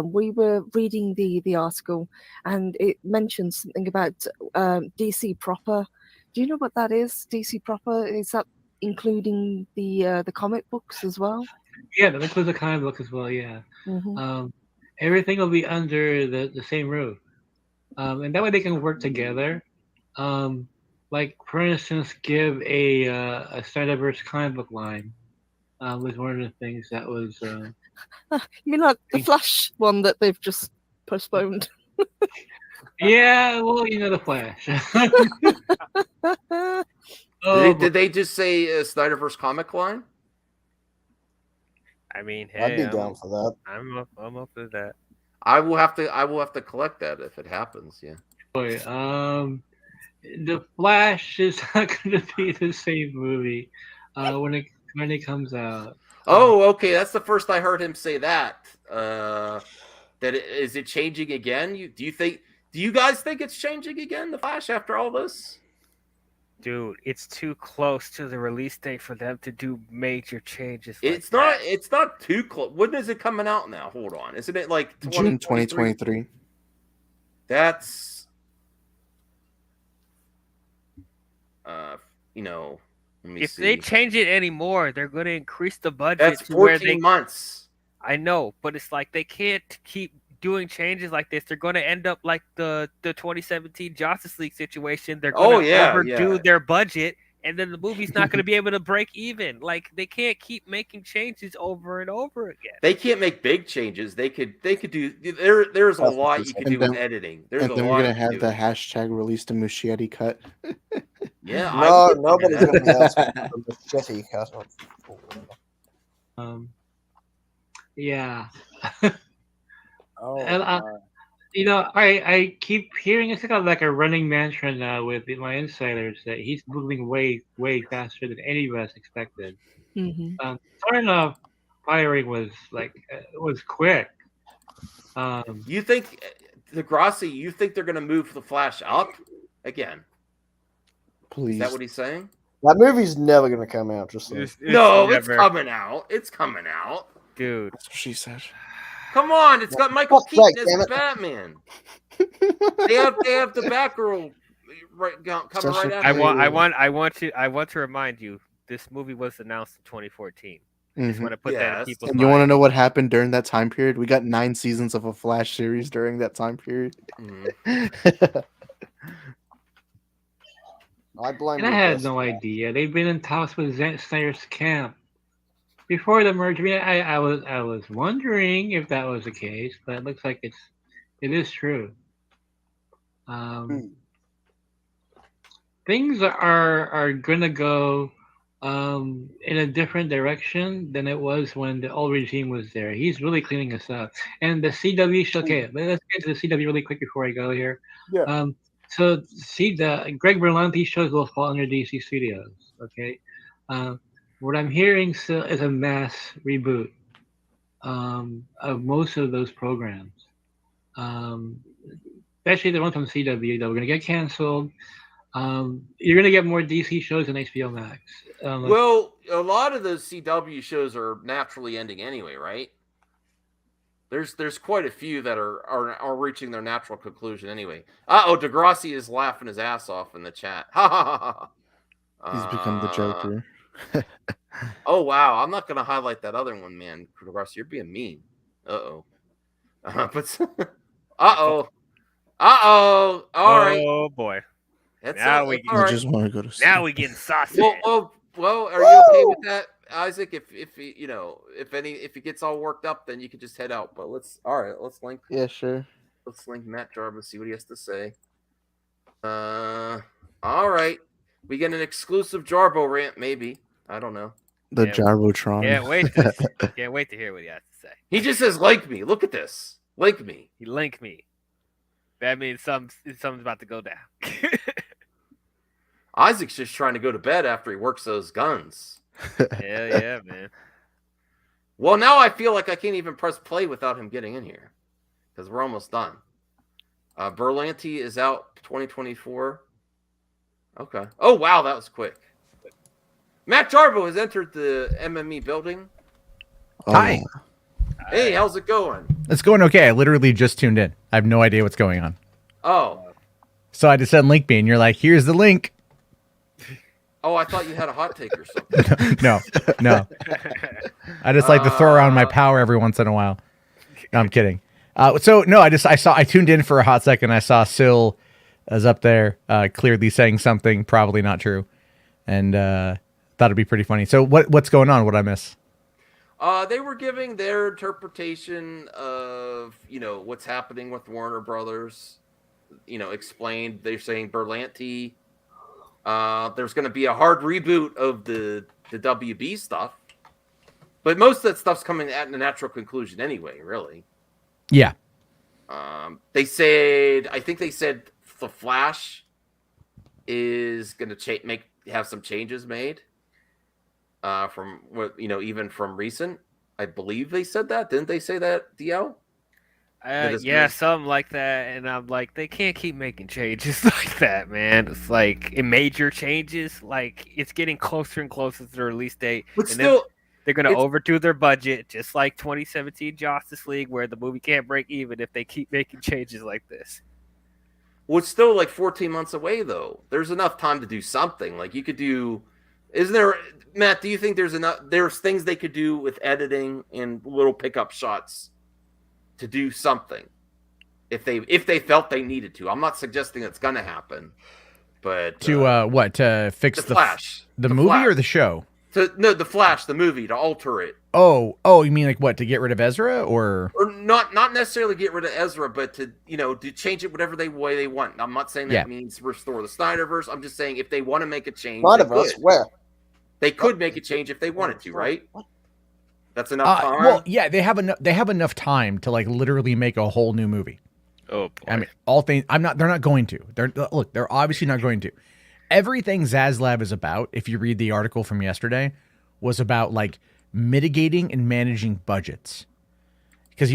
We were reading the article, and it mentioned something about DC proper. Do you know what that is? DC proper, is that including the comic books as well? Yeah, that includes the comic book as well. Yeah. Mm-hmm. Everything will be under the same roof, and that way they can work together. Like, for instance, give a Snyderverse comic book line. Was one of the things that was. You mean like the Flash one that they've just postponed? Yeah, well, the Flash. Did they just say Snyderverse comic line? I mean, I'd hey, be down for that. I'm up for that. I will have to collect that if it happens. Yeah. Boy, The Flash is not going to be the same movie when it comes out. Oh, okay. That's the first I heard him say that. Is it changing again? Do you guys think it's changing again, The Flash, after all this? Dude, it's too close to the release date for them to do major changes. It's not too close. When is it coming out now? Hold on. Isn't it like June 2023? That's let me If see. they change it anymore, they're going to increase the budget. That's to where 14 months. I know, but it's like they can't keep doing changes like this. They're going to end up like the 2017 Justice League situation. They're going to overdo their budget, and then the movie's not going to be able to break even. Like, they can't keep making changes over and over again. They can't make big changes. They could do. There's a lot you can do with editing. There's and a then lot we're gonna you can have do. the hashtag release the Muschietti cut. Yeah, No, nobody's gonna be asking for the machete cut. Yeah. Oh, And I keep hearing it's like a running mantra now with my insiders that he's moving way faster than any of us expected. Starting off firing was quick. You think Degrassi? You think they're going to move the Flash up again? Please. Is that what he's saying? That movie's never gonna come out. Just so. It's coming out. It's coming out, dude. That's what she said. Come on, it's got Michael Keaton as Batman. they have the Batgirl coming right after. I want to remind you, this movie was announced in 2014. I just want to put that in people's And you want to know what happened during that time period? We got 9 seasons of a Flash series during that time period. I blame. And I had no idea. They've been in talks with Snyder's camp before the merger. I was wondering if that was the case, but it looks like it is true. Things are gonna go in a different direction than it was when the old regime was there. He's really cleaning us up. And the CW show. Okay, let's get to the CW really quick before I go here. Yeah. So see, the Greg Berlanti shows will fall under DC Studios. Okay. What I'm hearing still is a mass reboot of most of those programs, especially the ones from CW that were going to get canceled. You're going to get more DC shows than HBO Max. Well, a lot of those CW shows are naturally ending anyway, right? There's quite a few that are reaching their natural conclusion anyway. Degrassi is laughing his ass off in the chat. Ha ha ha ha. He's become the Joker. Oh wow, I'm not gonna highlight that other one, man. Degrassi, you're being mean. All right. Oh boy. Now we just want to go to sleep. Now we getting saucy. Well, are you okay with that, Isaac? If it gets all worked up, then you can just head out. But let's link. Yeah, sure. Let's link Matt Jarvis, see what he has to say. All right. We get an exclusive Jarbo rant, maybe. I don't know. The Jarbotron. Can't wait to hear what he has to say. He just says, "Like me." Look at this. Like me. He link me. That means something's about to go down. Isaac's just trying to go to bed after he works those guns. Yeah, man. Well, now I feel like I can't even press play without him getting in here because we're almost done. Berlanti is out 2024. Okay. Oh, wow, that was quick. Matt Jarbo has entered the MME building. Hi. Hey, how's it going? It's going okay. I literally just tuned in. I have no idea what's going on. Oh. So I just said link me, and you're like, here's the link. Oh, I thought you had a hot take or something. No. I just like to throw around my power every once in a while. No, I'm kidding. I tuned in for a hot second. I saw Syl is up there, clearly saying something probably not true, and thought it'd be pretty funny. So what's going on? What I miss? They were giving their interpretation of what's happening with Warner Brothers. Explained. They're saying Berlanti. There's going to be a hard reboot of the WB stuff. But most of that stuff's coming at a natural conclusion anyway, really. Yeah. I think they said the Flash is going to have some changes made from what even from recent. I believe they said that. Didn't they say that, DL? Yeah, something like that. And I'm like, they can't keep making changes like that, man. It's like in major changes, like it's getting closer and closer to the release date. But and still, they're going to overdo their budget, just like 2017 Justice League, where the movie can't break even if they keep making changes like this. Well, it's still like 14 months away, though. There's enough time to do something. Like you could do. Isn't there, Matt? Do you think there's enough? There's things they could do with editing and little pickup shots to do something if they felt they needed to. I'm not suggesting it's going to happen, but to fix the Flash, the movie Flash. or the show? The Flash, the movie, to alter it. Oh, you mean like what? To get rid of Ezra, or not necessarily get rid of Ezra, but to to change it whatever way they want. I'm not saying that means restore the Snyderverse. I'm just saying if they want to make a change, Snyderverse, where they could make a change if they wanted to, right? That's enough time. Well, yeah, they have enough time to like literally make a whole new movie. Oh, boy. I mean, all things. They're not going to. They're obviously not going to. Everything Zaslav is about, if you read the article from yesterday, was about like mitigating and managing budgets. Because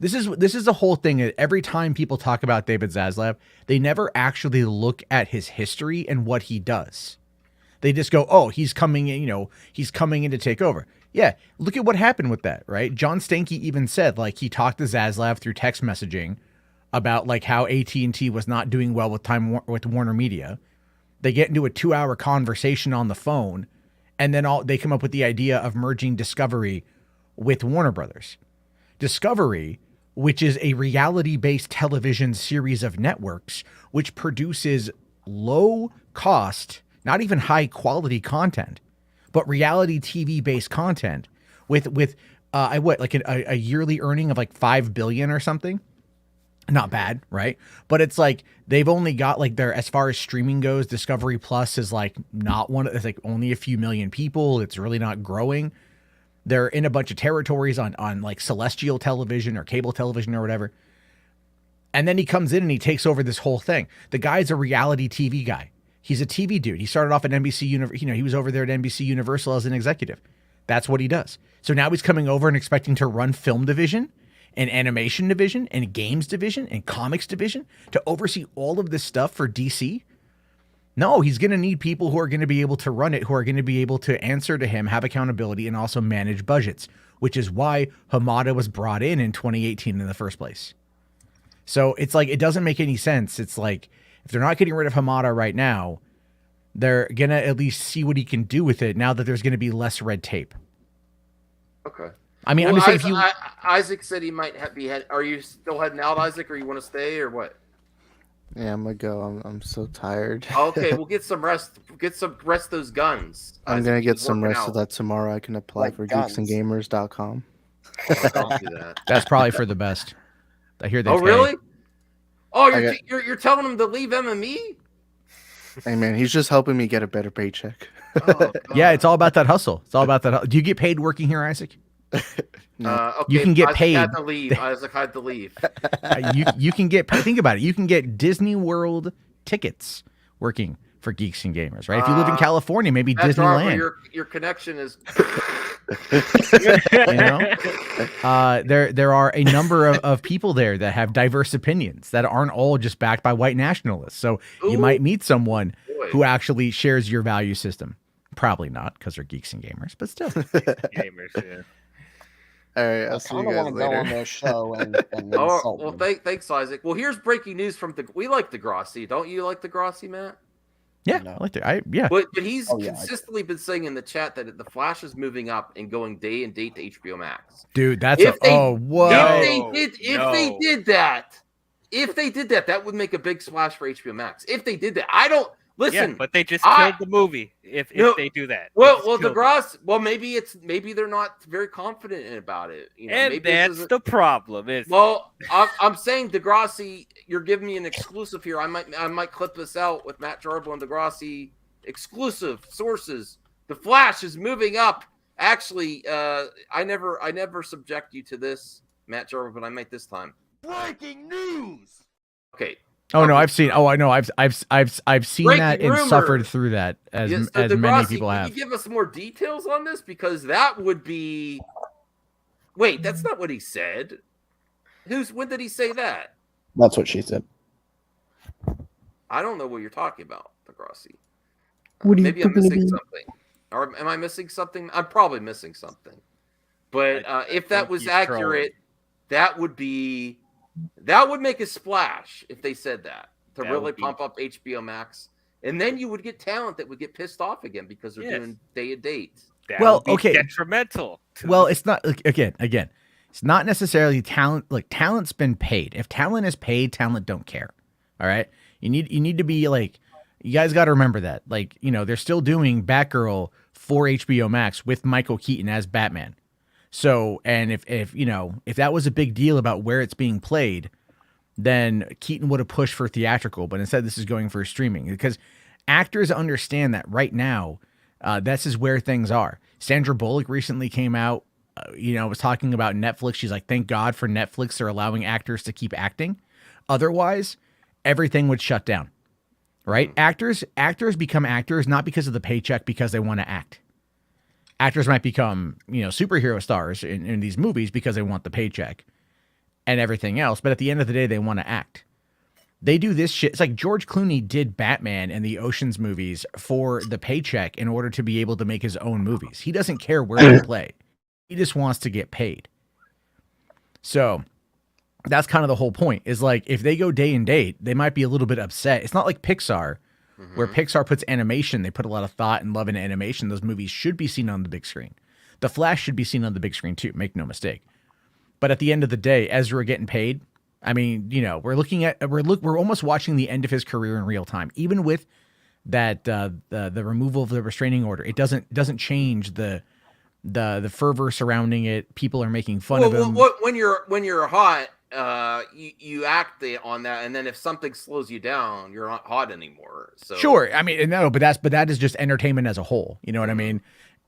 this is the whole thing. Every time people talk about David Zaslav, they never actually look at his history and what he does. They just go, oh, he's coming in, he's coming in to take over. Yeah, look at what happened with that, right? John Stanky even said, like, he talked to Zaslav through text messaging about like how AT&T was not doing well with Warner Media. They get into a 2-hour conversation on the phone, and then they come up with the idea of merging Discovery with Warner Brothers. Discovery, which is a reality-based television series of networks, which produces low-cost, not even high-quality content, but reality TV-based content with a yearly earning of like $5 billion or something. Not bad, right? But it's like they've only got like as far as streaming goes, Discovery Plus is like it's like only a few million people. It's really not growing. They're in a bunch of territories on like celestial television or cable television or whatever. And then he comes in and he takes over this whole thing. The guy's a reality TV guy. He's a TV dude. He started off at NBC Universal. He was over there at NBC Universal as an executive. That's what he does. So now he's coming over and expecting to run film division and animation division and games division and comics division to oversee all of this stuff for DC. No, he's going to need people who are going to be able to run it, who are going to be able to answer to him, have accountability, and also manage budgets, which is why Hamada was brought in 2018 in the first place. So it's like, it doesn't make any sense. It's like, if they're not getting rid of Hamada right now, they're going to at least see what he can do with it now that there's going to be less red tape. Okay. I mean, I'm just saying, Isaac said he might be are you still heading out, Isaac, or you want to stay, or what? Yeah, I'm gonna go. I'm so tired. Okay, we'll get some rest. Rest those guns. I'm gonna get some rest so that tomorrow I can apply for geeksandgamers.com. Don't do that. That's probably for the best. I hear they. Oh, pay. really? Oh, you're telling him to leave MME? Hey man, he's just helping me get a better paycheck. Yeah, it's all about that hustle. It's all about that. Do you get paid working here, Isaac? Okay, you can get Isaac paid. Had to leave. Isaac had to leave. You can get. Think about it. You can get Disney World tickets working for Geeks and Gamers, right? If you live in California, maybe Disneyland. Your connection is. There are a number of people there that have diverse opinions that aren't all just backed by white nationalists. So you might meet someone who actually shares your value system. Probably not, because they're Geeks and Gamers, but still. Gamers, yeah. All right, I'll see you guys later. Go on their show and well, thanks, Isaac. Well, here's breaking news from we like Degrassi. Don't you like Degrassi, Matt? Yeah, I like it. Yeah. But he's consistently been saying in the chat that the Flash is moving up and going day and date to HBO Max. Dude, that's what? If they did that, that would make a big splash for HBO Max. If they did that, I don't listen. Yeah, but they just killed the movie if they do that. Well, Degrassi. Well, maybe they're not very confident about it. And maybe that's the problem. I'm saying Degrassi. You're giving me an exclusive here. I might clip this out with Matt Jarbo and Degrassi exclusive sources The Flash is moving up. Actually, I never subject you to this, Matt Jarvis, but I might this time. Breaking news. Okay. Oh no, I've seen. Oh, I know. I've seen Breaking that and rumors. suffered through that as Yes, as many Degrassi, people can have. you give us more details on this? Because that would be. Wait, that's not what he said. When did he say that? That's what she said. I don't know what you're talking about, Degrassi. What are you Maybe I'm talking missing about? something. Or am I missing something? I'm probably missing something. But if that was accurate, that would make a splash if they said that to That really would be- pump up HBO Max. And then you would get talent that would get pissed off again because they're doing day and date. That Well, would be okay. detrimental. Well, it's not again. It's not necessarily talent. Like talent's been paid. If talent is paid, talent don't care. All right. You need to be like, you guys got to remember that. Like, they're still doing Batgirl for HBO Max with Michael Keaton as Batman. So, and if that was a big deal about where it's being played, then Keaton would have pushed for theatrical, but instead this is going for streaming because actors understand that right now, this is where things are. Sandra Bullock recently came out, was talking about Netflix. She's like, thank God for Netflix. They're allowing actors to keep acting. Otherwise, everything would shut down, right? Actors become actors, not because of the paycheck, because they want to act. Actors might become, superhero stars in these movies because they want the paycheck and everything else. But at the end of the day, they want to act. They do this shit. It's like George Clooney did Batman and the Ocean's movies for the paycheck in order to be able to make his own movies. He doesn't care where they play. He just wants to get paid. So that's kind of the whole point, is like, if they go day and date, they might be a little bit upset. It's not like Pixar, where Pixar puts animation. They put a lot of thought and love into animation. Those movies should be seen on the big screen. The Flash should be seen on the big screen too, make no mistake. But at the end of the day, Ezra getting paid, I mean, we're almost watching the end of his career in real time. Even with that, the removal of the restraining order, it doesn't change the fervor surrounding it. People are making fun of him. When you're hot, you act on that, and then if something slows you down, you're not hot anymore. So Sure, I mean, no, but that is just entertainment as a whole. You know what I mean?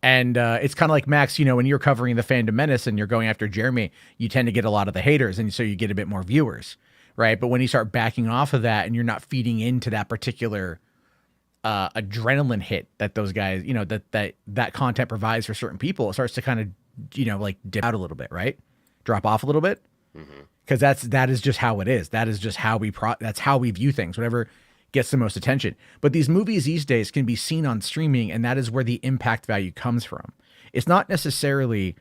And it's kind of like, Max, when you're covering the Fandom Menace and you're going after Jeremy, you tend to get a lot of the haters, and so you get a bit more viewers, right? But when you start backing off of that and you're not feeding into that particular adrenaline hit that those guys, that content provides for certain people, it starts to kind of, like dip out a little bit, right? Drop off a little bit. Because that is just how it is. That is just how that's how we view things. Whatever gets the most attention. But these movies these days can be seen on streaming, and that is where the impact value comes from. It's not necessarily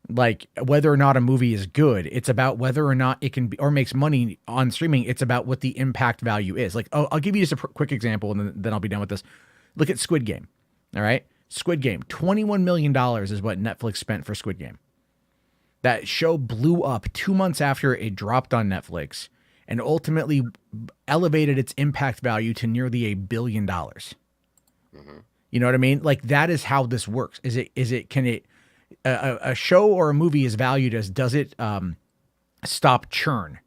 like whether or not a movie is good. It's about whether or not it can be or makes money on streaming. It's about what the impact value is. Like, I'll give you just a quick example, and then I'll be done with this. Look at Squid Game. All right, Squid Game. $21 million is what Netflix spent for Squid Game. That show blew up 2 months after it dropped on Netflix and ultimately elevated its impact value to nearly $1 billion. You know what I mean? Like, that is how this works. A show or a movie is valued as, does it stop churn?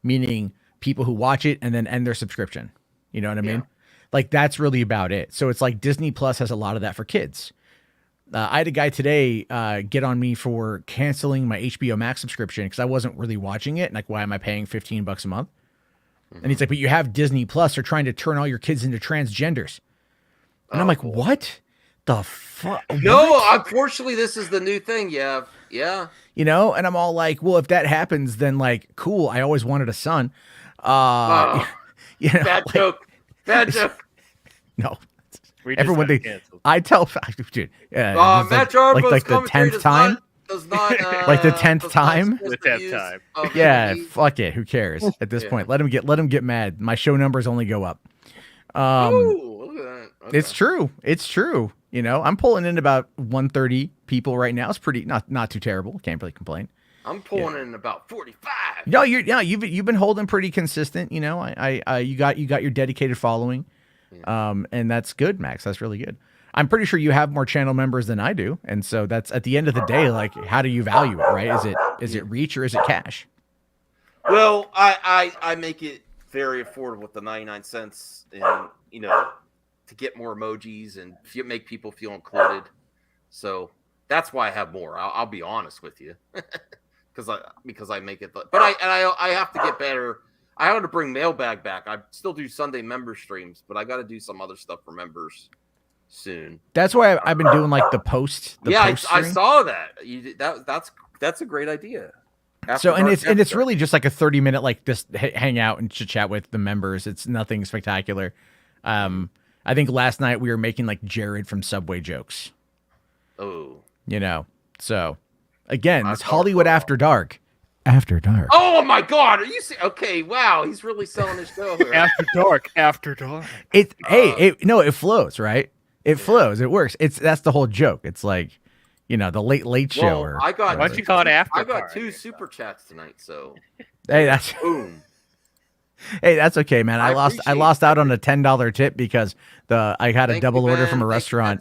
Meaning people who watch it and then end their subscription. You know what I mean? Like, that's really about it. So it's like Disney Plus has a lot of that for kids. I had a guy today get on me for canceling my HBO Max subscription because I wasn't really watching it. Like, why am I paying $15 a month? And he's like, but you have Disney Plus. They're trying to turn all your kids into transgenders. And I'm like, what the fuck? No, unfortunately, this is the new thing. Yeah. And I'm all like, well, if that happens, then like, cool. I always wanted a son. Bad joke. No. Everyone, I tell, dude, Matt Jarvis like the 10th time. Does not like the 10th time. The 10th time. Yeah, fuck it. Who cares at this point? Let him get mad. My show numbers only go up. Ooh, look at that. Okay. It's true. It's true. I'm pulling in about 130 people right now. It's pretty not too terrible. Can't really complain. I'm pulling in about 45. No, you've been holding pretty consistent. You got your dedicated following. And that's good, Max. That's really good. I'm pretty sure you have more channel members than I do. And so that's at the end of the day, like, how do you value it, right? Is it reach or is it cash? Well, I make it very affordable with the 99 cents and, to get more emojis and make people feel included. So that's why I have more. I'll be honest with you, because I make it. But I have to get better. I want to bring mailbag back. I still do Sunday member streams, but I got to do some other stuff for members soon. That's why I've been doing like the post. I stream. saw that. That's a great idea. It's really just like a 30-minute like just hang out and chit chat with the members. It's nothing spectacular. I think last night we were making like Jared from Subway jokes. Oh, so again, it's Hollywood After Dark. After Dark. Oh my God! Are you okay? Wow, he's really selling his show here. After dark. It flows, right? It flows. It works. That's the whole joke. It's like, the Late Show. Well, why don't you call it After I got Dark? 2 super chats tonight, so hey, that's boom. Hey, that's okay, man. I lost out on a $10 tip because I had a double order from a restaurant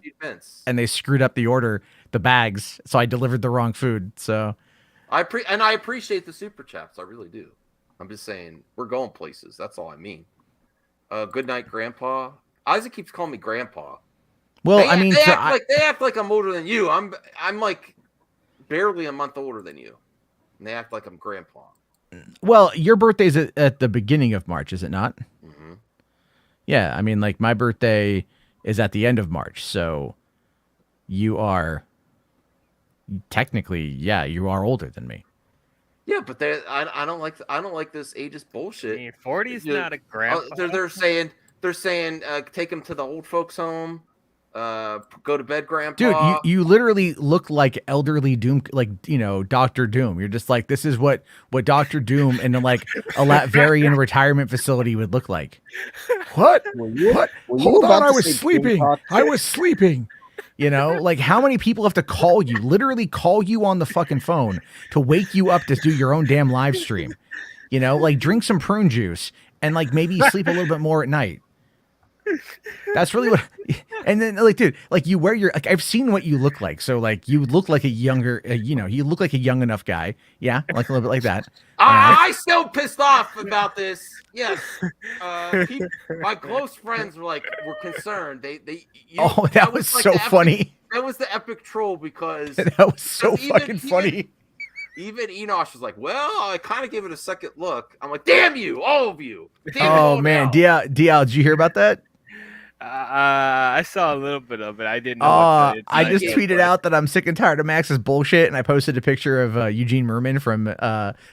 and they screwed up the order, the bags, so I delivered the wrong food. So I appreciate the super chats. I really do. I'm just saying we're going places. That's all I mean. Good night, Grandpa. Isaac keeps calling me Grandpa. Well, they act like I'm older than you. I'm like barely a month older than you, and they act like I'm Grandpa. Well, your birthday's at the beginning of March, is it not? Mm-hmm. Yeah, I mean, like my birthday is at the end of March, so you are technically, you are older than me. Yeah, but I don't like this ageist bullshit. 40 is not a grandpa. They're saying take him to the old folks home. Go to bed, Grandpa. Dude, you literally look like elderly Doom, like Dr. Doom. You're just like, this is what Dr. Doom in like a Latvarian retirement facility would look like. What? What? Hold on, I was sleeping. Like how many people have to call you? Literally call you on the fucking phone to wake you up to do your own damn live stream. Like drink some prune juice and like maybe sleep a little bit more at night. That's really what. And then, like, dude, like you wear like I've seen what you look like. So, like, you look like a younger, you look like a young enough guy. Yeah, like a little bit like that. I still pissed off about this. Yes, my close friends were concerned. That was so funny. That was the epic troll because that was so fucking funny. Even Enosh was like, well, I kind of gave it a second look. I'm like, damn you, all of you. Oh man, DL, did you hear about that? I saw a little bit of it. I didn't know. I just tweeted out that I'm sick and tired of Max's bullshit, and I posted a picture of Eugene Merman from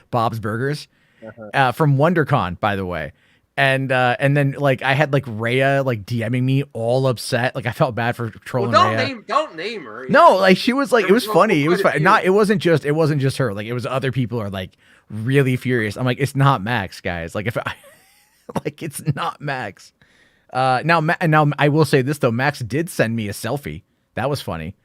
Bob's Burgers, from WonderCon, by the way. And then like I had like Rhea like DMing me all upset. Like I felt bad for trolling Rhea. Don't name her. No, like she was like, it was funny. It was fun. It wasn't just her. Like it was other people are like really furious. I'm like, it's not Max, guys. Like it's not Max. Now I will say this though. Max did send me a selfie. That was funny.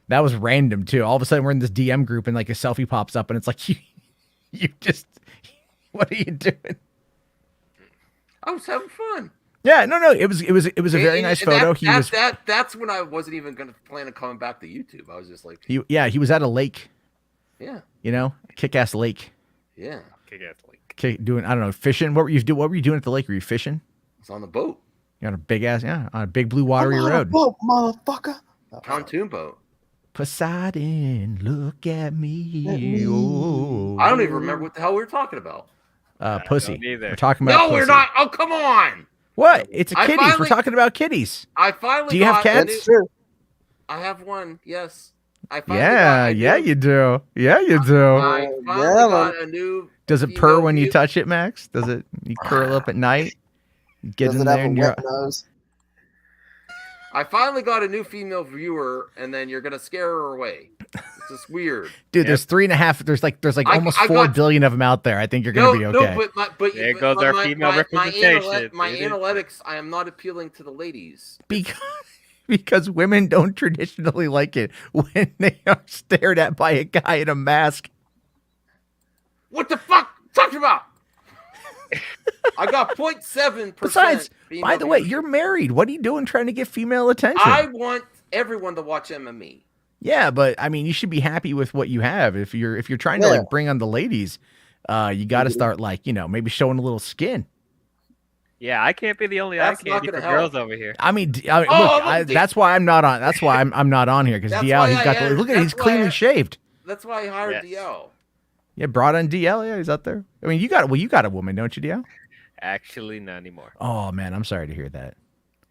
That was random too. All of a sudden we're in this DM group and like a selfie pops up and it's like you just what are you doing? I was having fun. Yeah, no. It was a very nice photo. That's when I wasn't even going to plan on coming back to YouTube. I was just like, he was at a lake. Yeah. Kick-ass lake. Yeah. Kick-ass lake. Doing, I don't know, fishing. What were you doing at the lake? Were you fishing? It's on the boat. You on a big ass, on a big blue watery road. Boat, motherfucker. Pontoon boat. Poseidon, look at me. Oh. I don't even remember what the hell we were talking about. Pussy. We're talking about pussy. We're not. Oh, come on. What? It's a kitties. We're talking about kitties. I finally. Do you have cats? I have one. Yes. Yeah, you do. Yeah, you do. I finally got a new. Does it purr when you touch it, Max? Does it? You curl up at night. You get in there and you're. I finally got a new female viewer, and then you're gonna scare her away. It's just weird. Dude, there's 3.5. There's like almost 4 billion of them out there. I think you're gonna be okay. But there goes our female representation. My analytics, I am not appealing to the ladies. Because women don't traditionally like it when they are stared at by a guy in a mask. What the fuck? Talk about. I got 0.7%. Besides, by the way, you're married. What are you doing trying to get female attention? I want everyone to watch MME. Yeah, but I mean, you should be happy with what you have. If you're trying to like bring on the ladies, you got to start like maybe showing a little skin. Yeah, I can't be the only eye That's not candy gonna for help. girls over here. I mean, look, look, that's why I'm not on. That's why I'm not on here because That's DL why he's I got had- look at that's he's why cleanly I- shaved. That's why I hired Yes. DL. Yeah, brought on DL. Yeah, he's out there. I mean, you got a woman, don't you, DL? Actually, not anymore. Oh man, I'm sorry to hear that.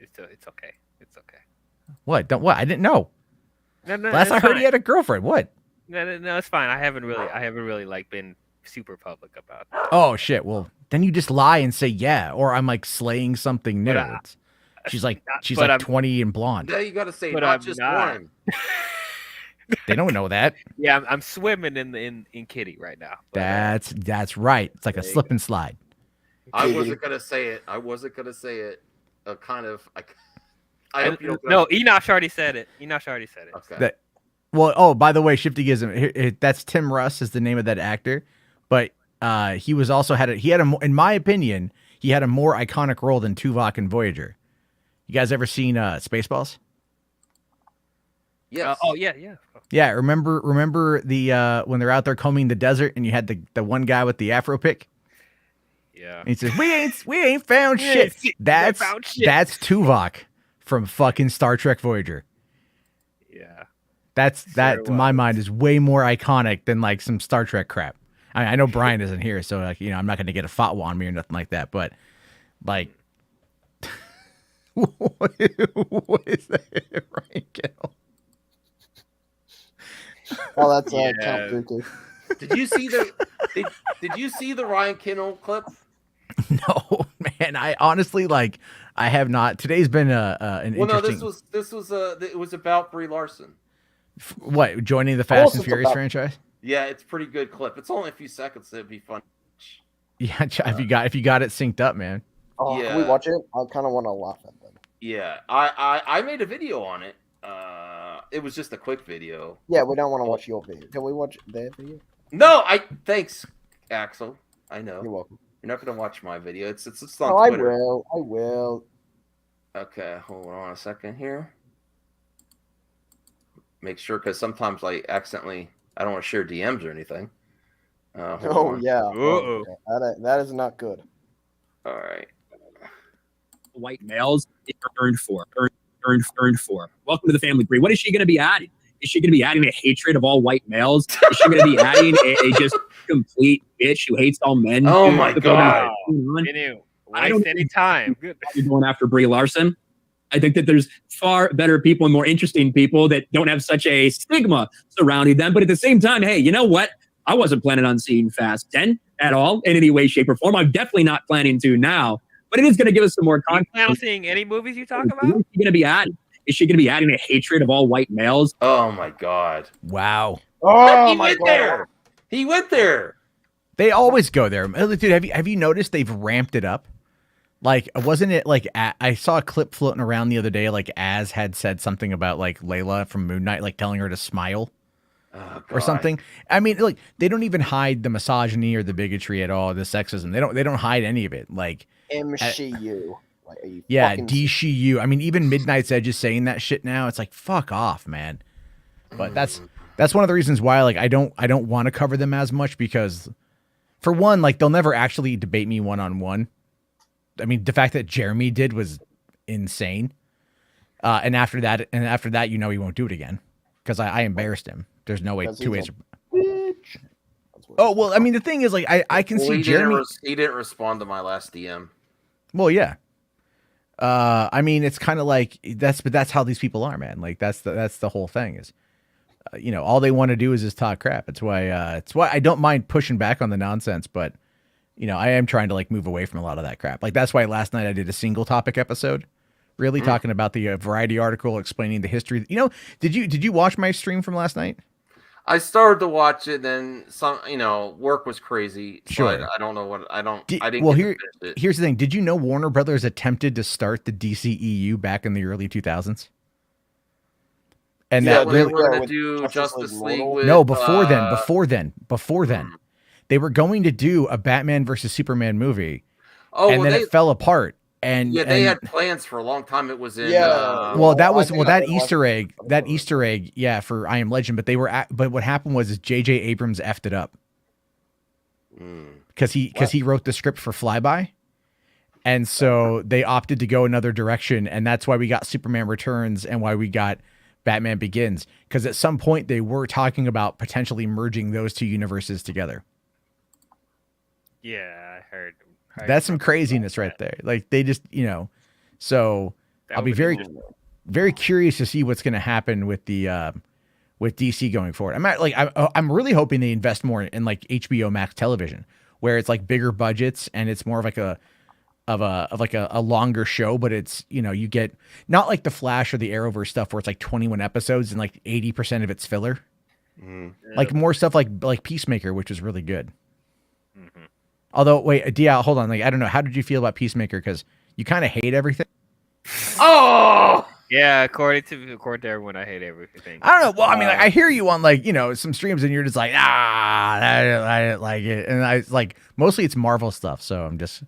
It's okay. It's okay. What? What? I didn't know. No, Last I it's heard, fine. he had a girlfriend. What? No, it's fine. I haven't really like been super public about it. Oh shit. Well, then you just lie and say yeah, or I'm like slaying something new. But, She's like but I'm- 20 and blonde. Now you got to say But not I'm just not. one. They don't know that. Yeah, I'm swimming in Kitty right now. But, That's right. It's like a There you slip and slide. I wasn't gonna say it. Kind of. I hope you don't. no, Enosh already said it. Okay. Well, oh, by the way, Shifty Gizm, that's Tim Russ is the name of that actor, but he was also in my opinion, he had a more iconic role than Tuvok and Voyager. You guys ever seen Spaceballs? Yes. Yeah. Yeah, remember the when they're out there combing the desert and you had the one guy with the afro pick? Yeah. And he says, "We ain't found shit." That's Tuvok from fucking Star Trek Voyager. Yeah. That to my mind is way more iconic than like some Star Trek crap. I know Brian isn't here, so like I'm not gonna get a fatwa on me or nothing like that. But like, what is that, Ryan Gill? Oh, that's Count Dooku. Did you see the Ryan Kinnell clip? No, man. I honestly I have not. Today's been an interesting. No, it was about Brie Larson. What, joining the Fast and Furious franchise? Yeah, it's a pretty good clip. It's only a few seconds. It'd be fun. Yeah, if you got it synced up, man. Oh, Yeah. Can we watch it? I kind of want to laugh at them. Yeah, I made a video on it. It was just a quick video. Yeah, we don't want to watch your video. Can we watch their video? No, thanks, Axel. I know. You're welcome. You're not gonna watch my video. It's on Oh, Twitter. I will. Okay, hold on a second here. Make sure, because sometimes I don't want to share DMs or anything. Hold Oh on. yeah. Uh-oh. That is not good. All right. White males earned for. Welcome to the family, Bree. What is she going to be adding? Is she going to be adding a hatred of all white males? Is she going to be adding a just complete bitch who hates all men? Oh my God. I don't Waste any time. Good. You're going after Brie Larson. I think that there's far better people and more interesting people that don't have such a stigma surrounding them. But at the same time, hey, you know what? I wasn't planning on seeing Fast 10 at all in any way, shape, or form. I'm definitely not planning to now. But it is going to give us some more You content. plan on seeing any movies you talk about? What is she going to be adding? Is she going to be adding a hatred of all white males? Oh my God. Wow. Oh he my went God. there. He went there. They always go there. Dude, have you noticed they've ramped it up? Like, wasn't it like I saw a clip floating around the other day, like Az had said something about like Layla from Moon Knight, like telling her to smile or something. I mean, look, they don't even hide the misogyny or the bigotry at all, the sexism. They don't hide any of it. Like MCU. Like, are you yeah, fucking- DCU. I mean, even Midnight's Edge is saying that shit now. It's like, fuck off, man. But that's one of the reasons why like I don't want to cover them as much, because for one, like they'll never actually debate me one-on-one. I mean, the fact that Jeremy did was insane. And after that, he won't do it again because I embarrassed him. There's no way two ways. Oh well, I mean, the thing is, like, I can see Jeremy. He didn't respond to my last DM. Well, yeah. I mean, it's kind of like that's how these people are, man. Like that's the whole thing is, all they want to do is just talk crap. It's why I don't mind pushing back on the nonsense, but I am trying to like move away from a lot of that crap. Like that's why last night I did a single topic episode, really talking about the Variety article explaining the history. Did you watch my stream from last night? I started to watch it, then some. Work was crazy. So Sure. I don't know what I didn't. Well, get to finish it. here's the thing. Did you know Warner Brothers attempted to start the DCEU back in the early 2000s? And Yeah, that when they really were gonna do Justice League with no before then they were going to do a Batman versus Superman movie, and then it fell apart. And yeah, they had plans for a long time. It was in that Easter egg, yeah, for I Am Legend. But but what happened was J.J. Abrams effed it up because he wrote the script for Flyby, And so they opted to go another direction, and that's why we got Superman Returns and why we got Batman Begins. Because at some point they were talking about potentially merging those two universes together. Yeah, I heard. That's some craziness right there. Like they just, so I'll be very, very curious to see what's going to happen with the with DC going forward. I'm really hoping they invest more in like HBO Max television, where it's like bigger budgets and it's more of like a longer show, but it's, you get not like the Flash or the Arrowverse stuff where it's like 21 episodes and like 80% of it's filler. Like more stuff like Peacemaker, which is really good. Although, wait, DL, hold on. Like, I don't know. How did you feel about Peacemaker? Because you kind of hate everything. Oh, yeah. According to everyone, I hate everything. I don't know. Well, I mean, like, I hear you on like, some streams, and you're just like, I didn't like it, and I like mostly it's Marvel stuff. So I'm just.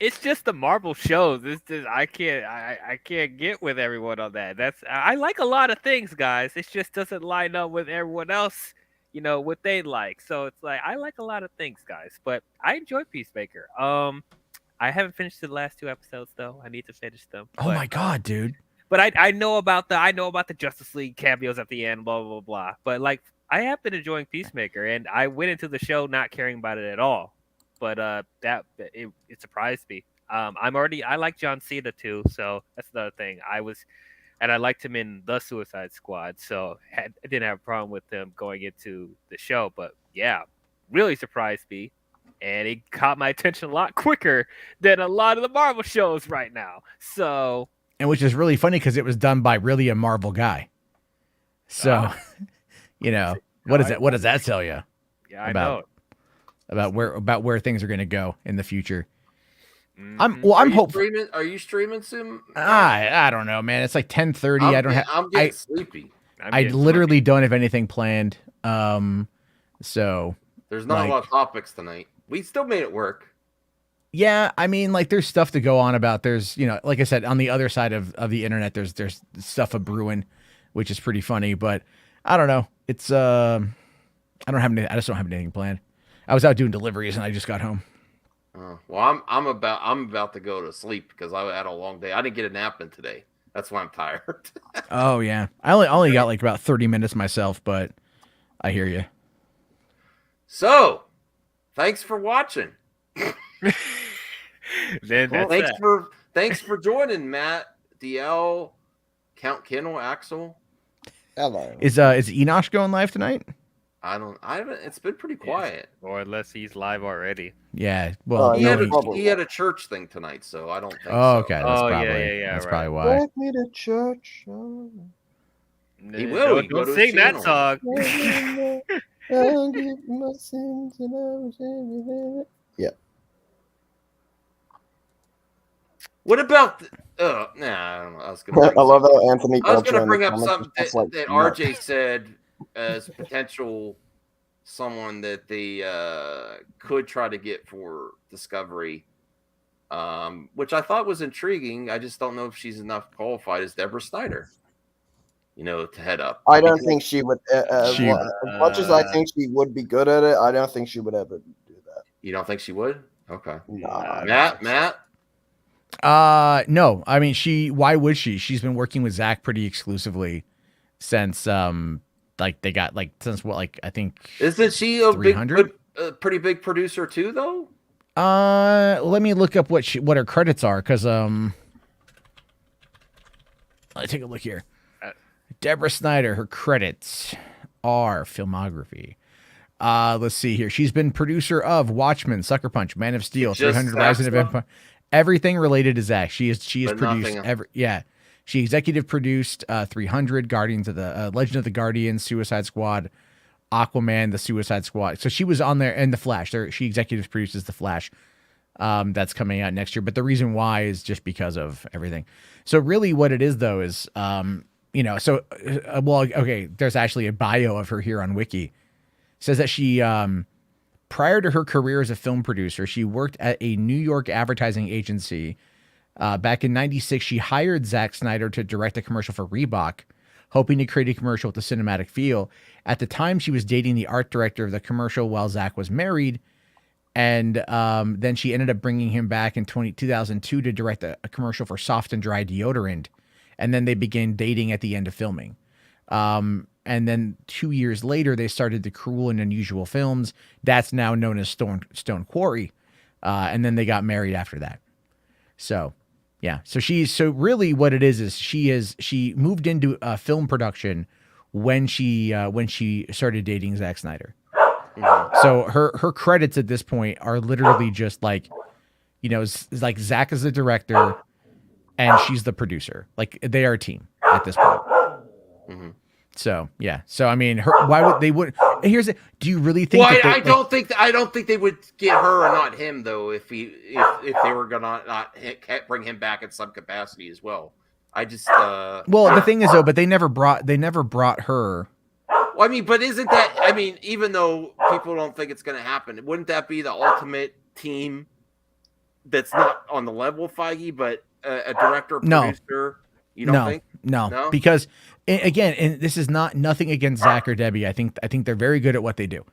It's just the Marvel shows. It's just I can't get with everyone on that. I like a lot of things, guys. It just doesn't line up with everyone else. What they like. So it's like I like a lot of things, guys. But I enjoy Peacemaker. I haven't finished the last 2 episodes though. I need to finish them. Oh my god, dude! But I know about the Justice League cameos at the end, blah blah blah. But like I have been enjoying Peacemaker, and I went into the show not caring about it at all. But it surprised me. I like John Cena too, so that's another thing. I liked him in The Suicide Squad, so I didn't have a problem with him going into the show. But yeah, really surprised me, and it caught my attention a lot quicker than a lot of the Marvel shows right now. So, and which is really funny because it was done by really a Marvel guy. So, what does that tell you? Yeah, I know. About where things are going to go in the future. I'm hopeful. Are you streaming soon? I don't know, man. It's like 10:30. I'm getting sleepy. I literally don't have anything planned. So there's not a lot of topics tonight. We still made it work. Yeah, I mean, like there's stuff to go on about. There's, like I said, on the other side of the internet, there's stuff a brewing, which is pretty funny. But I don't know. It's I just don't have anything planned. I was out doing deliveries and I just got home. Well, I'm about to go to sleep because I had a long day. I didn't get a nap in today. That's why I'm tired. Oh yeah, I only got like about 30 minutes myself, but I hear you. So, thanks for watching. Thanks for joining, Matt, DL, Count Kennel, Axel. Hello. Is Enosh going live tonight? I haven't. It's been pretty quiet. Or unless he's live already. Yeah. Well, he had a church thing tonight, so I don't think. Oh, so. okay. That's probably why. Take me to church. He will. Don't sing that song. I'll give my sins and yeah. What about? I don't know. I love how Anthony. I was going to bring up something that RJ said as potential someone that they could try to get for Discovery, which I thought was intriguing. I just don't know if she's enough qualified as Deborah Snyder, to head up. I don't think she would. As much as I think she would be good at it, I don't think she would ever do that. You don't think she would? Okay. Nah, Matt? No. I mean, why would she? She's been working with Zach pretty exclusively since they got I think isn't she a pretty big producer too though? Let me look up what her credits are, because let's take a look here. Deborah Snyder, her credits are filmography. Let's see here. She's been producer of Watchmen, Sucker Punch, Man of Steel, 300 Rising of Empire, everything related to Zach. She is produced She executive produced 300, Guardians of the Legend of the Guardians, Suicide Squad, Aquaman, the Suicide Squad. So she was on there, and The Flash. She executive produces The Flash. That's coming out next year. But the reason why is just because of everything. So really what it is, though, is, there's actually a bio of her here on Wiki. It says that she, prior to her career as a film producer, she worked at a New York advertising agency. Back in '96, she hired Zack Snyder to direct a commercial for Reebok, hoping to create a commercial with a cinematic feel. At the time, she was dating the art director of the commercial while Zack was married, And then she ended up bringing him back in 2002 to direct a commercial for Soft and Dry deodorant. And then they began dating at the end of filming. And then 2 years later, they started the Cruel and Unusual Films. That's now known as Stone Quarry. And then they got married after that. So, yeah. So really what it is she moved into film production when she started dating Zack Snyder. So her credits at this point are literally just like, you know, like Zack is the director and she's the producer. Like they are a team at this point. So yeah. So I mean, why would they would? Here's the. Do you really think? Well, that I don't think they would get her and not him though. If they were gonna not bring him back in some capacity as well. I just. Well, the thing is though, but they never brought her. Well, I mean, but isn't that? I mean, even though people don't think it's going to happen, wouldn't that be the ultimate team that's not on the level of Feige, but a director, producer? You don't think? No, because again, and this is nothing against Zach or Debbie. I think they're very good at what they do.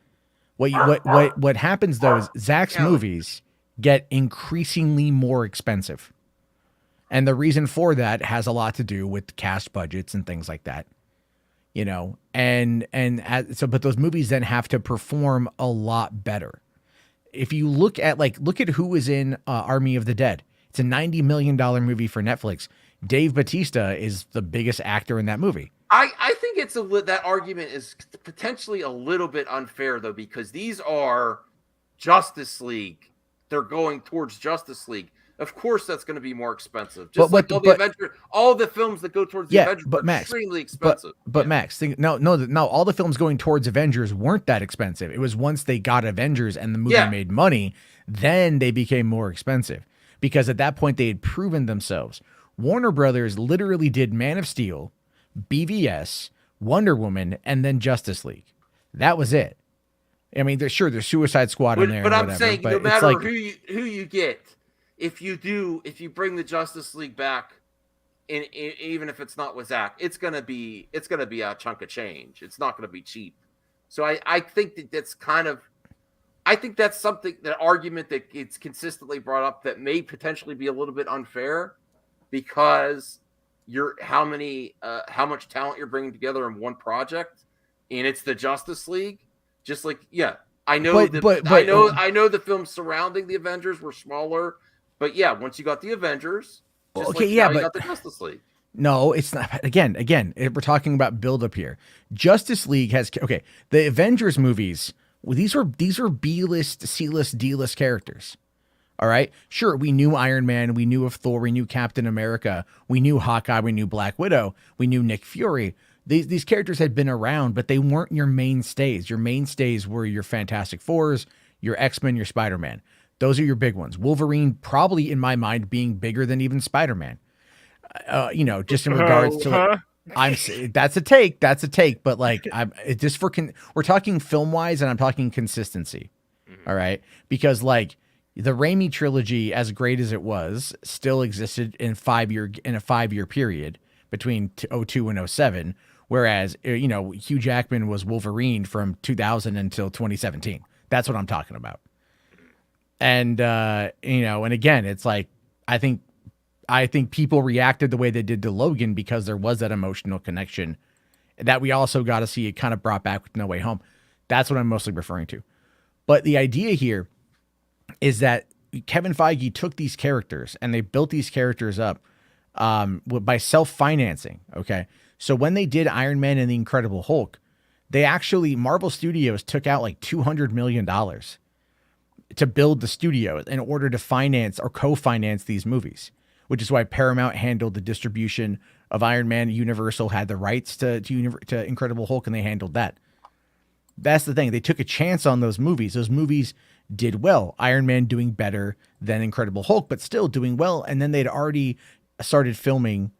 What happens though is Zach's movies get increasingly more expensive, and the reason for that has a lot to do with cast budgets and things like that. You know, but those movies then have to perform a lot better. If you look at who was in Army of the Dead, it's a $90 million movie for Netflix. Dave Bautista is the biggest actor in that movie. I think that argument is potentially a little bit unfair though, because these are Justice League. They're going towards Justice League. Of course, that's going to be more expensive. Just all the films that go towards the Avengers are extremely expensive. But Max, no, all the films going towards Avengers weren't that expensive. It was once they got Avengers and the movie made money, then they became more expensive because at that point they had proven themselves. Warner Brothers literally did Man of Steel, BVS, Wonder Woman, and then Justice League. That was it. I mean, there's Suicide Squad in there. But I'm saying, no matter who you get. If you bring the Justice League back, even if it's not with Zach, it's gonna be a chunk of change. It's not gonna be cheap. So I think that's something, that argument that it's consistently brought up that may potentially be a little bit unfair because how much talent you're bringing together in one project, and it's the Justice League. Just like I know I know the films surrounding the Avengers were smaller. But yeah, once you got the Avengers, but you got the Justice League. No, it's not. Again, we're talking about build-up here. Justice League has the Avengers movies. Well, these are B-list, C-list, D-list characters. All right, sure, we knew Iron Man, we knew of Thor, we knew Captain America, we knew Hawkeye, we knew Black Widow, we knew Nick Fury. These characters had been around, but they weren't your mainstays. Your mainstays were your Fantastic Fours, your X-Men, your Spider-Man. Those are your big ones. Wolverine, probably in my mind, being bigger than even Spider-Man. Just in regards to, that's a take. But we're talking film wise, and I'm talking consistency. All right, because the Raimi trilogy, as great as it was, still existed in a 5-year period between 2002 and 2007. Whereas Hugh Jackman was Wolverine from 2000 until 2017. That's what I'm talking about. And and again, it's like I think people reacted the way they did to Logan because there was that emotional connection that we also got to see it kind of brought back with No Way Home. That's what I'm mostly referring to. But the idea here is that Kevin Feige took these characters and they built these characters up by self-financing. Okay, so when they did Iron Man and the Incredible Hulk, Marvel Studios took out like $200 million to build the studio in order to finance or co-finance these movies, which is why Paramount handled the distribution of Iron Man. Universal had the rights to Incredible Hulk, and they handled that. That's the thing. They took a chance on those movies. Those movies did well. Iron Man doing better than Incredible Hulk, but still doing well. And then they'd already started filming,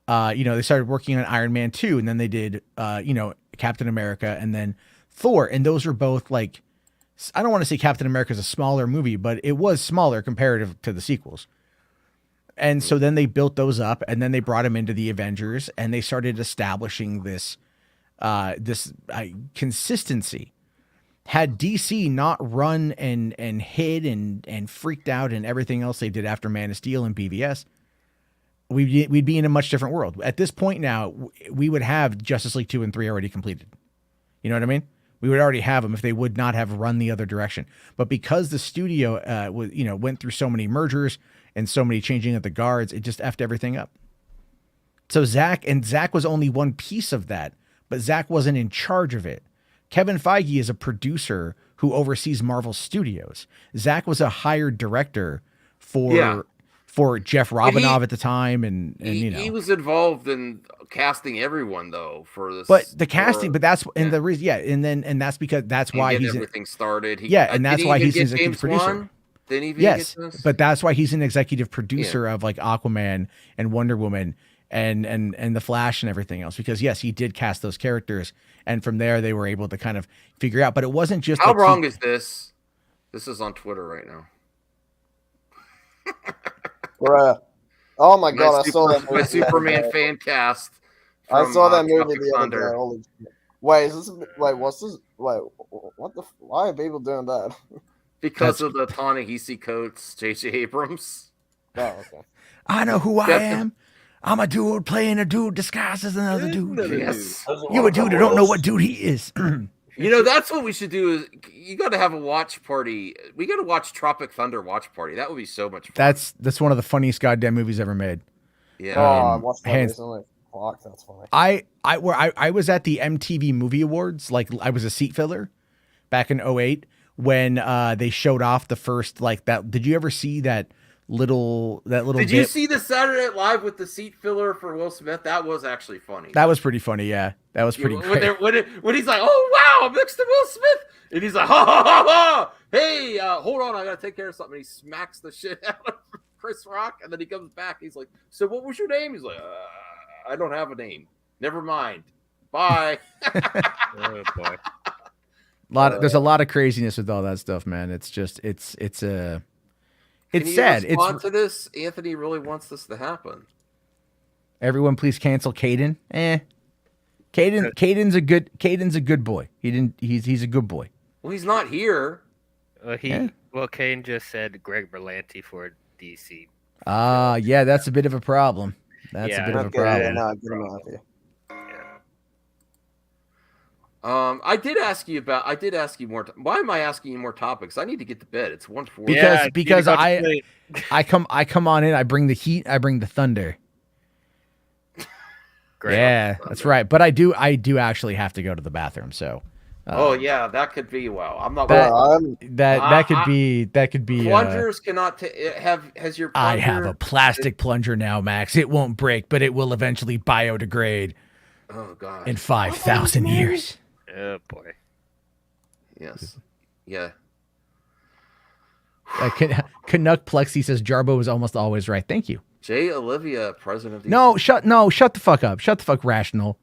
they started working on Iron Man 2, and then they did, Captain America and then Thor. And those are both I don't want to say Captain America is a smaller movie, but it was smaller comparative to the sequels. And so then they built those up, and then they brought him into the Avengers, and they started establishing this consistency. Had DC not run and hid and freaked out and everything else they did after Man of Steel and BVS, we'd be in a much different world. At this point now, we would have Justice League 2 and 3 already completed. You know what I mean? We would already have them if they would not have run the other direction. But because the studio went through so many mergers and so many changing of the guards, it just effed everything up. So Zach was only one piece of that, but Zach wasn't in charge of it. Kevin Feige is a producer who oversees Marvel Studios. Zach was a hired director for Jeff Robinov at the time, and he was involved in casting everyone though for this. But the casting, the reason, and that's because that's why everything started. And that's why he's an executive producer. Didn't he even yes, get this? But that's why he's an executive producer of like Aquaman and Wonder Woman and the Flash and everything else, because yes, he did cast those characters, and from there they were able to kind of figure out. But it wasn't just how wrong is this? This is on Twitter right now. Bruh. Oh my god, I saw that movie. My Superman fan cast. I saw that movie Tropic the other Thunder. day. Holy shit. Wait, what's this? Wait, what the? Why are people doing that? Because of the Ta-Nehisi Coates, J.J. Abrams. Oh, okay. I know who I am. I'm a dude playing a dude disguised as another dude. Yes. You a dude who don't know what dude he is. You know, that's what we should do. Is you got to have a watch party. We got to watch Tropic Thunder watch party. That would be so much fun. That's one of the funniest goddamn movies ever made. Yeah. I watched that recently. Fuck, that's funny. I was at the MTV Movie Awards, like I was a seat filler back in 2008 when they showed off the first like that. Did you ever see that little Did you see the Saturday Night Live with the seat filler for Will Smith? That was actually funny. That was pretty funny, yeah. That was pretty great. When he's like, "Oh wow, I'm next to Will Smith," and he's like, "Ha ha ha ha! Hey, hold on, I gotta take care of something." He smacks the shit out of Chris Rock, and then he comes back. He's like, "So what was your name?" He's like, "I don't have a name. Never mind. Bye." Oh boy. There's a lot of craziness with all that stuff, man. It's just it's sad. Respond to this. Anthony really wants this to happen. Everyone, please cancel Caden. Caden's a good boy. He's a good boy. Well, he's not here. Well, Kane just said Greg Berlanti for DC. Yeah, that's a bit of a problem. That's a bit of a problem. Get him out of here. I did ask you more. Why am I asking you more topics? I need to get to bed. It's 1:40. Because I come on in. I bring the heat. I bring the thunder. Great. Yeah, that's right. But I do actually have to go to the bathroom. So. Oh yeah, that could be. Well, I'm not. That could be. Plungers cannot have. Has your? I have a plastic plunger now, Max. It won't break, but it will eventually biodegrade. Oh god. In 5,000 years. Oh boy. Yes. Yeah. Canuck Plexi says Jarbo is almost always right. Thank you. Jay Olivia, president of the No, shut the fuck up. Shut the fuck rational.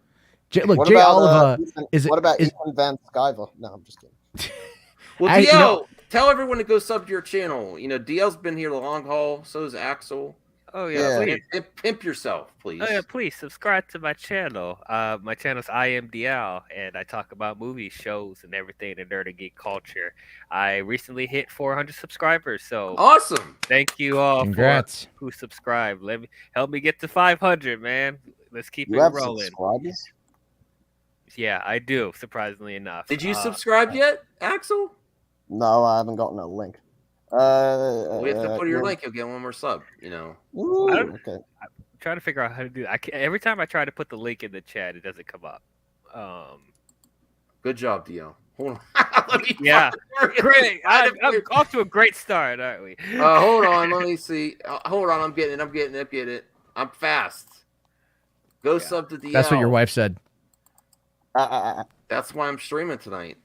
Look, Jay Oliva What about Ethan Van Sciver? No, I'm just kidding. Well, DL, tell everyone to go sub to your channel. You know, DL's been here the long haul. So is Axel. Oh yeah, please. Pimp yourself, please. Oh yeah, please subscribe to my channel. My channel's IMDL, and I talk about movies, shows, and everything in nerd and geek culture. I recently hit 400 subscribers, so awesome! Thank you all. Congrats. Who subscribed. Help me get to 500, man. Let's keep it rolling. Subscribers? Yeah, I do. Surprisingly enough. Did you subscribe yet, Axel? No, I haven't gotten a link. We have to put your link. You'll get one more sub. You know. Ooh, okay. I'm trying to figure out how to do that. Every time I try to put the link in the chat, it doesn't come up. Good job, DL. Hold on. Yeah, great. I'm off to a great start, aren't we? Hold on. Let me see. Hold on. I'm getting it. I'm fast. Go sub to DL. That's what your wife said. That's why I'm streaming tonight.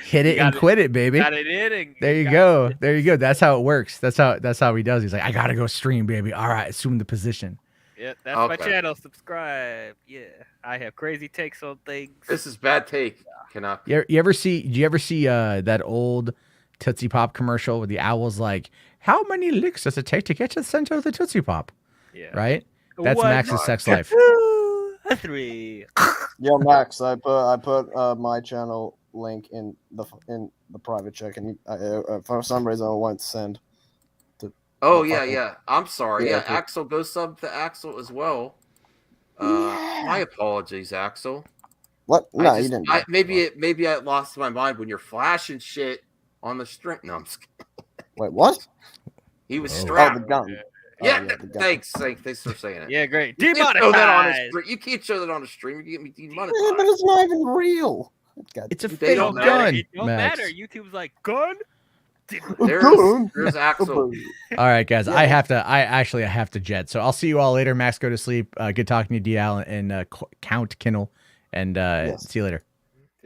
Hit it and quit it, baby. Got it in. There you go. There you go. That's how it works. That's how he does. He's like, I gotta go stream, baby. All right, assume the position. Yeah, that's my channel. Subscribe. Yeah, I have crazy takes on things. This is bad take. Cannot. Do you ever see that old Tootsie Pop commercial where the owl's like, how many licks does it take to get to the center of the Tootsie Pop? Yeah. Right. That's 1, Max's sex life. 2, 3. Yo, Max, I put my channel link in the private check, and for some reason it won't send. Oh yeah. I'm sorry. Yeah, Yeah, okay. Axel, go sub to Axel as well. My apologies, Axel. What? No, you didn't. Maybe I lost my mind when you're flashing shit on the string. No, I'm just kidding. Wait, what? He was Oh, strapped. the gun. Yeah, the gun. thanks for saying it. Yeah, great. You can't show that on a Demonetized. stream. You can't show that on a stream. You get me demonetized. Yeah, but it's not even real. It's a They fake don't gun. It don't Max. matter. YouTube's like gun. There's Axel. All right, guys. Yeah. I have to jet. So I'll see you all later. Max, go to sleep. Good talking to you, DL and Count Kinnell. And see you later.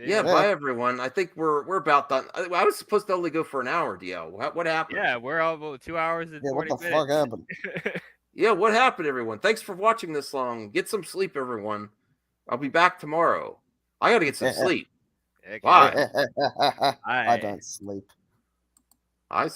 Yeah, bye everyone. I think we're about done. I was supposed to only go for an hour, DL. What happened? Yeah, we're all about 2 hours and 40 what the minutes. fuck happened? Yeah, what happened, everyone? Thanks for watching this long. Get some sleep, everyone. I'll be back tomorrow. I gotta get some sleep. Bye. I don't sleep. I